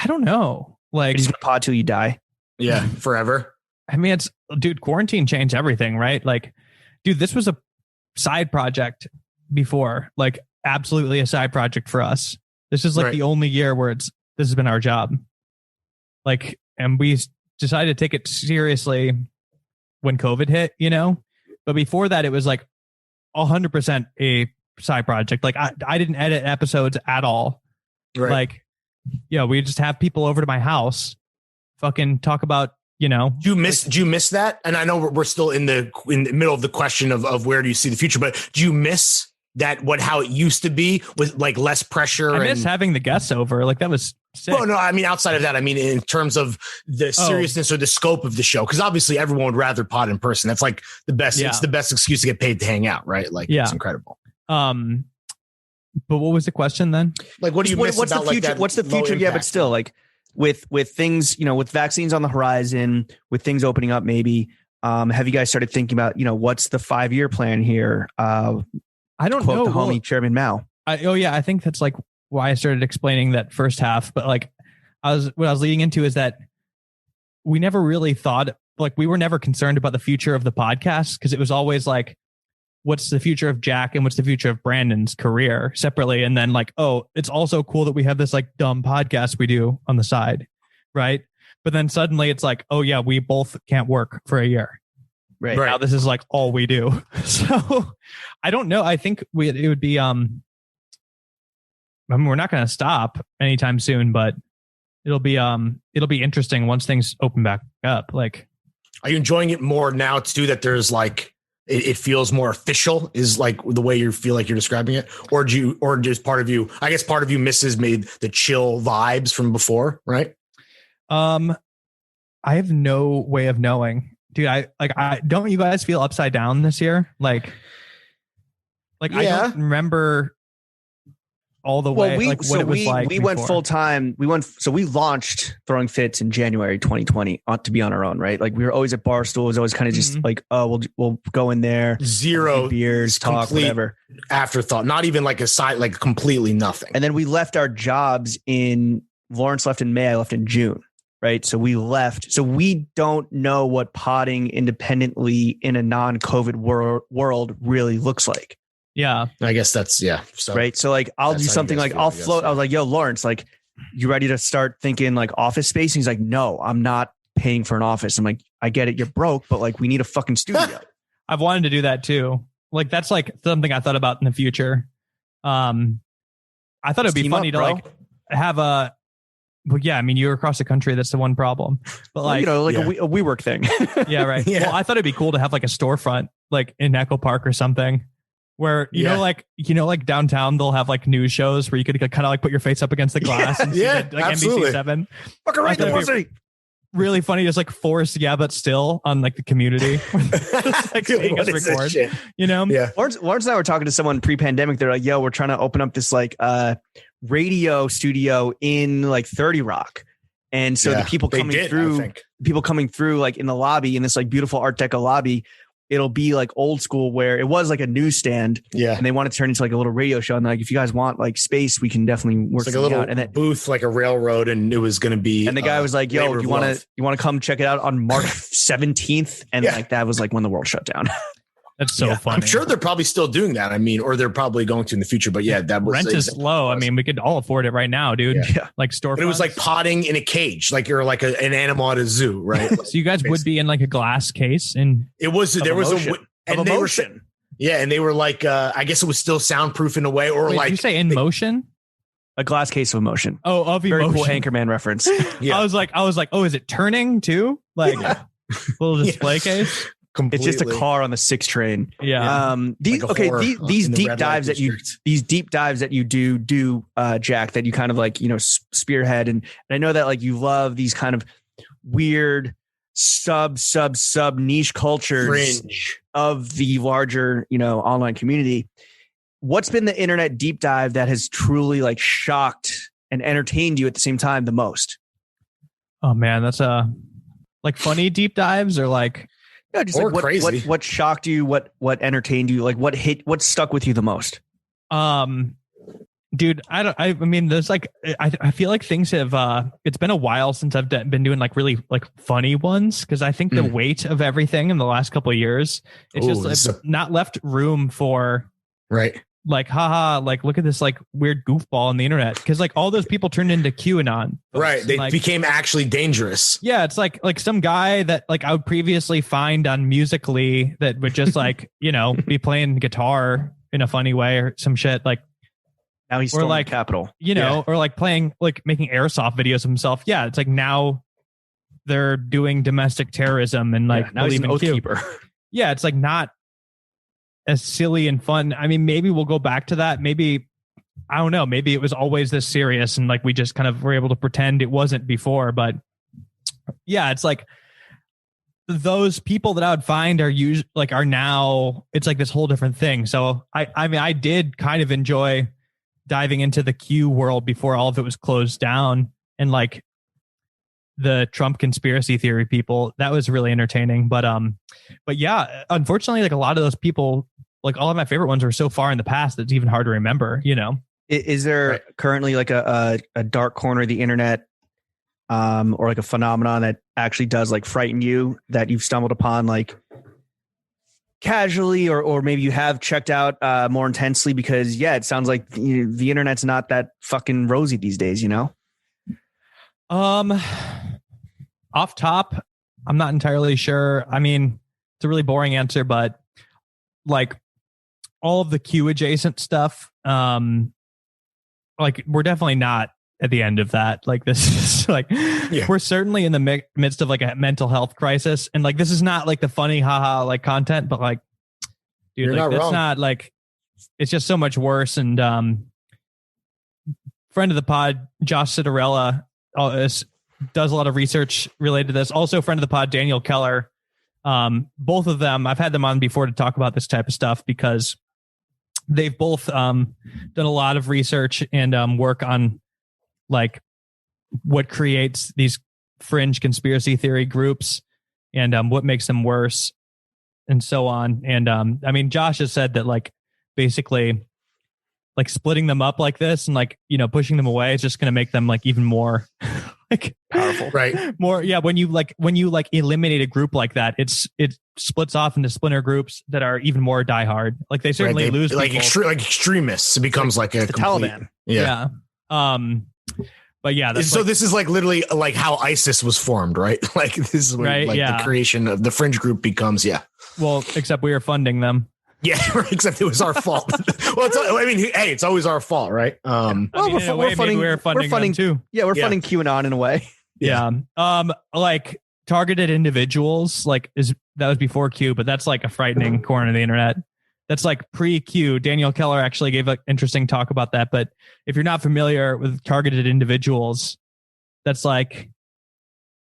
D: don't know. Like
B: he's gonna pod till you die.
C: Yeah, forever.
D: I mean, dude, quarantine changed everything, right? Like, dude, this was a side project before, like absolutely a side project for us. This is like the only year where this has been our job. Like, and we decided to take it seriously when COVID hit, but before that it was like 100% a side project. Like I didn't edit episodes at all.
C: Right.
D: Like, we just have people over to my house, fucking talk about, Do you
C: miss that? And I know we're still in the middle of the question of where do you see the future, but do you miss that? How it used to be with like less pressure?
D: I miss having the guests over. Like that was sick.
C: Well, no, I mean outside of that, I mean in terms of the seriousness or the scope of the show, because obviously everyone would rather pod in person. That's like the best. Yeah. It's the best excuse to get paid to hang out, right? Like it's incredible.
D: But what was the question then?
C: Like, what do you miss
B: what's
C: about
B: the future?
C: Like
B: what's the future? Yeah, but still, like with things, with vaccines on the horizon, with things opening up, maybe. Have you guys started thinking about, what's the 5-year plan here? I
D: don't know.
B: The homie Chairman Mao.
D: I think that's like why I started explaining that first half. But like, what I was leading into is that we never really thought, like, we were never concerned about the future of the podcast because it was always like, what's the future of Jack and what's the future of Brandon's career separately. And then like, it's also cool that we have this like dumb podcast we do on the side. Right. But then suddenly it's like, oh yeah, we both can't work for a year. Right. Now this is like all we do. So I don't know. I think it would be, I mean, we're not going to stop anytime soon, but it'll be interesting once things open back up. Like,
C: are you enjoying it more now too, that there's like, it feels more official is like the way you feel like you're describing it, or just part of you, I guess part of you misses maybe the chill vibes from before. Right.
D: I have no way of knowing, dude. I don't you guys feel upside down this year? Like I don't remember all the way. Like what it was like.
B: We went full time. We launched Throwing Fits in January 2020 to be on our own, right? Like we were always at Barstool. It was always kind of just like, oh, we'll go in there,
C: zero
B: beers, talk, whatever.
C: Afterthought, not even like a side, like completely nothing.
B: And then we left our jobs Lawrence left in May. I left in June, right? So we left. So we don't know what podding independently in a non-COVID world really looks like.
D: Yeah.
C: I guess that's So
B: right. So like, I'll do
C: that's how you
B: something
C: guys
B: like
C: feel,
B: I'll
C: I guess,
B: float. I
C: yeah.
B: was like, yo, Lawrence, like, you ready to start thinking like office space? And he's like, no, I'm not paying for an office. I'm like, I get it. You're broke, but like, we need a fucking studio.
D: I've wanted to do that too. Like that's like something I thought about in the future. I thought it'd be
B: Team
D: funny
B: up,
D: to
B: bro.
D: like have a. Well, yeah, I mean, you're across the country. That's the one problem. But like,
B: Well, like
C: yeah.
B: a WeWork thing.
D: yeah, right.
C: Yeah.
D: Well, I thought it'd be cool to have like a storefront, like in Echo Park or something, where you know, like downtown, they'll have like news shows where you could kind of like put your face up against the glass and see
C: yeah,
D: the, like
C: absolutely.
D: NBC7.
B: Fucking right,
D: I thought it'd be
B: pussy.
D: really funny, just like forced, yeah, but still on like the community, just, like seeing us
C: What is this
D: record.
C: shit?
D: You know,
C: Yeah.
B: Lawrence and I were talking to someone pre-pandemic. They're like, yo, we're trying to open up this like radio studio in like 30 Rock. And so the people
C: They
B: coming
C: did, I
B: through,
C: think.
B: like in the lobby, in this like beautiful Art Deco lobby, it'll be like old school where it was like a newsstand
C: Yeah.
B: and they want to turn into like a little radio show. And they're like, if you guys want like space, we can definitely work
C: It's like a
B: something
C: little
B: out. And then,
C: booth, like a railroad, and it was going to be.
B: and the guy was like, yo,
C: labor of
B: you want
C: love.
B: to come check it out on March 17th? And
C: Yeah.
B: like, that was like when the world shut down.
D: that's so
C: Yeah.
D: funny.
C: I'm sure they're probably still doing that. I mean, or they're probably going to in the future. But yeah, that was
D: Rent is low. I mean, we could all afford it right now, dude.
C: Yeah.
D: Like storefronts.
C: but it was like potting in a cage, like you're like an animal at a zoo, right?
D: So you guys would be in like a glass case, and
C: It was there was
B: emotion.
C: and
B: Of
C: they were
B: emotion.
C: yeah, and they were like I guess it was still soundproof in a way, or
D: wait,
C: like
D: did you say in motion?
B: A glass case of emotion.
D: Oh, of
B: Very
D: emotion.
B: cool Anchorman reference.
C: Yeah.
D: I was like, oh, is it turning too? Like little display case.
B: It's just a
C: completely.
B: car on the 6 train.
D: Yeah.
B: These
C: Like a horror
B: these
C: in the
B: deep
C: red light
B: dives that
C: district.
B: these deep dives that you do Jack, that you kind of like, you know, spearhead, and I know that like you love these kind of weird sub niche cultures
C: Fringe.
B: of the larger, you know, online community. What's been the internet deep dive that has truly like shocked and entertained you at the same time the most?
D: Oh man, that's like funny deep dives or like
B: Yeah, just
C: Or
B: like
C: crazy.
B: what shocked you, what entertained you, like what stuck with you the most?
D: dude, I mean, there's like I feel like things have it's been a while since I've been doing like really like funny ones, because I think the weight of everything in the last couple of years, it's
C: Ooh,
D: just
C: this is
D: not left room for
C: Right.
D: like haha, like look at this like weird goofball on the internet, because like all those people turned into QAnon folks,
C: Right. They
D: and, like,
C: became actually dangerous.
D: yeah, it's like some guy that like I would previously find on Musical.ly that would just like, you know, be playing guitar in a funny way or some shit, like,
B: Now he's
D: Or
B: storming
D: like-
B: the Capitol.
D: you know, or like playing, like making airsoft videos of himself. Yeah, it's like now they're doing domestic terrorism and like
B: Yeah, now he's an
D: believe in
B: oath
D: Q.
B: keeper.
D: Yeah, it's like not as silly and fun. I mean, maybe we'll go back to that. Maybe, I don't know. Maybe it was always this serious and like we just kind of were able to pretend it wasn't before. But yeah, it's like those people that I would find are now, it's like this whole different thing. So I mean, I did kind of enjoy diving into the Q world before all of it was closed down, and like the Trump conspiracy theory people. That was really entertaining. But yeah, unfortunately, like a lot of those people, like all of my favorite ones are so far in the past that it's even hard to remember, you know?
B: Is there
C: Right.
B: currently like a dark corner of the internet, or like a phenomenon that actually does like frighten you, that you've stumbled upon like casually, or maybe you have checked out more intensely? Because yeah, it sounds like the internet's not that fucking rosy these days, you know?
D: Off top, I'm not entirely sure. I mean, it's a really boring answer, but like all of the Q adjacent stuff, like we're definitely not at the end of that. Like this is like, we're certainly in the midst of like a mental health crisis. And like, this is not like the funny haha like content, but like, dude,
C: You're
D: like
C: not
D: that's
C: wrong.
D: not like, it's just so much worse. And friend of the pod, Josh Citarella, does a lot of research related to this. Also, friend of the pod, Daniel Keller. Both of them, I've had them on before to talk about this type of stuff because they've both done a lot of research and work on like what creates these fringe conspiracy theory groups and what makes them worse and so on. And I mean, Josh has said that like basically like splitting them up like this and like, you know, pushing them away is just going to make them like even more like
B: Powerful.
C: Right.
D: more. Yeah. When you eliminate a group like that, it splits off into splinter groups that are even more diehard. Like they certainly
C: Right,
D: lose
C: like
D: people.
C: like extremists. It becomes like a
B: the
C: complete,
B: Taliban.
C: Yeah.
D: But yeah, that's
C: So
D: like,
C: this is like literally like how ISIS was formed, right? Like this is when
D: Right,
C: like
D: yeah.
C: the creation of the fringe group becomes,
D: well, except we are funding them.
C: Yeah, except it was our fault. Well, hey, it's always our fault, right?
D: I mean, in a way, maybe we're funding them too.
B: Yeah, we're
C: Yeah.
B: funding QAnon in a way.
D: Yeah. Like targeted individuals, like that was before Q, but that's like a frightening corner of the internet. That's like pre-Q. Daniel Keller actually gave an interesting talk about that. But if you're not familiar with targeted individuals, that's like,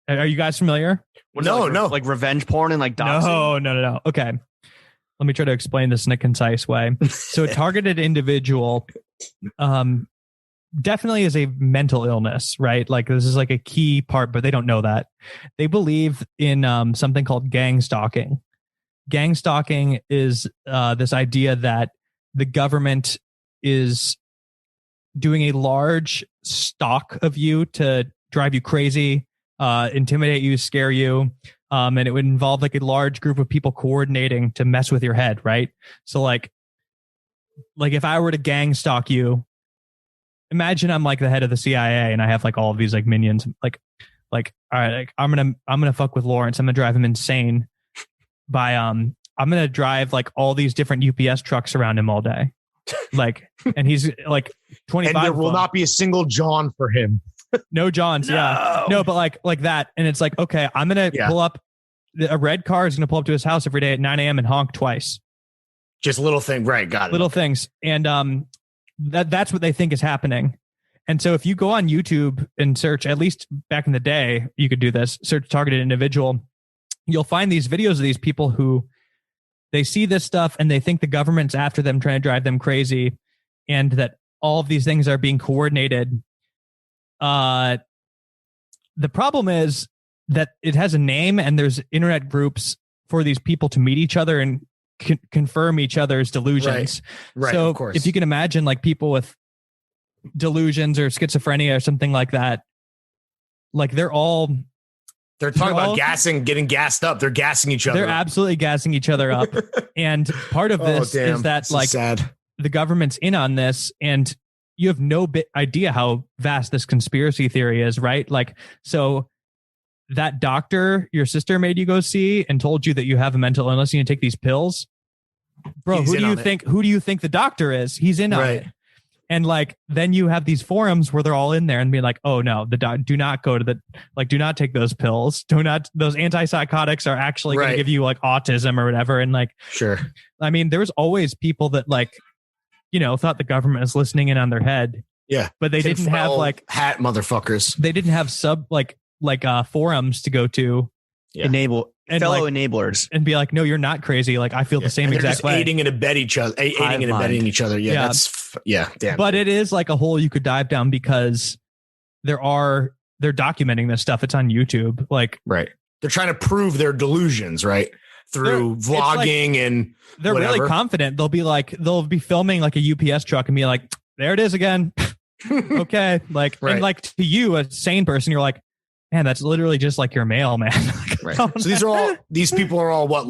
D: are you guys familiar?
B: Like revenge porn and like doxing?
D: No. Okay. Let me try to explain this in a concise way. So a targeted individual definitely is a mental illness, right? Like this is like a key part, but they don't know that. They believe in something called gang stalking. Gang stalking is this idea that the government is doing a large stalk of you to drive you crazy, intimidate you, scare you. And it would involve like a large group of people coordinating to mess with your head, right? So like if I were to gang stalk you, imagine I'm like the head of the CIA and I have like all of these like minions, like all right, like I'm gonna fuck with Lawrence. I'm gonna drive him insane by I'm gonna drive like all these different UPS trucks around him all day, like, and he's like 25.
C: And there will not be a single John for him.
D: No Johns, yeah, no, but like that, and it's like, okay, I'm gonna pull up. A red car is gonna pull up to his house every day at 9 a.m. and honk twice.
C: Just little thing, right? Got it.
D: Little things, and that's what they think is happening. And so if you go on YouTube and search, at least back in the day, you could do this, search targeted individual, you'll find these videos of these people who they see this stuff and they think the government's after them, trying to drive them crazy, and that all of these things are being coordinated. The problem is that it has a name and there's internet groups for these people to meet each other and confirm each other's delusions.
C: Right.
D: So
C: Of course.
D: if you can imagine like people with delusions or schizophrenia or something like that, like
C: they're talking about getting gassed up. They're gassing each other.
D: They're absolutely gassing each other up. And part of this is that
C: this
D: like
C: is sad.
D: the government's in on this, and you have no idea how vast this conspiracy theory is, right? Like, so that doctor your sister made you go see and told you that you have a mental illness and you take these pills, bro, who do you think the doctor is? He's in on it. And like, then you have these forums where they're all in there and being like, oh no, do not go to do not take those pills. Those antipsychotics are actually going to give you like autism or whatever. And like,
C: sure.
D: I mean, there was always people that like, thought the government was listening in on their head.
C: Yeah.
D: But they didn't have like
C: hat motherfuckers.
D: They didn't have forums to go to.
C: Yeah.
B: Fellow enablers
D: and be like, no, you're not crazy. Like I feel the same exact way.
C: Aiding and abetting each other. Yeah. Damn.
D: But it is like a hole you could dive down because they're documenting this stuff. It's on YouTube. Like,
C: right. They're trying to prove their delusions, right? Through vlogging and
D: they're
C: whatever.
D: really confident. They'll be filming like a UPS truck and be like, there it is again. Okay. Like, and like to you, a sane person, you're like, man, that's literally just like your mail, man.
C: Right. So these people are all what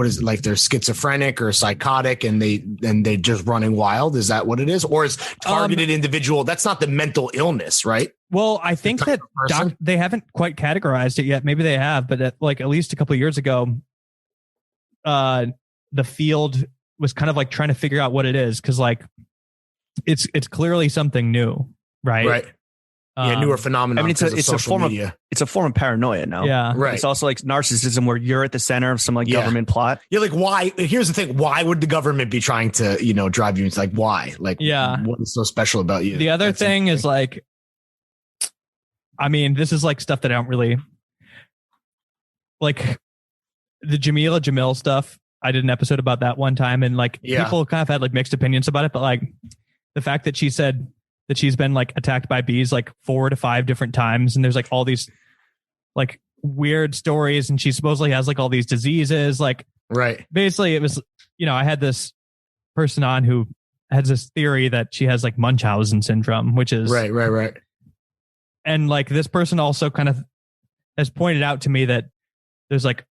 C: is it, like they're schizophrenic or psychotic and they just running wild? Is that what it is? Or is targeted individual? That's not the mental illness, right?
D: Well, I think that they haven't quite categorized it yet. Maybe they have, but at least a couple of years ago, the field was kind of like trying to figure out what it is. Cause like it's clearly something new. Right.
C: Right. Newer phenomenon.
B: I mean, it's a form of paranoia. No,
D: yeah,
C: right.
B: It's also like narcissism, where you're at the center of some like government plot.
C: Yeah, like why? Here's the thing: why would the government be trying to drive you? It's like why? Like, what is so special about you?
D: The other thing is like, I mean, this is like stuff that I don't really like. The Jamila Jamil stuff. I did an episode about that one time, and like people kind of had like mixed opinions about it, but like the fact that she said that she's been like attacked by bees like 4 to 5 different times. And there's like all these like weird stories. And she supposedly has like all these diseases. Like,
C: right.
D: Basically it was, I had this person on who has this theory that she has like Munchausen syndrome, which is
C: right.
D: And like this person also kind of has pointed out to me that there's like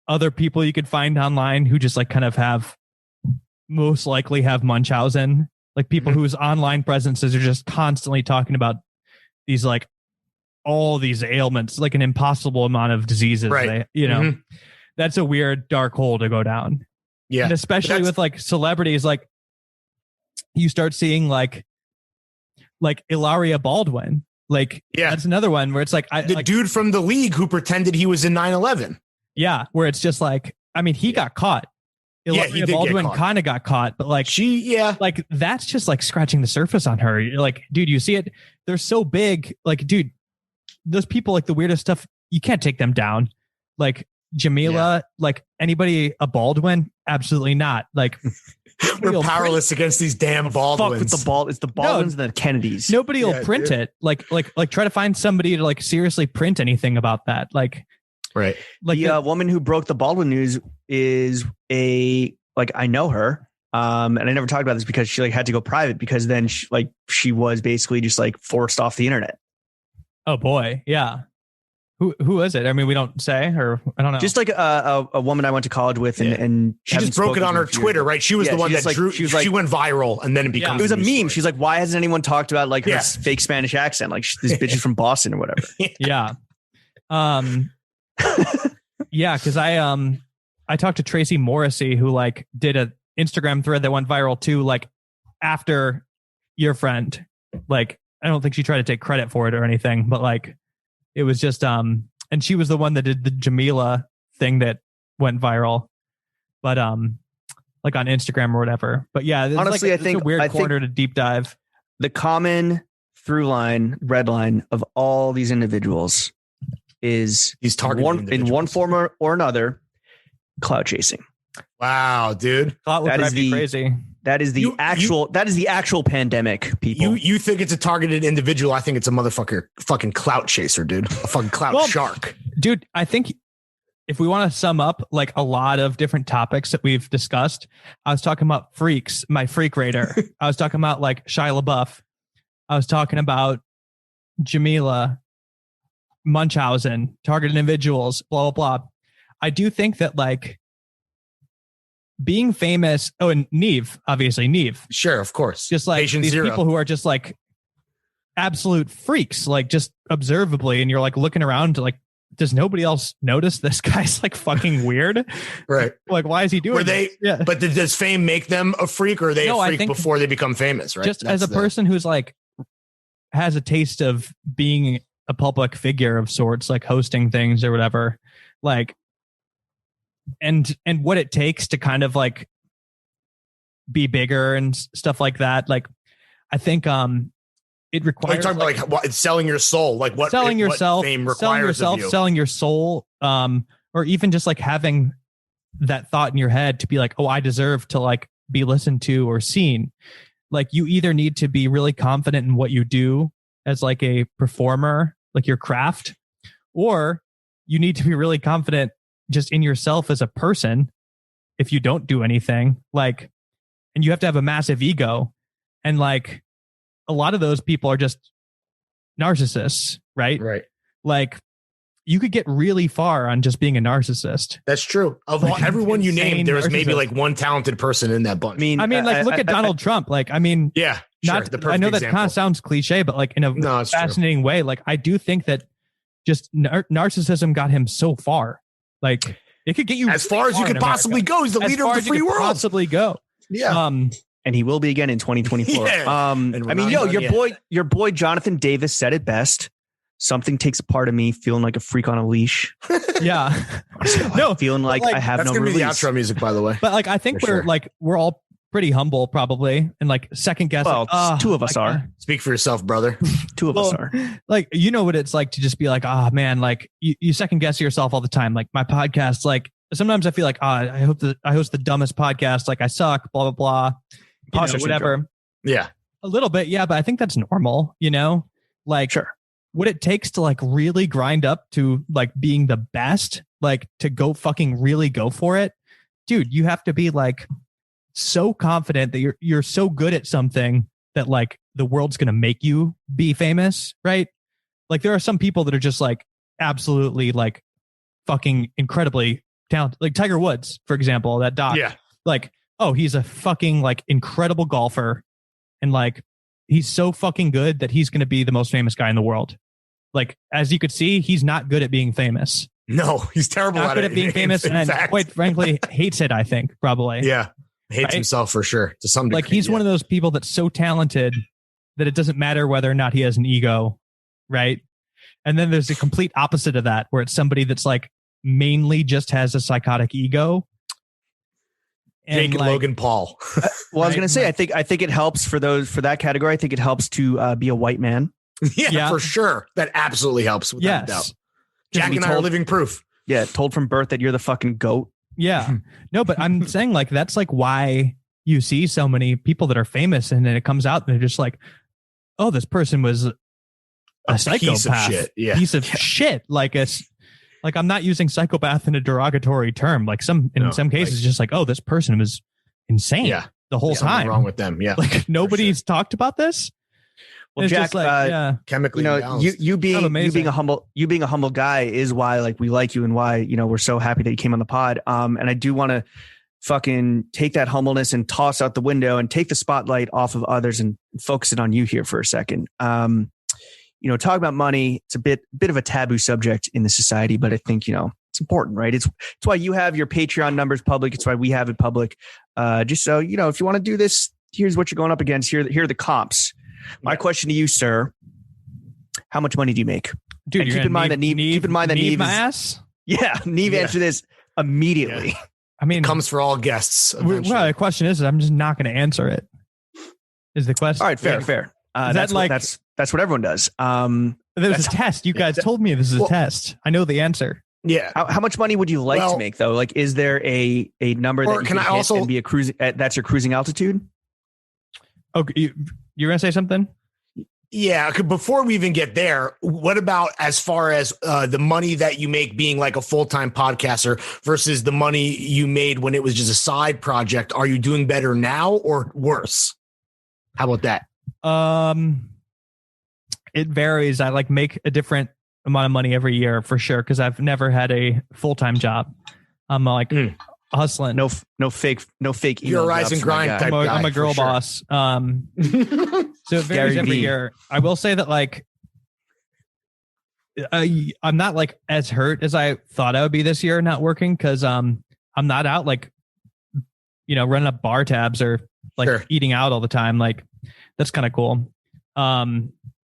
D: other people you could find online who just like kind of most likely have Munchausen, like people whose online presences are just constantly talking about these like all these ailments, like an impossible amount of diseases.
C: Right.
D: That's a weird dark hole to go down.
C: Yeah.
D: And especially with like celebrities, like you start seeing like Ilaria Baldwin. Like, that's another one where it's like
C: the dude from The League who pretended he was in 9/11.
D: Yeah, where it's just like, I mean, he got caught. Ilaria Baldwin kind of got caught, but like like that's just like scratching the surface on her. You're like, dude, you see it? They're so big. Like, dude, those people, like the weirdest stuff, you can't take them down. Like Jamila, like anybody, a Baldwin, absolutely not. Like.
C: We're powerless against these damn Baldwins.
B: Fuck with it's the Baldwins and the Kennedys.
D: Nobody will print it. Like try to find somebody to like seriously print anything about that. Like,
C: right.
B: Like the woman who broke the Baldwin news is I know her. And I never talked about this because she like had to go private because then she was basically just like forced off the internet.
D: Oh boy. Yeah. Who is it? I mean, we don't say, or I don't know.
B: Just like a woman I went to college with, and
C: she just broke it on her Twitter, right? She was the one that drew. She went viral, and then it becomes.
B: It was a meme.
C: Story.
B: She's like, "Why hasn't anyone talked about like her fake Spanish accent? Like this bitch is from Boston or whatever."
D: Yeah. Yeah, because I talked to Tracy Morrissey, who like did an Instagram thread that went viral too, like after your friend. Like, I don't think she tried to take credit for it or anything, but like. It was just, and she was the one that did the Jamila thing that went viral, but like on Instagram or whatever. But yeah,
B: honestly,
D: I think it's a weird corner to deep dive.
B: The common through line, red line of all these individuals is
C: he's targeting
B: in one form or another, cloud chasing.
C: Wow, dude,
D: that is crazy.
B: That is the actual pandemic, people.
C: You think it's a targeted individual. I think it's a fucking clout chaser, dude. A fucking clout shark.
D: Dude, I think if we want to sum up like a lot of different topics that we've discussed, I was talking about freaks, my freak radar. I was talking about like Shia LaBeouf. I was talking about Jamila, Munchausen, targeted individuals, blah, blah, blah. I do think that like, being famous. Oh, and Neve, obviously Neve.
C: Sure, of course.
D: Just like
C: Patient
D: these
C: Zero.
D: people who are just like absolute freaks, like just observably. And you're like looking around to like, does nobody else notice this guy's like fucking weird?
C: Right.
D: Like, why is he doing this? Yeah.
C: But does fame make them a freak, or are they a freak before they become famous? Right.
D: Just as a person who's like has a taste of being a public figure of sorts, like hosting things or whatever, like, and what it takes to kind of like be bigger and stuff like that. Like, I think it requires
C: like what, selling your soul, like what
D: selling yourself,
C: what fame
D: selling
C: requires
D: yourself,
C: of you.
D: selling your soul, or even just like having that thought in your head to be like, oh, I deserve to like be listened to or seen. Like, you either need to be really confident in what you do as like a performer, like your craft, or you need to be really confident just in yourself as a person. If you don't do anything, like, and you have to have a massive ego, and like a lot of those people are just narcissists, right?
C: Right.
D: Like, you could get really far on just being a narcissist.
C: That's true. Of all, everyone you named, there was maybe like one talented person in that bunch.
D: I mean, like, look at Donald Trump. Like, I mean,
C: yeah,
D: not.
C: Sure,
D: I know that kind of sounds cliche, but like in a fascinating way. Like, I do think that just narcissism got him so far. Like, it could get you
C: as far as you could possibly go. He's the leader of the free world.
D: Possibly go.
C: Yeah.
B: And he will be again in 2024.
C: Yeah.
B: I mean, your boy Jonathan Davis said it best. Something takes a part of me feeling like a freak on a leash.
D: Yeah.
B: No, feeling like I have
C: that's
B: no
C: gonna
B: release.
C: be the outro music, by the way.
D: But like, I think we're all pretty humble, probably, and like second guess.
B: Well, two of us are.
C: Speak for yourself, brother.
B: Two of us are.
D: Like, you know what it's like to just be like, oh man, like you second guess yourself all the time. Like, my podcast, like sometimes I feel like, I hope that I host the dumbest podcast. Like, I suck, blah, blah, blah, whatever.
C: Yeah.
D: A little bit. Yeah. But I think that's normal, you know, like,
B: sure.
D: What it takes to like really grind up to like being the best, like to go fucking really go for it. Dude, you have to be like so confident that you're so good at something that like the world's going to make you be famous. Right. Like there are some people that are just like absolutely like fucking incredibly talented. Like Tiger Woods, for example, that doc.
C: Yeah.
D: Like, oh, he's a fucking like incredible golfer. And like, he's so fucking good that he's going to be the most famous guy in the world. Like, as you could see, he's not good at being famous.
C: No, he's terrible
D: Not
C: at
D: good
C: it.
D: at being famous, and quite frankly, hates it. I think probably.
C: Yeah, hates
D: Right?
C: himself for sure to some degree.
D: Like he's one of those people that's so talented that it doesn't matter whether or not he has an ego, right? And then there's the complete opposite of that, where it's somebody that's like mainly just has a psychotic ego.
C: Jake and
D: like,
C: Logan Paul.
B: Well, I was
D: Right,
B: going to say,
D: like-
B: I think it helps for that category. I think it helps to be a white man.
C: Yeah, for sure. That absolutely helps. Without a doubt.
D: Yes.
C: Jack
B: be
C: and I are
B: told-
C: living proof.
B: Yeah, told from birth that you're the fucking goat.
D: Yeah. No, but I'm saying like that's like why you see so many people that are famous and then it comes out and they're just like, oh, this person was a psychopath.
C: Piece of shit. Yeah.
D: Piece of shit. Like I'm not using psychopath in a derogatory term. Like in some cases, just like, oh, this person was insane
C: Yeah.
D: the whole
C: Something
D: time.
C: wrong with them. Yeah.
D: Like nobody's talked about this.
B: Well,
D: It's
B: Jack,
D: just like, yeah.
C: Chemically
B: you
C: imbalanced.
B: you being
D: amazing.
B: a humble guy is why like we like you and why we're so happy that you came on the pod. And I do want to fucking take that humbleness and toss out the window and take the spotlight off of others and focus it on you here for a second. Talk about money. It's a bit of a taboo subject in the society, but I think it's important, right? It's why you have your Patreon numbers public. It's why we have it public. Just so if you want to do this, here's what you're going up against. Here are the comps. My question to you, sir: how much money do you make?
D: Dude,
B: And
D: you're
B: keep in mind that Neve
D: my
B: is,
D: ass.
B: yeah, Neve
C: Yeah.
B: answer this immediately.
C: Yeah.
D: I mean,
C: Comes for all guests. eventually.
D: well, the question is, I'm just not going to answer it. Is the question?
B: All right, fair.
D: Is that
B: That's what everyone does.
D: There's a test. You guys told me this is a test. I know the answer.
C: Yeah.
B: How much money would you like to make though? Like, is there a number
C: Or
B: that you
C: can
B: can
C: I
B: hit
C: also-
B: and be a cruising? That's your cruising altitude.
D: Okay, you're going to say something?
C: Yeah. Before we even get there, what about as far as the money that you make being like a full-time podcaster versus the money you made when it was just a side project? Are you doing better now or worse? How about that?
D: It varies. I like make a different amount of money every year for sure because I've never had a full-time job. I'm like hustling.
B: No fake.
C: You're a
B: email
C: rise
B: jobs
C: and
B: for my
C: grind
B: guy.
C: type guy,
D: I'm a girl
C: for sure.
D: boss. So it varies
B: Gary
D: every
B: Vee.
D: year. I will say that like I'm not like as hurt as I thought I would be this year not working because I'm not out like running up bar tabs or like
C: Sure.
D: eating out all the time. Like that's kind of cool.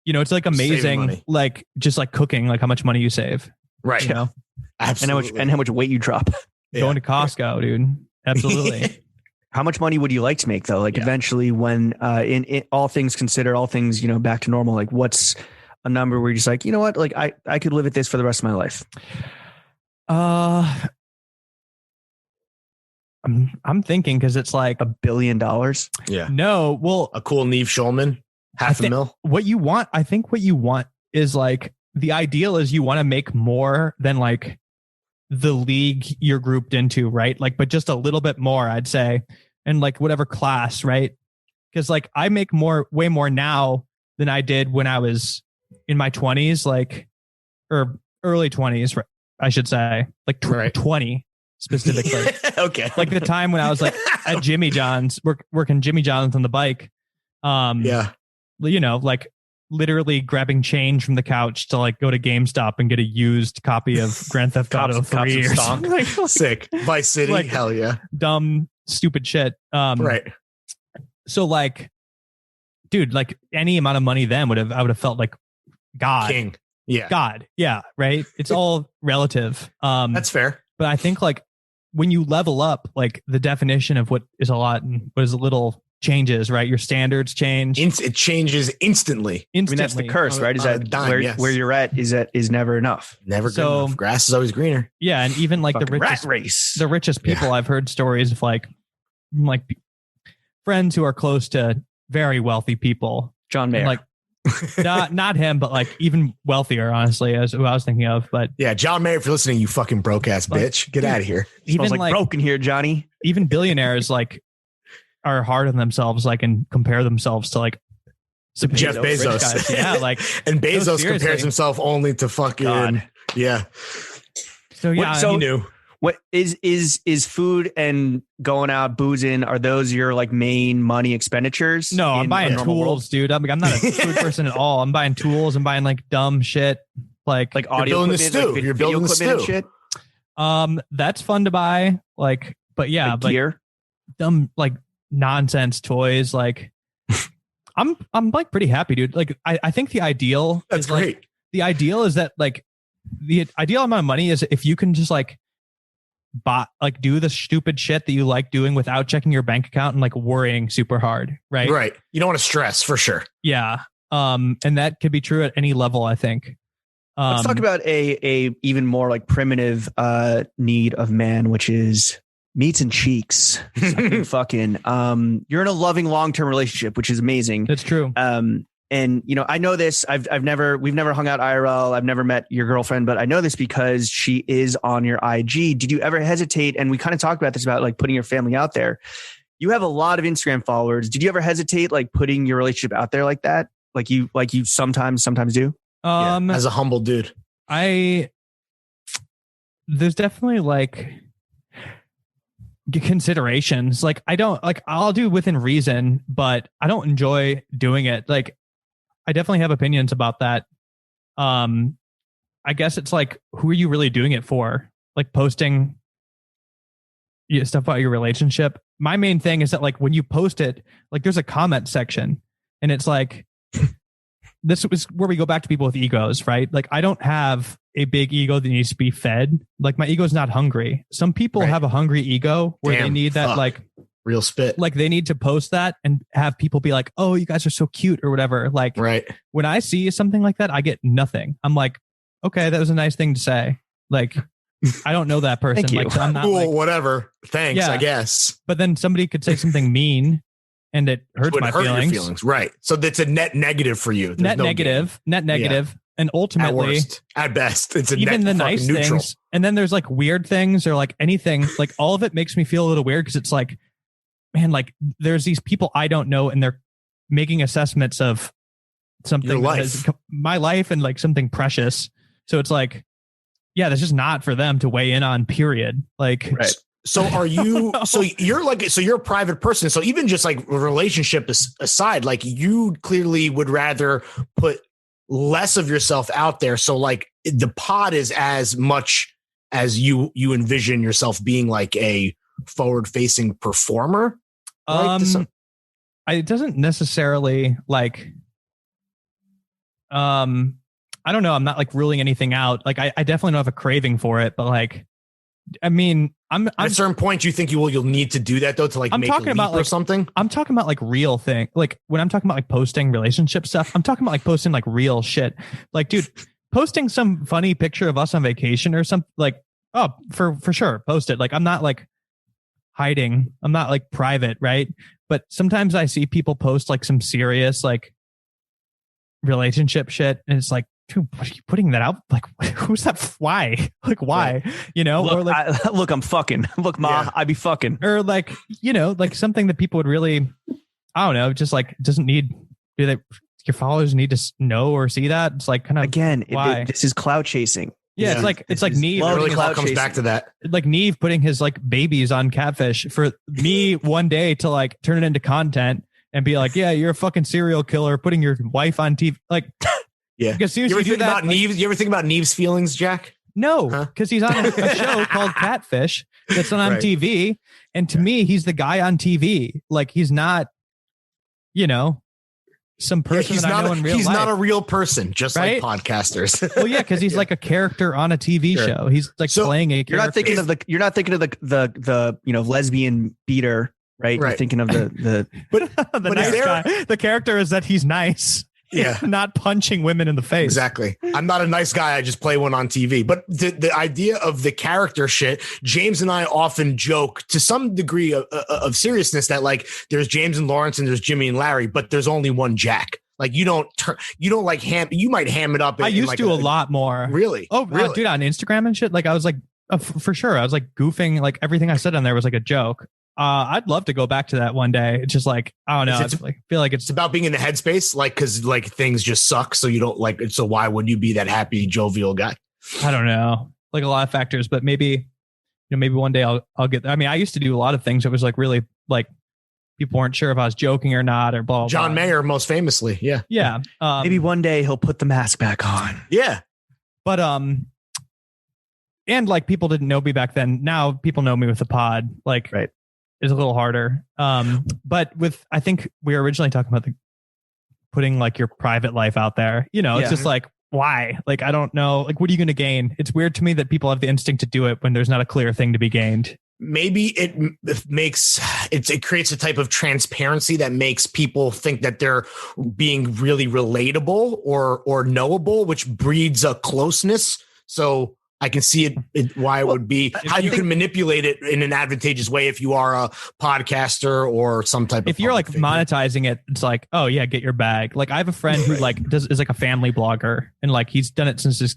D: It's like
C: Saving
D: amazing,
C: money.
D: like just like cooking, like how much money you save.
C: Right.
D: You know,
C: Absolutely.
B: And how much weight you drop.
C: Yeah.
D: going to Costco, dude. Absolutely.
B: How much money would you like to make though? Like eventually when in all things considered, all things, back to normal, like what's a number where you're just like, you know what? Like I could live at this for the rest of my life.
D: I'm thinking because it's like
B: $1 billion.
C: Yeah.
D: no. Well,
C: A cool Neve Schulman, half a mil.
D: what you want is like the ideal is you want to make more than like the league you're grouped into, right? Like, but just a little bit more, I'd say, and like whatever class, right? Because like I make way more now than I did when I was in my 20s, like or early 20s, I should say, like 20 specifically.
C: Okay.
D: Like the time when I was like at Jimmy John's, working Jimmy John's on the bike.
C: Yeah.
D: Like literally grabbing change from the couch to like go to GameStop and get a used copy of Grand Theft Auto 3 or something. Like,
C: Sick. Vice City.
D: Like-
C: Hell yeah.
D: dumb, stupid shit.
C: Right.
D: So like, dude, like any amount of money then I would have felt like God.
C: King. Yeah.
D: God. Yeah. Right. It's all relative.
C: That's fair.
D: But I think like when you level up, like the definition of what is a lot and what is a little changes, right? Your standards change
C: It changes instantly.
B: I mean, that's the curse, right? Is
C: on a
B: that
C: dime, yes.
B: where you're at is never enough.
C: Never good
D: So-
C: enough. Grass is always greener.
D: Yeah. And even like the
B: Fucking rat
D: richest,
B: race.
D: the richest people, I've heard stories of like friends who are close to very wealthy people.
B: John Mayer.
D: Like not him, but like even wealthier, honestly, as who I was thinking of. But
C: Yeah. John Mayer, if you're listening, you fucking broke ass
D: Like,
C: bitch. Get out of here.
B: Smells
D: even
B: like broken here, Johnny.
D: even billionaires like are hard on themselves, like and compare themselves to like some
C: Jeff
D: rich
C: Bezos.
D: guys. Yeah, like
C: and Bezos
D: seriously.
C: compares himself only to fucking
B: God.
C: yeah.
D: So yeah,
B: So-
C: He knew.
B: What is food and going out boozing? Are those your like main money expenditures?
D: no, I'm
B: in
D: buying
B: a normal
D: tools,
B: world?
D: dude. I'm not a food person at all. I'm buying tools. I'm buying like dumb shit, like
B: Like audio
C: building the
B: equipment,
C: stew.
B: like
C: You're
B: video
C: building the
B: equipment and
C: stew.
B: shit.
D: that's fun to buy. Like, but yeah,
B: Like
D: like
B: gear.
D: dumb like nonsense toys. Like, I'm like pretty happy, dude. Like, I think the ideal
C: That's
D: is like,
C: great.
D: the ideal is that like the ideal amount of money is if you can just like do the stupid shit that you like doing without checking your bank account and like worrying super hard, right?
C: Right. You don't want to stress for sure.
D: Yeah. And that could be true at any level, I think.
B: Let's talk about a even more like primitive need of man, which is meats and cheeks. Sucking, fucking. You're in a loving long-term relationship, which is amazing.
D: That's true.
B: And you know, I know this. we've never hung out IRL. I've never met your girlfriend, but I know this because she is on your IG. Did you ever hesitate? And we kind of talked about this about like putting your family out there. You have a lot of Instagram followers. Did you ever hesitate like putting your relationship out there like that? Like you sometimes do?
C: As a humble dude.
D: There's definitely like considerations. Like I don't like, I'll do within reason, but I don't enjoy doing it. Like I definitely have opinions about that. I guess it's like, who are you really doing it for? Like posting stuff about your relationship. My main thing is that like when you post it, like there's a comment section and it's like, this is where we go back to people with egos, right? Like I don't have a big ego that needs to be fed. Like my ego's not hungry. Some people
C: Right.
D: have a hungry ego where they
C: Damn,
D: need that
C: fuck.
D: like
C: Real spit.
D: like they need to post that and have people be like, oh, you guys are so cute or whatever. Like
C: Right.
D: when I see something like that, I get nothing. I'm like, okay, that was a nice thing to say. Like, I don't know that person.
B: Thank you.
D: Like, so I'm not
C: Cool,
D: like,
C: whatever. Thanks,
D: Yeah.
C: I guess.
D: but then somebody could say something mean and it hurts
C: Would
D: my
C: hurt
D: feelings.
C: your feelings. Right. So that's a net negative for you. There's
D: Net
C: no
D: negative. And
C: At
D: ultimately,
C: worst. At best. It's a
D: even
C: net
D: the
C: fucking
D: nice
C: neutral.
D: things. And then there's like weird things or like anything, like all of it makes me feel a little weird because it's like, man, like there's these people I don't know and they're making assessments of something
C: Your
D: that
C: life.
D: has my life and like something precious. So it's like, yeah, that's just not for them to weigh in on, period. Like,
B: Right.
C: So are you,
D: No.
C: so you're a private person. So even just like relationship aside, like you clearly would rather put less of yourself out there. So like the pod is as much as you envision yourself being like a forward facing performer. Right?
D: It doesn't necessarily like, I don't know. I'm not like ruling anything out. Like I definitely don't have a craving for it, but like, I mean, I'm
C: At a certain point, you think you'll need to do that though to like
D: I'm
C: make
D: talking
C: a leap
D: about,
C: or
D: like,
C: something.
D: I'm talking about like real thing. Like when I'm talking about like posting relationship stuff, I'm talking about like posting like real shit. Like, dude, posting some funny picture of us on vacation or something like, oh, for sure, post it. Like I'm not like hiding. I'm not like private, right? But sometimes I see people post like some serious like relationship shit, and it's like, dude, what are you putting that out? Like, who's that? Why? Like, why? You know,
B: Look,
D: or like,
B: look, I'm fucking. Look, ma,
C: Yeah.
B: I be fucking.
D: or like, you know, like something that people would really, I don't know, just like doesn't need. Do they? Your followers need to know or see that? It's like kind of
B: Again,
D: why?
B: this is cloud chasing.
D: Yeah,
C: Yeah.
D: it's like
B: This is
D: Neve,
B: low-
C: It really
B: cloud
C: all comes
B: chasing.
C: back to that.
D: like Neve putting his like babies on Catfish for me one day to like turn it into content and be like, yeah, you're a fucking serial killer putting your wife on TV. Like,
C: Yeah.
D: because as soon as
C: You
D: you,
C: ever
D: do
C: think
D: that,
C: about
D: like,
C: Neve's? You ever think about Neve's feelings, Jack?
D: no,
C: Huh?
D: because he's on a show called Catfish that's on
C: Right.
D: TV, and to me, he's the guy on TV. Like he's not, you know, some
C: Yeah,
D: person that I know in real
C: he's
D: life.
C: not a real person, just
D: Right?
C: like podcasters.
D: Well, yeah, because he's like a character on a TV
C: Sure.
D: show. He's like
C: So,
D: playing a character.
B: You're not thinking of the you know, lesbian beater, right? You're
C: Right.
B: thinking of the
C: but
D: the
C: but
D: nice
C: is there-
D: guy. The character is that he's nice.
C: Yeah.
D: Not punching women in the face.
C: Exactly. I'm not a nice guy. I just play one on TV. But the idea of the character shit, James and I often joke to some degree of seriousness that like there's James and Lawrence and there's Jimmy and Larry, but there's only one Jack. Like you don't like you might ham it up.
D: I
C: in
D: used
C: like
D: to a lot more.
C: Really?
D: Oh,
C: really?
D: dude, on Instagram and shit. Like I was like, for sure. I was like goofing. Like everything I said on there was like a joke. I'd love to go back to that one day. It's just like, I don't know. I feel like
C: It's about being in the headspace, like, because like things just suck. So you don't like it. So why would you be that happy, jovial guy?
D: I don't know, like a lot of factors, but maybe, maybe one day I'll get there. I mean, I used to do a lot of things that was like really like people weren't sure if I was joking or not or blah, blah,
C: John
D: blah.
C: Mayer, most famously. Yeah.
D: Yeah.
B: Maybe one day he'll put the mask back on.
C: Yeah.
D: But, and like people didn't know me back then. Now people know me with the pod. Like,
B: right.
D: It's a little harder. But I think we were originally talking about putting like your private life out there. It's just like, why? Like, I don't know. Like, what are you going to gain? It's weird to me that people have the instinct to do it when there's not a clear thing to be gained.
C: Maybe it creates a type of transparency that makes people think that they're being really relatable or knowable, which breeds a closeness. So I can see why it would be how you can manipulate it in an advantageous way if you are a podcaster or some type of.
D: If you're like
C: figure.
D: monetizing it, it's like, oh yeah, get your bag. Like I have a friend who like is like a family blogger and like he's done it since his,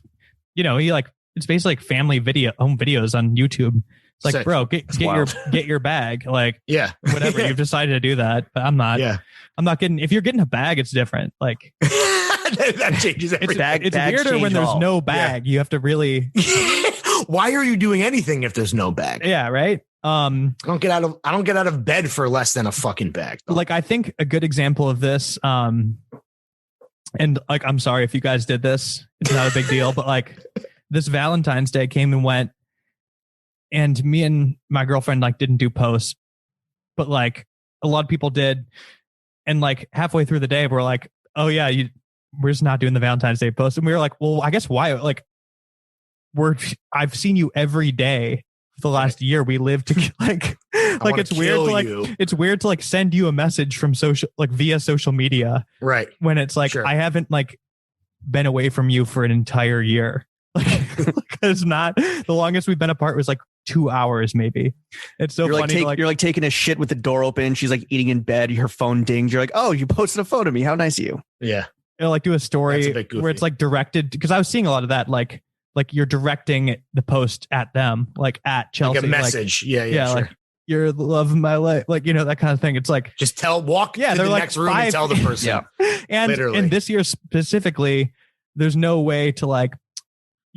D: he like it's basically like family home videos on YouTube. It's like, bro, get your bag. Like,
C: yeah,
D: whatever. You've decided to do that, but I'm not. Yeah, I'm not getting. If you're getting a bag, it's different. Like
C: that changes everything.
D: It's weirder when there's no bag. Yeah. You have to really.
C: Why are you doing anything if there's no bag?
D: Yeah, right.
C: I don't get out of bed for less than a fucking bag. Though.
D: Like I think a good example of this. And like I'm sorry if you guys did this. It's not a big deal, but like this Valentine's Day came and went. And me and my girlfriend like didn't do posts, but like a lot of people did. And like halfway through the day, we're like, oh yeah, we're just not doing the Valentine's Day post. And we were like, well, I guess why? Like I've seen you every day for the last year. We live to like it's weird to like, it's weird to like send you a message from via social media.
C: Right.
D: When it's like, I haven't like been away from you for an entire year. Like it's not the longest we've been apart was like 2 hours, maybe. It's so funny.
B: You're like taking a shit with the door open. She's like eating in bed. Your phone dings. You're like, oh, you posted a photo of me. How nice of you.
C: Yeah.
D: Like do a story where it's like directed because I was seeing a lot of that. Like you're directing the post at them, like at Chelsea.
C: Like a message. Like, yeah. Sure.
D: Like you're the love of my life. Like, that kind of thing. It's like
C: just walk to the next room and tell the person.
D: Yeah. And this year specifically, there's no way to like,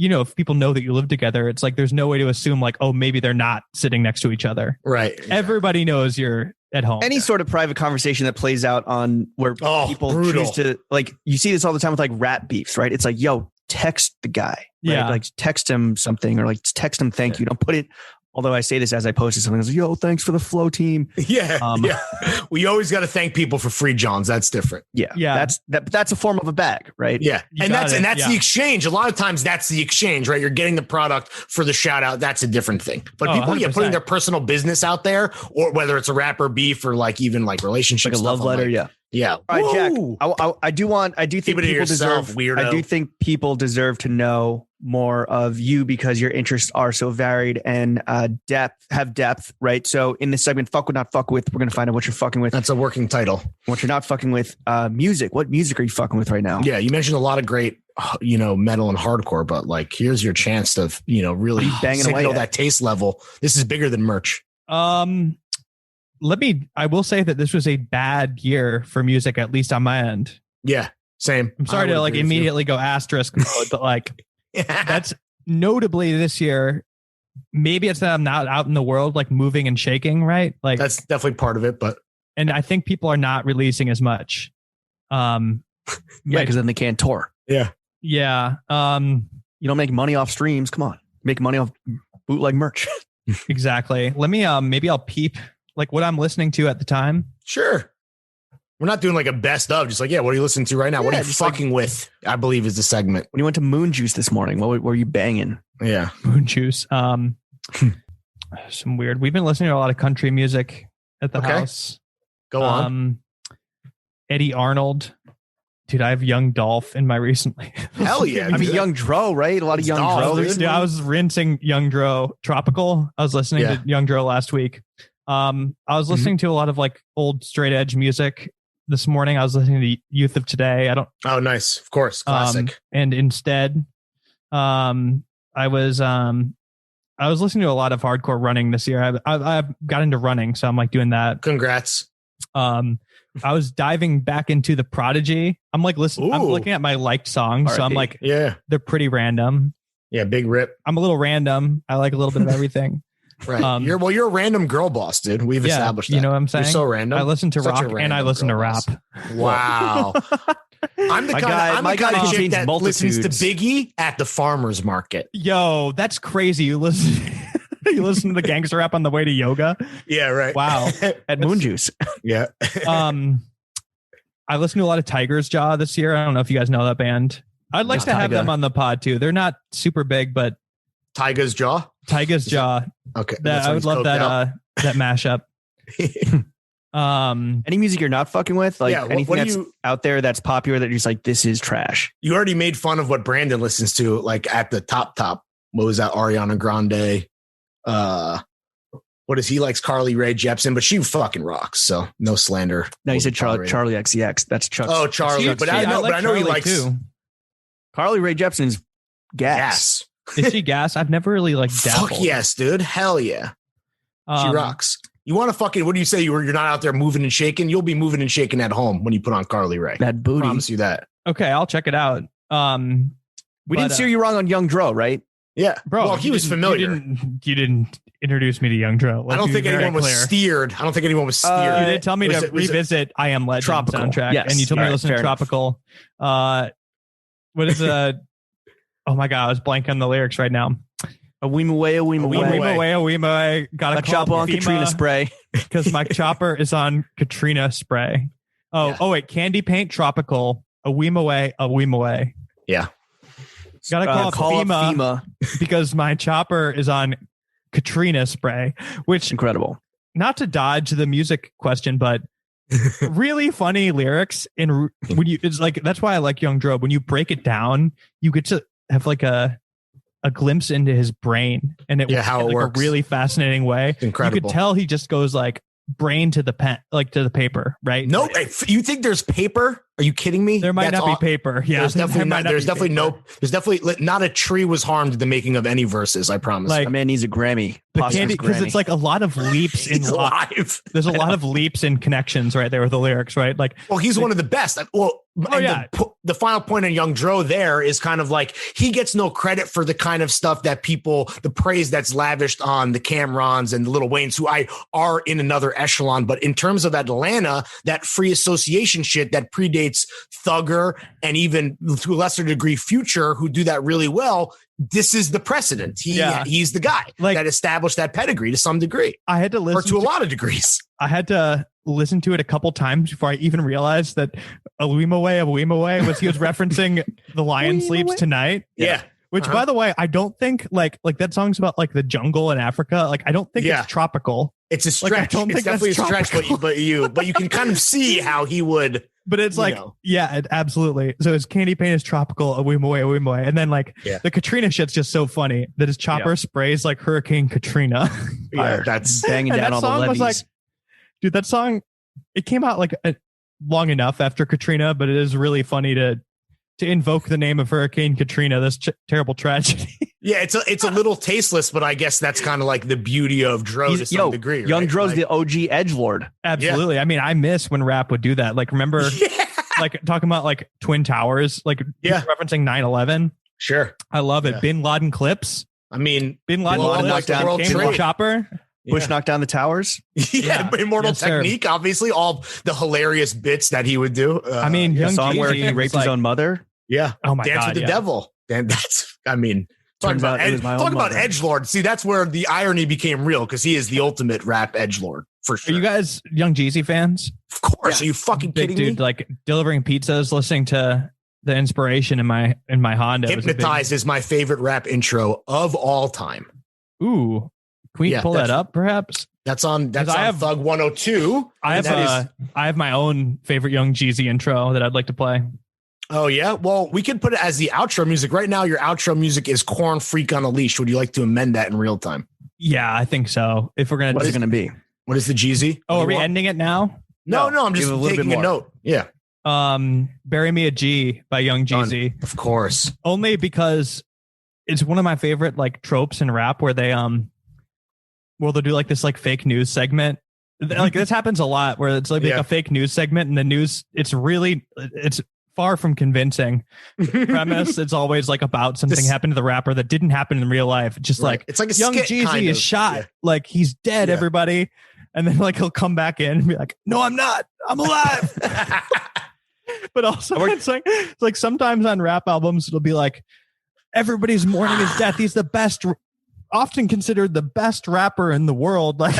D: if people know that you live together, it's like there's no way to assume like, oh, maybe they're not sitting next to each other.
C: Right.
D: Everybody knows you're at home.
B: Any sort of private conversation that plays out on where people choose to like, you see this all the time with like rap beefs, right? It's like, yo, text the guy. Right?
D: Yeah.
B: Like text him something or like text him thank you. Don't put it. Although I say this as I posted something, I was like, yo, thanks for the flow team.
C: Yeah. We always got to thank people for free Johns. That's different.
B: Yeah. That's a form of a bag, right?
C: Yeah. And that's the exchange. A lot of times that's the exchange, right? You're getting the product for the shout out. That's a different thing. But people,
D: 100%.
C: Putting their personal business out there, or whether it's a rap or beef or like even like relationships,
B: like a love letter.
C: Yeah.
B: All right, Jack. I do think people deserve.
C: Weirdo.
B: I do think people deserve to know more of you because your interests are so varied and have depth, right? So in this segment, fuck with, not fuck with, we're gonna find out what you're fucking with.
C: That's a working title.
B: What you're not fucking with. Music. What music are you fucking with right now?
C: Yeah, you mentioned a lot of great, metal and hardcore, but like here's your chance to, really
B: banging away
C: signal that taste level. This is bigger than merch.
D: I will say that this was a bad year for music, at least on my end.
C: Yeah, same.
D: I'm sorry to like immediately go asterisk mode, but like that's notably this year. Maybe it's that I'm not out in the world, like moving and shaking, right? Like
C: that's definitely part of it,
D: and I think people are not releasing as much.
B: Because then they can't tour.
C: Yeah.
B: You don't make money off streams. Come on, make money off bootleg merch.
D: Exactly. Let me maybe I'll peep like what I'm listening to at the time.
C: Sure. We're not doing like a best of, just like, what are you listening to right now? What are you fucking with? I believe is the segment.
B: When you went to Moon Juice this morning, what were you banging?
C: Yeah.
D: Moon Juice. Some weird. We've been listening to a lot of country music at the house.
C: Go on.
D: Eddie Arnold. Dude, I have Young Dolph in my recently.
C: Hell yeah.
B: I mean, Young Dro, right? A lot of Young Dro.
D: Dude, I was rinsing Young Dro. Tropical. I was listening to Young Dro last week. I was listening to a lot of like old straight edge music this morning. I was listening to Youth of Today.
C: Oh, nice. Of course. Classic.
D: And instead, I was I was listening to a lot of hardcore running this year. I've got into running, so I'm like doing that.
C: Congrats.
D: I was diving back into the Prodigy. I'm like listening. I'm looking at my liked songs, so I'm like,
C: yeah,
D: they're pretty random.
C: Yeah, big rip.
D: I'm a little random. I like a little bit of everything.
C: Right. You're a random girl boss, dude. We've established that.
D: You know what I'm saying?
C: You're so random.
D: I listen to
C: Such
D: rock and I listen to rap.
C: Wow. I'm the kind of chick that listens to Biggie at the farmer's market.
D: Yo, that's crazy. You listen you listen to the gangster rap on the way to yoga?
C: Yeah, right.
D: Wow.
B: At Moon Juice.
C: Yeah.
D: I listened to a lot of Tiger's Jaw this year. I don't know if you guys know that band. I'd like to have them on the pod too. They're not super big, but
C: Tiger's Jaw?
D: Tiger's Jaw.
C: Okay.
D: I would love that that mashup.
B: Any music you're not fucking with, like anything that's
C: out
B: there that's popular that you're just like, this is trash.
C: You already made fun of what Brandon listens to, like at the top. What was that? Ariana Grande. What is he likes? Carly Rae Jepsen, but she fucking rocks. So no slander.
B: No, you said Charlie XCX. That's Chuck.
C: Oh, Charlie. But I know he likes
D: too.
B: Carly Rae Jepsen's gas.
D: Is she gas? I've never really like dabbled.
C: Fuck yes, dude. Hell yeah. She rocks. You want to fucking, what do you say? You're not out there moving and shaking. You'll be moving and shaking at home when you put on Carly Rae.
B: That booty.
C: I promise you that.
D: Okay, I'll check it out.
B: We didn't steer you wrong on Young Dro, right?
C: Yeah,
D: bro.
C: Well, he was familiar.
D: You didn't introduce me to Young Dro.
C: I don't think anyone was steered. I don't think anyone was steered.
D: You did tell me to revisit I Am Legend
B: Tropical
D: soundtrack,
B: yes.
D: and you told me to listen to Tropical. What is oh my god, I was blanking on the lyrics right now.
B: A weem away, a weem away.
D: Got a
B: chopper on Katrina spray
D: because my chopper is on Katrina spray. Oh wait, Candy Paint Tropical. A weem away.
C: Yeah.
D: Gotta call up FEMA because my chopper is on Katrina spray, which
B: incredible.
D: Not to dodge the music question, but really funny lyrics. And when it's like, that's why I like Young Dro. When you break it down, you get to have like a glimpse into his brain, and how it works. A really fascinating way.
C: Incredible.
D: You could tell he just goes like brain to the pen, like to the paper, right?
C: No, you think there's paper? Are you kidding me?
D: There might not be paper. Yeah,
C: there's definitely not a tree was harmed in the making of any verses. I promise.
B: Like, man needs a Grammy.
D: Because it's like a lot of leaps in live. There's a lot of leaps and connections right there with the lyrics, right? Like,
C: well, he's one of the best. Well, the final point on Young Dro there is kind of like he gets no credit for the kind of stuff that the praise that's lavished on the Cam'rons and the Lil Waynes, who are in another echelon. But in terms of Atlanta, that free association shit that predates Thugger and even to a lesser degree Future, who do that really well. This is the precedent. He's the guy that established that pedigree to some degree.
D: I had to listen
C: or to a lot of degrees.
D: I had to listen to it a couple times before I even realized that a weem away was he was referencing The Lion Sleeps Tonight.
C: Yeah.
D: Which, by the way, I don't think like that song's about like the jungle in Africa. Like, I don't think it's tropical.
C: It's a stretch. It's definitely a stretch, but you can kind of see how he would.
D: But it's like, absolutely. So his Candy Paint is tropical, a weem away. And then like the Katrina shit's just so funny that his chopper sprays like Hurricane Katrina.
C: Yeah, that's
B: banging down all the levees.
D: Like, dude, that song, it came out like long enough after Katrina, but it is really funny to invoke the name of Hurricane Katrina, this terrible tragedy.
C: Yeah, it's a little tasteless, but I guess that's kind of like the beauty of Dro to some degree.
B: Young
C: right?
B: Dro's the OG edgelord.
D: Absolutely. I mean, I miss when rap would do that. Like, remember, like talking about like Twin Towers, like referencing 9/11.
C: Sure,
D: I love it. Bin Laden clips.
C: I mean,
D: Bin Laden
B: knocked down
D: World Trade Chopper.
B: Bush knocked down the towers.
C: Immortal Technique. Obviously, all the hilarious bits that he would do.
D: I mean,
B: the song where he raped his own mother.
C: Yeah.
D: Oh my
C: God.
D: Dance
C: with the Devil. And that's, I mean, talk about edgelord. See, that's where the irony became real because he is the ultimate rap edgelord for sure.
D: Are you guys Young Jeezy fans?
C: Of course. Yeah. Are you fucking kidding me?
D: Like delivering pizzas, listening to the Inspiration in my Honda.
C: Hypnotize is my favorite rap intro of all time.
D: Ooh. Can we pull that up perhaps?
C: That's on Thug 102.
D: I have my own favorite Young Jeezy intro that I'd like to play.
C: Oh, yeah. Well, we could put it as the outro music. Right now, your outro music is Corn Freak on a Leash. Would you like to amend that in real time?
D: Yeah, I think so. If we're going to,
B: what is it going to be?
C: What is the Jeezy?
D: Oh, are we ending it now?
C: No, I'm just taking a note. Yeah.
D: Bury Me a G by Young Jeezy.
C: Of course.
D: Only because it's one of my favorite like tropes in rap where they'll do like this like fake news segment. Like this happens a lot where it's like a fake news segment and the news, it's far from convincing premise. It's always like about something happened to the rapper that didn't happen in real life. Just like
C: it's like a
D: young
C: skit,
D: Jeezy
C: kind
D: is
C: of.
D: shot, like he's dead, everybody. And then like he'll come back in and be like, no, I'm not. I'm alive. But also it's like sometimes on rap albums, it'll be like everybody's mourning his death. He's the best, often considered the best rapper in the world. Like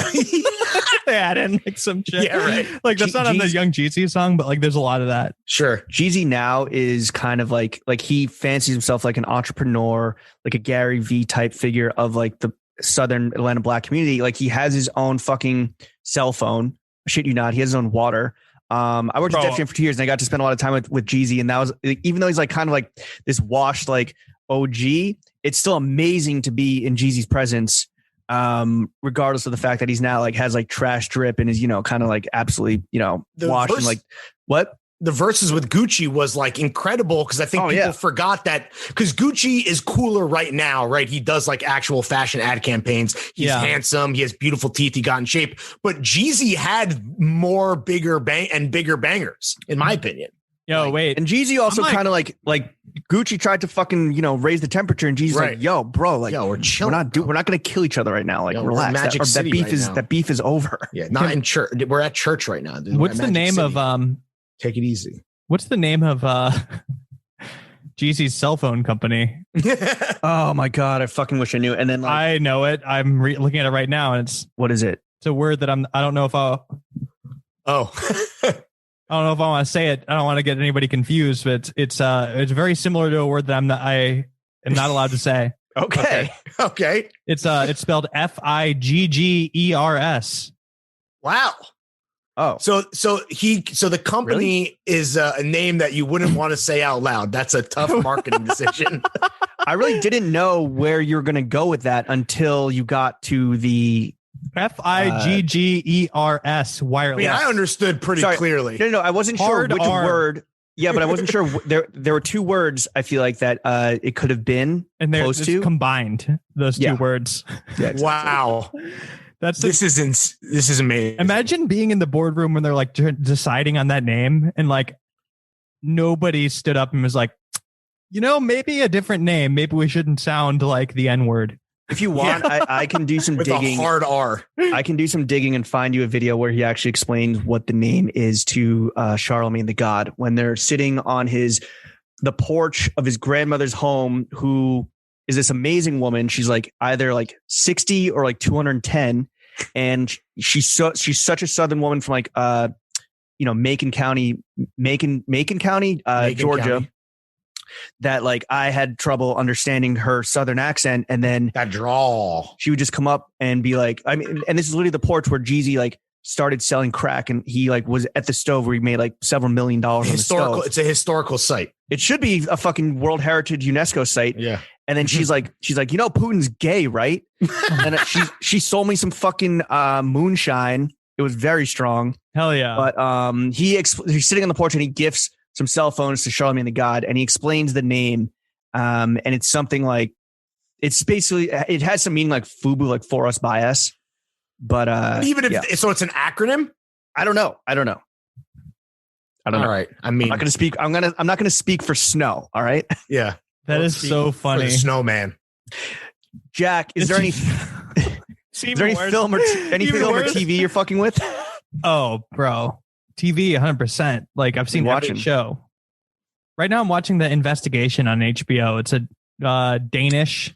D: they add in like some shit.
C: Yeah, right.
D: Like that's not on the Young Jeezy song, but like there's a lot of that.
C: Sure.
B: Jeezy now is kind of like he fancies himself like an entrepreneur, like a Gary V type figure of like the Southern Atlanta Black community. Like he has his own fucking cell phone. Shit you not. He has his own water. I worked at Def Jam for 2 years and I got to spend a lot of time with Jeezy, and that was, even though he's like kind of like this washed like OG, it's still amazing to be in Jeezy's presence, regardless of the fact that he's now like has like trash drip and is, you know, kind of like absolutely, you know, washed and like what?
C: The verses with Gucci was like incredible because I think people forgot that, because Gucci is cooler right now, right? He does like actual fashion ad campaigns. He's handsome. He has beautiful teeth. He got in shape. But Jeezy had more bigger bangers, in my opinion.
D: Yo, wait.
B: And Jeezy also kind of like Gucci tried to fucking, you know, raise the temperature, and Jeezy's like, yo, bro, like,
C: we're chilling.
B: We're not going to kill each other right now. Like, relax. That beef is over.
C: Yeah, not in church. We're at church right now, dude.
D: What's the name of
C: Take it easy.
D: What's the name of Jeezy's cell phone company?
B: Oh my God, I fucking wish I knew. And then like,
D: I know it. I'm looking at it right now, and
B: what is it?
D: It's a word that I don't know if I'll.
C: Oh.
D: I don't know if I want to say it. I don't want to get anybody confused, but it's very similar to a word that I am not allowed to say.
C: Okay.
D: It's spelled Figgers.
C: Wow.
B: Oh,
C: so the company is a name that you wouldn't want to say out loud. That's a tough marketing decision.
B: I really didn't know where you were going to go with that until you got to the
D: Figgers wireless.
C: I mean, I understood pretty clearly.
B: No, I wasn't sure which word. Yeah, but I wasn't sure. There were two words I feel like that it could have been,
D: and they're
B: close to
D: combined. Those two words.
B: Yeah, exactly.
C: Wow. This is amazing.
D: Imagine being in the boardroom when they're like deciding on that name, and like nobody stood up and was like, you know, maybe a different name. Maybe we shouldn't sound like the N-word.
B: If you want, I can do some digging.
C: A hard R.
B: I can do some digging and find you a video where he actually explains what the name is to Charlemagne the God when they're sitting on the porch of his grandmother's home, who is this amazing woman. She's like either like 60 or like 210. And she's such a Southern woman from like, Macon County, Georgia, that like I had trouble understanding her Southern accent. And then
C: that drawl,
B: she would just come up and be like, I mean, and this is literally the porch where Jeezy like started selling crack, and he like was at the stove where he made like several $1 million on the stove.
C: It's a historical site.
B: It should be a fucking World Heritage UNESCO site.
C: Yeah.
B: And then she's like, you know, Putin's gay, right? And she sold me some fucking moonshine. It was very strong.
D: Hell yeah.
B: But he's sitting on the porch and he gifts some cell phones to Charlemagne the God, and he explains the name. And it's something like, it's basically, it has some meaning like FUBU, like for us by us. But
C: even if so, it's an acronym.
B: I don't know. I don't know.
C: All right. I mean,
B: I'm not going to speak. I'm not going to speak for Snow. All right.
C: Yeah.
D: That is so funny.
C: For the snowman.
B: Jack, is there any film or TV you're fucking with?
D: Oh, bro. TV 100%. Like I've seen every show. Right now I'm watching The Investigation on HBO. It's a Danish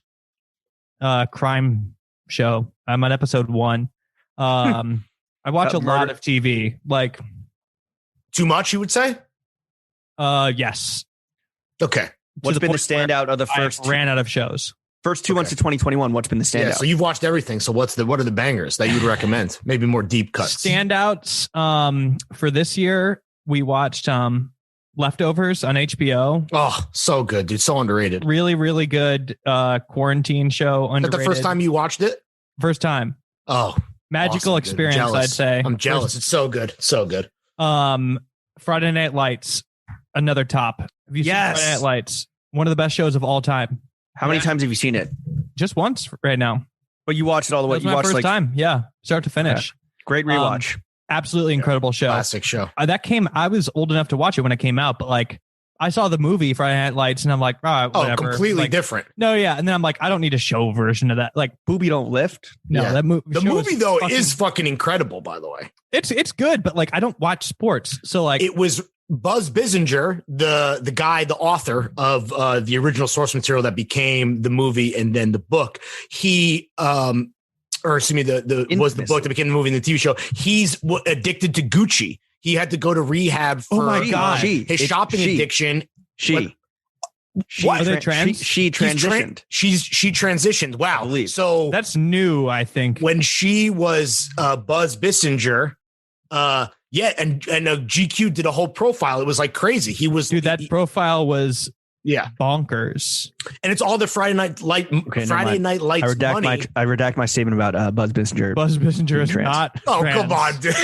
D: crime show. I'm on episode 1. I watch a lot of TV. Like
C: too much, you would say?
D: Yes.
C: Okay.
B: What's been the standout of the first?
D: Ran out of shows.
B: First 2 months of 2021. What's been the standout?
C: Yeah, so you've watched everything. So what are the bangers that you would recommend? Maybe more deep cuts.
D: Standouts for this year, we watched Leftovers on HBO.
C: Oh, so good, dude. So underrated.
D: Really, really good quarantine show. Underrated.
C: Is that the first time you watched it?
D: First time.
C: Oh,
D: magical awesome, experience, I'd say.
C: I'm jealous. It's so good. So good.
D: Friday Night Lights, another top. Have you seen Friday Night Lights? One of the best shows of all time.
B: How many times have you seen it?
D: Just once right now.
B: But you watched it all the way.
D: That was my first time. Yeah. Start to finish.
B: Okay. Great rewatch.
D: Absolutely incredible show.
C: Classic show.
D: I was old enough to watch it when it came out, but like I saw the movie Friday Night Lights and I'm like, all right, whatever.
C: Completely
D: like,
C: different.
D: No, yeah. And then I'm like, I don't need a show version of that. Like
B: Booby Don't Lift.
D: No,
C: Yeah.
D: that
C: The movie though is fucking incredible, by the way.
D: it's good, but like I don't watch sports. So like
C: It was Buzz Bissinger, the guy, the author of the original source material that became the movie and then the book. He or excuse me, was the book that became the movie and the TV show. He's addicted to Gucci. He had to go to rehab for
D: my God.
C: his shopping addiction.
B: She transitioned.
C: She transitioned. Wow. So
D: that's new, I think.
C: when she was Buzz Bissinger, and GQ did a whole profile. It was like crazy. He was
D: That profile was
C: yeah
D: bonkers.
C: And it's all the Friday Night Lights money.
B: I redact my statement about Buzz Bissinger.
D: Buzz Bissinger is
B: Trans.
D: not
C: Oh,
D: trans.
C: come on, dude.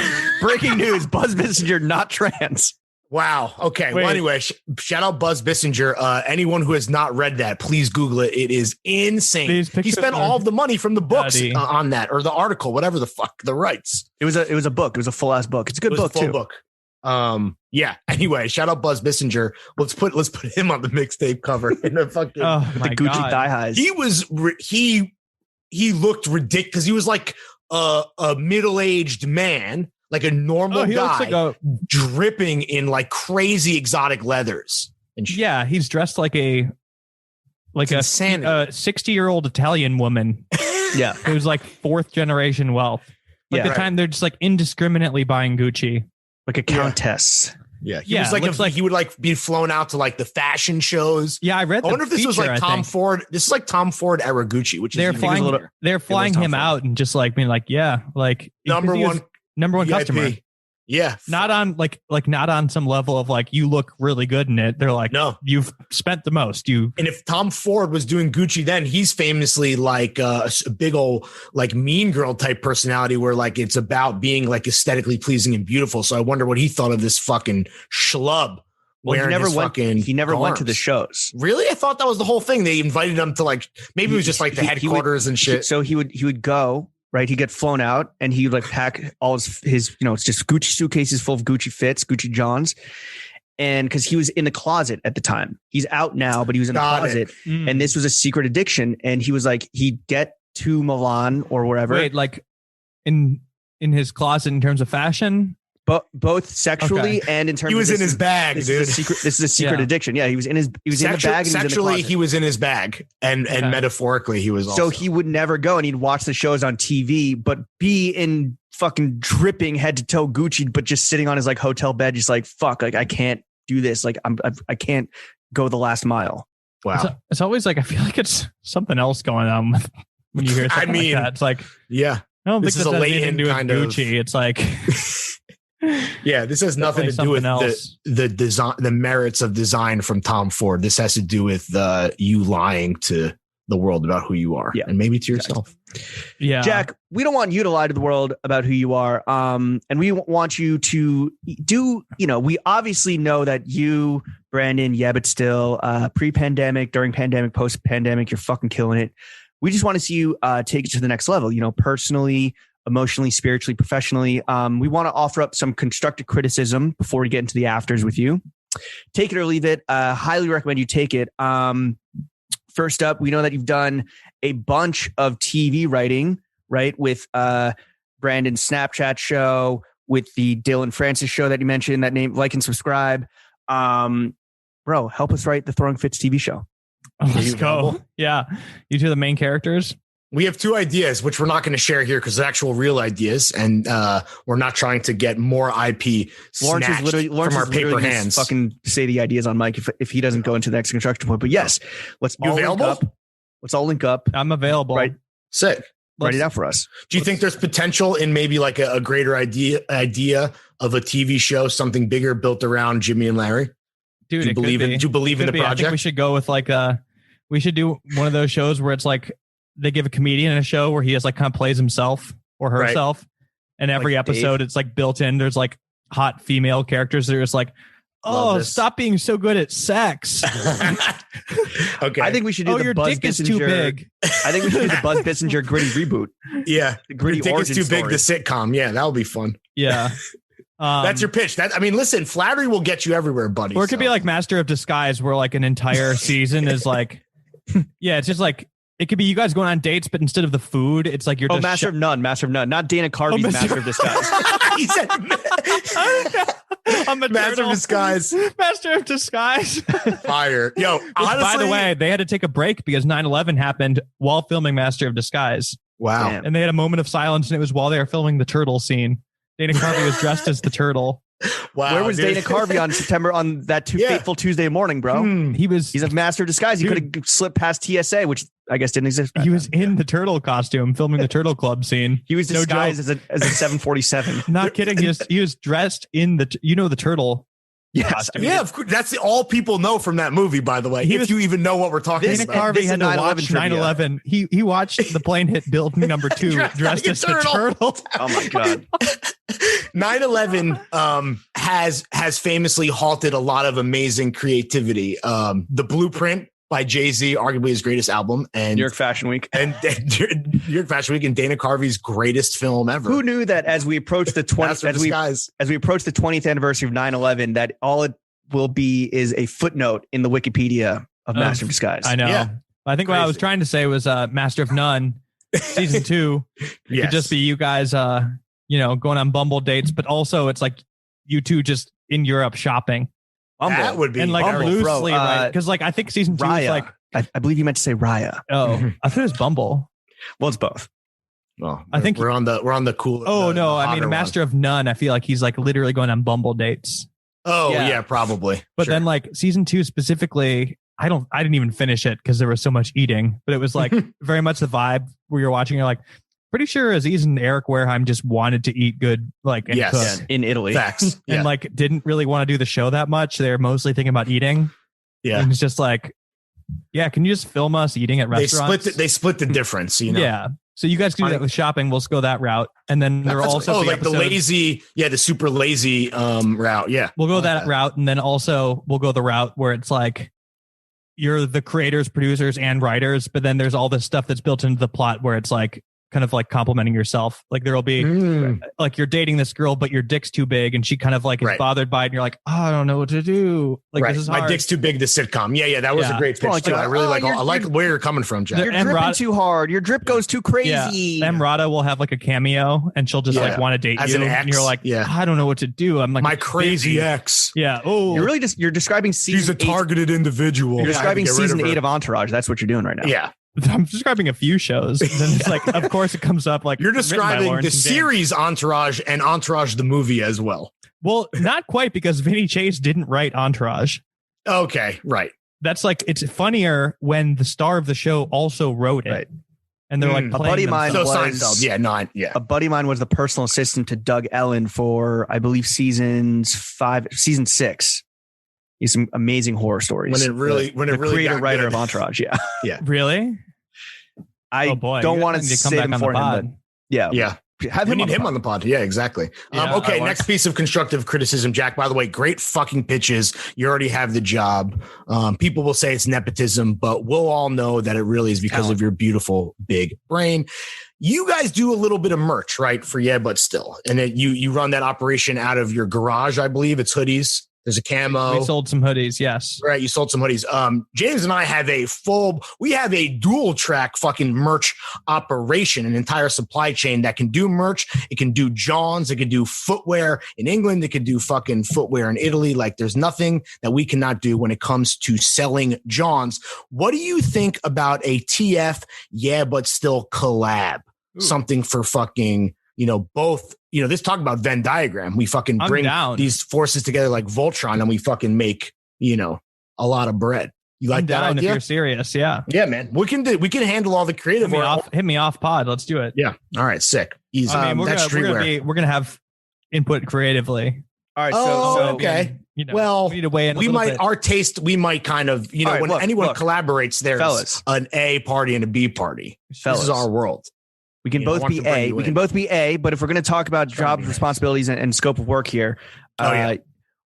B: Breaking news: Buzz Bissinger not trans.
C: Wow. Okay.
D: Wait.
C: Well, anyway, shout out Buzz Bissinger. Anyone who has not read that, please Google it. It is insane.
D: These
C: He
D: pictures
C: spent
D: are
C: all of the money from the books
D: nutty.
C: on that, or the article, whatever the fuck, the rights.
B: It was a book. It was a full ass book. It's a good
C: It was
B: book
C: a full
B: too.
C: book. Yeah. Anyway, shout out Buzz Bissinger. Let's put him on the mixtape cover in a fucking
D: Oh
B: The
D: my
B: Gucci
D: God.
B: thigh highs.
C: He was he looked ridiculous because he was like a middle-aged man, like a normal
D: He
C: guy,
D: looks like
C: dripping in like crazy exotic leathers and shit.
D: yeah, he's dressed like a
C: insanity.
D: 60-year-old Italian woman
B: Yeah.
D: who's like fourth generation wealth. Like
B: Yeah.
D: the
C: Right.
D: time they're just like indiscriminately buying Gucci.
B: Like a countess.
C: Yeah, he
D: Yeah,
C: was like,
D: looks like-
C: he would like be flown out to like the fashion shows.
D: Yeah, I read.
C: I wonder if this was like Tom Ford. This is like Tom Ford era Gucci, which
D: They're
C: is
D: flying.
C: even weirder.
D: They're flying
B: Tom
D: him
B: Ford.
D: out and just like being like, yeah, like
C: number
D: he was
C: one,
D: number one
C: VIP.
D: customer.
C: Yeah,
D: Not on like not on some level of like you look really good in it. They're like,
C: no.
D: you've spent the most. You
C: And if Tom Ford was doing Gucci then, he's famously like a big old like mean girl type personality where like it's about being like aesthetically pleasing and beautiful. So I wonder what he thought of this fucking schlub.
B: Well,
C: wearing his fucking
B: he never went to the
C: arms.
B: shows.
C: Really? I thought that was the whole thing. They invited him to like maybe it was just like the
B: He would-
C: headquarters and shit.
B: So he would go, right? He'd get flown out and he would like pack all his it's just Gucci suitcases full of Gucci fits, Gucci Johns. And because he was in the closet at the time. He's out now, but he was in the
C: Got
B: closet.
D: Mm.
B: And this was a secret addiction. And he was like, he'd get to Milan or wherever.
D: wait like in his closet in terms of fashion.
B: But both sexually and in terms
C: He was
B: of
C: in his bag,
B: this
C: dude.
B: Is a secret, this is a secret
D: Yeah.
B: addiction. Yeah, he was in the bag and he was in the
C: Sexually,
B: closet.
C: he was in his bag, and
D: Okay.
C: metaphorically, he was.
B: So
C: Also.
B: he would never go and he'd watch the shows on TV, but be in fucking dripping head to toe Gucci, but just sitting on his like hotel bed, just like, fuck, like I can't do this. Like I can't go the last mile.
C: Wow.
D: It's always like I feel like it's something else going on when you hear
C: I
D: something
C: mean,
D: like that. It's like
C: Yeah.
D: I don't
C: this
D: think
C: is
D: this
C: a
D: has anything
C: latent
D: to do with
C: kind of-
D: Gucci. It's like
C: Yeah. This has nothing to do with
D: Definitely something
C: the design, the merits of design from Tom Ford. This has to do with you lying to the world about who you are,
B: Yeah.
C: and maybe to yourself.
D: yeah,
B: Jack, we don't want you to lie to the world about who you are. And we want you to do, we obviously know that you, Brandon, yeah, but still pre-pandemic, during pandemic, post-pandemic, you're fucking killing it. We just want to see you take it to the next level, personally, emotionally, spiritually, professionally. We want to offer up some constructive criticism before we get into the afters with you. Take it or leave it. Highly recommend you take it. First up, we know that you've done a bunch of TV writing, right? With Brandon's Snapchat show, with the Dylan Francis show that you mentioned, that name, like and subscribe. Bro, help us write the Throwing Fits TV show.
D: let's
C: you
D: go.
C: available?
D: Yeah, you two are the main characters.
C: We have two ideas, which we're not going to share here because they're actual real ideas, and we're not trying to get more IP
B: Lawrence is
C: snatched
B: literally
C: from our paper
B: gonna
C: hands.
B: Fucking say the ideas on mic if he doesn't go into the next construction point. But yes, let's
C: You
B: all link
C: available?
B: up. Let's all link up.
D: I'm available.
B: Right.
C: Sick.
B: Write it out for us.
C: Do you think there's potential in maybe like a greater idea of a TV show, something bigger built around Jimmy and Larry?
D: Dude,
C: Do you
D: it could
C: believe
D: be.
C: in? Do you believe in
D: Could
C: the
D: be. I think we
C: project?
D: should go with like we should do one of those shows where it's like they give a comedian a show where he just like kind of plays himself or
C: Right.
D: herself, and every
B: Like
D: episode it's like built in. There's like hot female characters that are just like, Oh,
C: this.
D: stop being so good at sex.
C: Okay.
B: I think we should do the
D: your
B: Buzz
D: dick is
B: Bissinger.
D: too big.
B: I think we should do the Buzz Bissinger gritty reboot.
C: Yeah.
B: The gritty
C: Your dick is
B: origin
C: too
B: story.
C: big, the sitcom. Yeah, that'll be fun.
D: Yeah.
C: That's your pitch. Listen, flattery will get you everywhere, buddy.
D: Or it could be like Master of Disguise, where like an entire season is like, yeah, it's just like, it could be you guys going on dates, but instead of the food, it's like you're just
B: Master of None, not Dana Carvey's Master of Disguise.
C: He said
D: I'm a
C: Master of Disguise.
D: Master of Disguise.
C: Fire. Yo,
D: Which,
C: honestly,
D: by the way, they had to take a break because 9/11 happened while filming Master of Disguise.
C: wow.
B: Damn.
D: And they had a moment of silence, and it was while they were filming the turtle scene. Dana Carvey was dressed as the turtle.
C: Wow.
B: Where was
C: dude.
B: Dana Carvey on that fateful Tuesday morning, bro? He's a Master of Disguise. He could have slipped past TSA, which I guess didn't exist.
D: He was in the turtle costume filming the turtle club scene.
B: He was
D: No
B: disguised
D: joke.
B: as a 747.
D: Not kidding. He was dressed in the the turtle.
B: Yes.
D: costume.
C: Yeah, of course. That's all people know from that movie, by the way. If you even know what we're talking
D: Dana
C: about.
D: Carvey had to watch 9/11. He watched the plane hit building number 2 dressed as the turtle.
B: Oh my god.
C: 9/11 has famously halted a lot of amazing creativity. The Blueprint by Jay-Z, arguably his greatest album, and
B: New York Fashion Week.
C: and New York Fashion Week, and Dana Carvey's greatest film ever.
B: Who knew that as we approach the 20th as we approach the 20th anniversary of 9/11 that all it will be is a footnote in the Wikipedia of Master of Disguise.
D: I know.
C: Yeah.
D: I think what I was trying to say was Master of None season 2
C: Yes.
D: could just be you guys going on Bumble dates, but also it's like you two just in Europe shopping.
C: That would be
D: And like
B: Bumble,
D: loosely,
B: bro.
D: right? Because like I think season 2 is
B: Raya.
D: like,
B: I believe you meant to say Raya.
D: I thought it was Bumble.
B: Well, it's both.
C: Well,
D: I think
C: we're on the cool.
D: Oh
C: the
D: no, I mean
C: hotter
D: a Master of None. I feel like he's like literally going on Bumble dates.
C: one. Oh
B: Yeah.
C: yeah, probably.
D: But
C: Sure.
D: then like season 2 specifically, I didn't even finish it because there was so much eating. But it was like very much the vibe where you're watching. You're like, pretty sure Aziz and Eric Wareheim just wanted to eat good, like and
C: Yes.
D: cook,
B: In Italy.
C: Facts.
D: and
C: Yeah.
D: like didn't really want to do the show that much. They're mostly thinking about eating.
C: Yeah.
D: And it's just like, yeah, can you just film us eating at restaurants?
C: They split the difference, you know.
D: Yeah. So you guys can do that with shopping. We'll just go that route. And then there will also be
C: like the
D: episodes-
C: lazy, the super lazy route. Yeah.
D: We'll go
C: I like
D: that route. And then also we'll go the route where it's like you're the creators, producers, and writers, but then there's all this stuff that's built into the plot where it's like kind of like complimenting yourself. Like there'll be like you're dating this girl, but your dick's too big, and she kind of like is
C: Right.
D: bothered by it, and you're like, oh, I don't know what to do. Like
C: Right.
D: this is
C: My
D: hard.
C: dick's too big. The sitcom. Yeah, that was
D: Yeah.
C: a great pitch
B: Like,
C: too. I really
B: oh,
C: I like where you're coming from, Jack.
B: You're
D: And
B: dripping
D: Rod-
B: too hard. Your drip goes too crazy.
D: Emrata will have like a cameo, and she'll just
C: Yeah.
D: like want to date
C: As
D: you,
C: an
D: and
C: ex,
D: you're like,
C: yeah.
D: I don't know what to do. I'm like
C: My crazy
D: busy.
C: ex.
D: Yeah. Oh,
B: You're really you're describing season
C: She's a
B: 8.
C: targeted individual.
B: You're
C: I have to
B: describing
C: get rid
B: season
C: her.
B: 8 of Entourage. That's what you're doing right now.
C: Yeah.
D: I'm describing a few shows. And then it's like, of course, it comes up like
C: You're
D: written by
C: describing
D: Lawrence
C: the
D: and James.
C: series Entourage and Entourage the movie as well.
D: Well, not quite, because Vinny Chase didn't write Entourage.
C: Okay, right.
D: That's like, it's funnier when the star of the show also wrote it.
B: Right.
D: And they're like
C: A
D: playing
B: buddy of mine
C: So
B: was-
C: Seinfeld. Yeah.
B: A buddy of mine was the personal assistant to Doug Ellen for, I believe, season 6. He's some amazing horror stories.
C: When it really
B: creator
C: got
B: writer
C: good.
B: of Entourage. Yeah.
D: Really?
B: I
D: Oh, boy.
B: don't
D: You
B: want to
D: guys need to
B: say
D: come back
B: him
D: on the
B: for him, but
D: pod.
C: Yeah.
B: have
C: We
B: him
C: need
B: on the
C: him
B: pod.
C: on the pod. Yeah, exactly.
D: Yeah,
C: Okay,
B: I want-
C: next piece of constructive criticism, Jack. By the way, great fucking pitches. You already have the job. People will say it's nepotism, but we'll all know that it really is because of your beautiful big brain. You guys do a little bit of merch, right? For Yeah, but still. And you run that operation out of your garage, I believe. It's hoodies. There's a camo.
D: We sold some hoodies. Yes.
C: Right, you sold some hoodies. James and I have we have a dual track fucking merch operation, an entire supply chain that can do merch. It can do Johns. It can do footwear in England. It can do fucking footwear in Italy. Like there's nothing that we cannot do when it comes to selling Johns. What do you think about a TF Yeah, but still collab? Something for fucking, both, this talk about Venn diagram. We fucking
D: I'm
C: bring
D: down.
C: these forces together like Voltron and we fucking make, a lot of bread. You like
D: I'm
C: that
D: down if
C: idea?
D: you're serious. Yeah.
C: Yeah, man. We can handle all the creative work.
D: Hit me off pod. Let's do it.
C: Yeah. All right. Sick. Easy.
D: I mean,
C: That's streetwear.
D: we're gonna have input creatively.
B: All right.
C: Oh,
B: so
C: okay.
D: Well, we need to weigh in.
C: We might,
D: Our
C: our taste, we might kind of,
B: All right,
C: when
B: look,
C: anyone
B: look.
C: collaborates, there's
B: Fellas.
C: an A party and a B party.
B: Fellas.
C: This is our world.
B: We can
C: You know, I
B: both
C: want
B: be
C: to bring
B: A.
C: you
B: We
C: in.
B: can both be A, but if we're going to talk about job
C: be nice.
B: responsibilities and scope of work here,
C: Oh, yeah.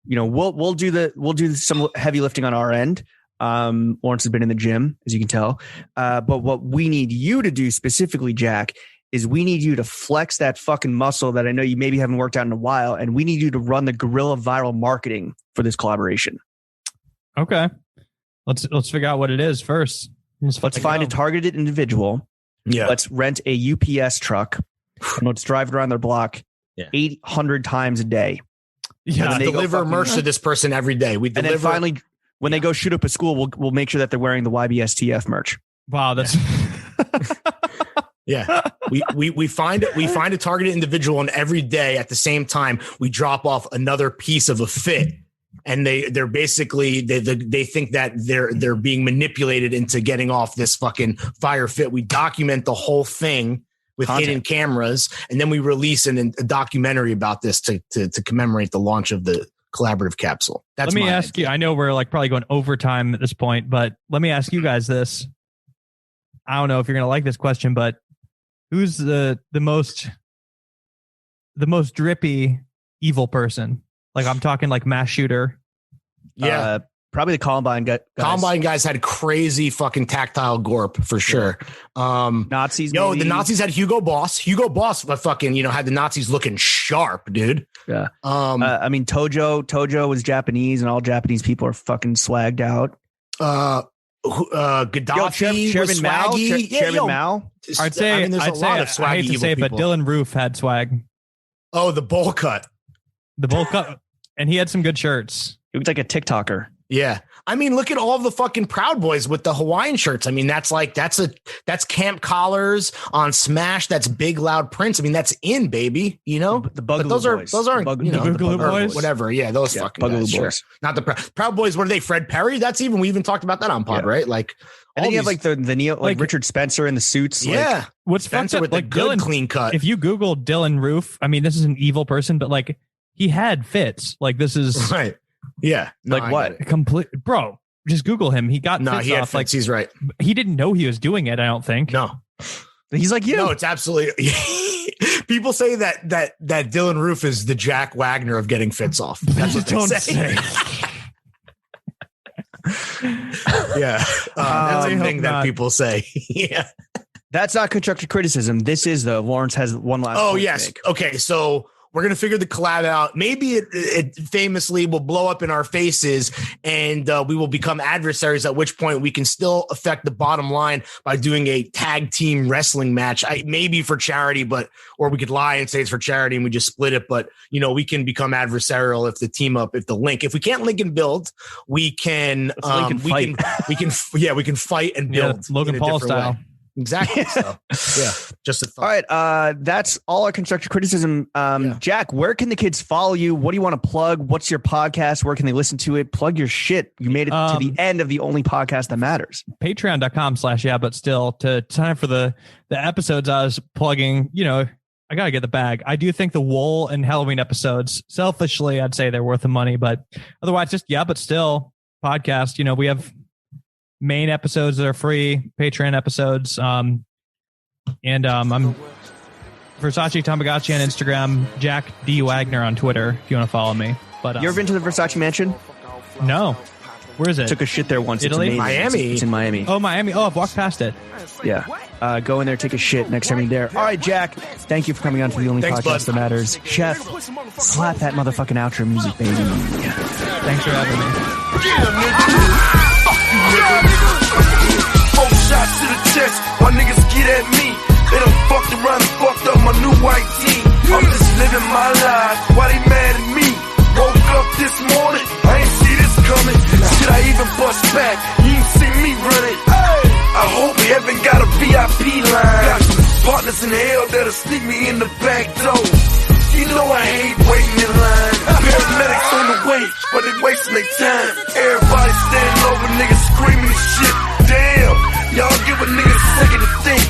B: we'll do some heavy lifting on our end. Lawrence has been in the gym, as you can tell. But what we need you to do specifically, Jack, is we need you to flex that fucking muscle that I know you maybe haven't worked out in a while, and we need you to run the guerrilla viral marketing for this collaboration.
D: Okay. Let's figure out what it is first.
B: Let's find a targeted individual.
C: Yeah.
B: Let's rent a UPS truck and let's drive it around their block 800 times a day.
C: Yeah, deliver merch to this person every day.
B: And then finally, when they go shoot up a school, we'll make sure that they're wearing the YBSTF merch.
D: Wow, that's
C: yeah. We find a targeted individual, and every day at the same time we drop off another piece of a fit, and they're basically they think that they're being manipulated into getting off this fucking fire fit. We document the whole thing with hidden cameras, and then we release a documentary about this to commemorate the launch of the collaborative capsule.
D: Let me ask you, I know we're like probably going overtime at this point, but let me ask you guys this. I don't know if you're going to like this question, but who's the most drippy evil person? Like I'm talking like mass shooter.
B: Yeah. Probably the Columbine guys.
C: Columbine guys had crazy fucking tactile gorp for sure.
B: Nazis.
C: The Nazis had Hugo Boss. Hugo Boss fucking, had the Nazis looking sharp, dude.
B: Yeah. I mean, Tojo was Japanese, and all Japanese people are fucking swagged out.
C: Gaddafi,
B: Chairman Mao. Chairman Mao.
D: I'd say, I hate to say it, but Dylan Roof had swag.
C: Oh, the bowl cut.
D: The bowl cut. And he had some good shirts.
B: He looked like a TikToker.
C: Yeah. I mean, look at all of the fucking Proud Boys with the Hawaiian shirts. I mean, that's camp collars on Smash. That's Big Loud Prince. I mean, that's in, baby,
B: The Boogaloo
C: Boys. Those aren't,
D: the Boogaloo Boys?
C: Whatever. Yeah, those fucking
B: Boogaloo
C: guys,
B: Boys.
C: Sure. Not the Proud Boys. What are they? Fred Perry? We even talked about that on pod, right? Like,
B: and then you have like the Neo, like Richard Spencer in the suits.
C: Yeah.
D: What's
C: Spencer with
D: like
C: the good
D: Dylan,
C: clean cut.
D: If you Google Dylan Roof, I mean, this is an evil person, but like he had fits. Like this is
C: right. Yeah.
B: No, like what?
D: Complete, bro. Just Google him. He got fits
C: he had
D: off.
C: fits.
D: Like
C: He's right.
D: He didn't know he was doing it. I don't think.
C: No.
B: He's like you.
C: No, it's absolutely. People say that Dylan Roof is the Jack Wagner of getting fits off. That's what they say. Yeah, that's a thing that people say. Yeah,
B: that's not constructive criticism. This is though. Lawrence has one last.
C: Oh yes. Okay, so we're going to figure the collab out. Maybe it famously will blow up in our faces and we will become adversaries, at which point we can still affect the bottom line by doing a tag team wrestling match. Maybe for charity, or we could lie and say it's for charity and we just split it. But, we can become adversarial if if we can't link and build, we can, we can fight and build.
D: Logan Paul style.
C: Way. Exactly. So, yeah, just a thought.
B: All right. That's all our constructive criticism. Jack, where can the kids follow you? What do you want to plug? What's your podcast? Where can they listen to it? Plug your shit. You made it to the end of the only podcast that matters.
D: Patreon.com/yeah, to time for the episodes I was plugging, I got to get the bag. I do think the Wool and Halloween episodes, selfishly, I'd say they're worth the money, but otherwise just, but still podcast, we have main episodes that are free, Patreon episodes. I'm Versace Tamagotchi on Instagram, Jack D. Wagner on Twitter, if you want to follow me. But
B: you ever been to the Versace mansion?
D: No. Where is it?
B: Took a shit there once.
D: Italy?
B: It's
C: Miami.
B: It's in Miami.
D: Oh, Miami. Oh, I've walked past it.
B: Yeah. Go in there, take a shit next time you're there. All right, Jack. Thank you for coming on to the only podcast that matters. Chef, slap that motherfucking outro music, baby.
D: Thanks for having me.
E: Four shots to the chest, why niggas get at me? They done fucked around and fucked up my new white tee. I'm just living my life, why they mad at me? Woke up this morning, I ain't see this coming. Should I even bust back? You ain't see me running. I hope heaven got a VIP line. Got partners in hell that'll sneak me in the back door. You know I hate waiting in line. Paramedics on the way, but they wasting their time. Everybody standing over, niggas screaming and shit. Damn, y'all give a nigga a second to think.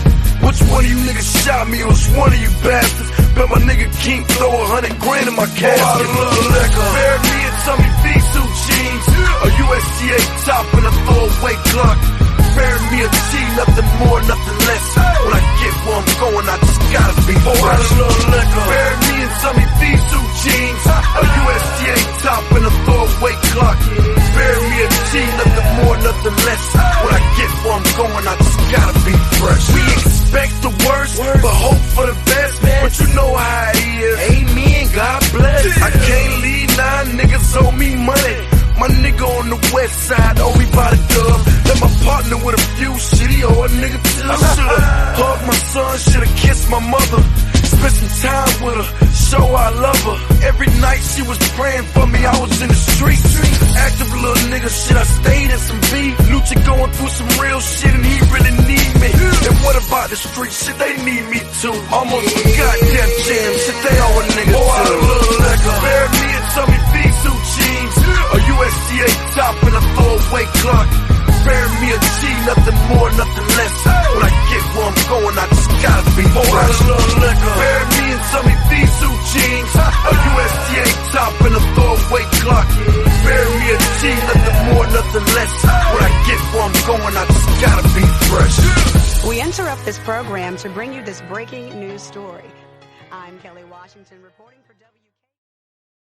E: Which one of you niggas shot me? It was one of you bastards. Bet my nigga King throw $100 grand in my casket. Bury me in Tommy V suit jeans, a USDA top and a throwaway Glock. Bury me a G, nothing more, nothing less. When I get where I'm going, I just gotta be fresh. Bury me in Tommy V suit jeans, a USDA top and a throwaway clock. Bury me a G, nothing more, nothing less. When I get where I'm going, I just gotta be fresh. We expect the worst, but hope for the best. But you know how it is. Amen, God bless. I can't leave, 9 niggas owe me money. My nigga on the west side owe me by the dub. Let my partner with a few shit, he owe a nigga too. I should've hugged my son, should've kissed my mother. Spent some time with her, show I love her. Every night she was praying for me, I was in the streets. Active little nigga, shit, I stayed in some beef. Lucha going through some real shit and he really need me. And what about the street shit, they need me too. Almost forgot Def Jam, shit, they owe a nigga too. I look like a bear me and Tommy Bisu jeans. A USDA top and a throwaway clock. Bury me a G, nothing more, nothing less. When I get where I'm going, I just gotta be fresh. Bury me in Tommy Bisu jeans. A USDA top and a throwaway clock. Bury me a G, nothing more, nothing less. When I get where I'm going, I just gotta be fresh.
F: We interrupt this program to bring you this breaking news story. I'm Kelly Washington reporting for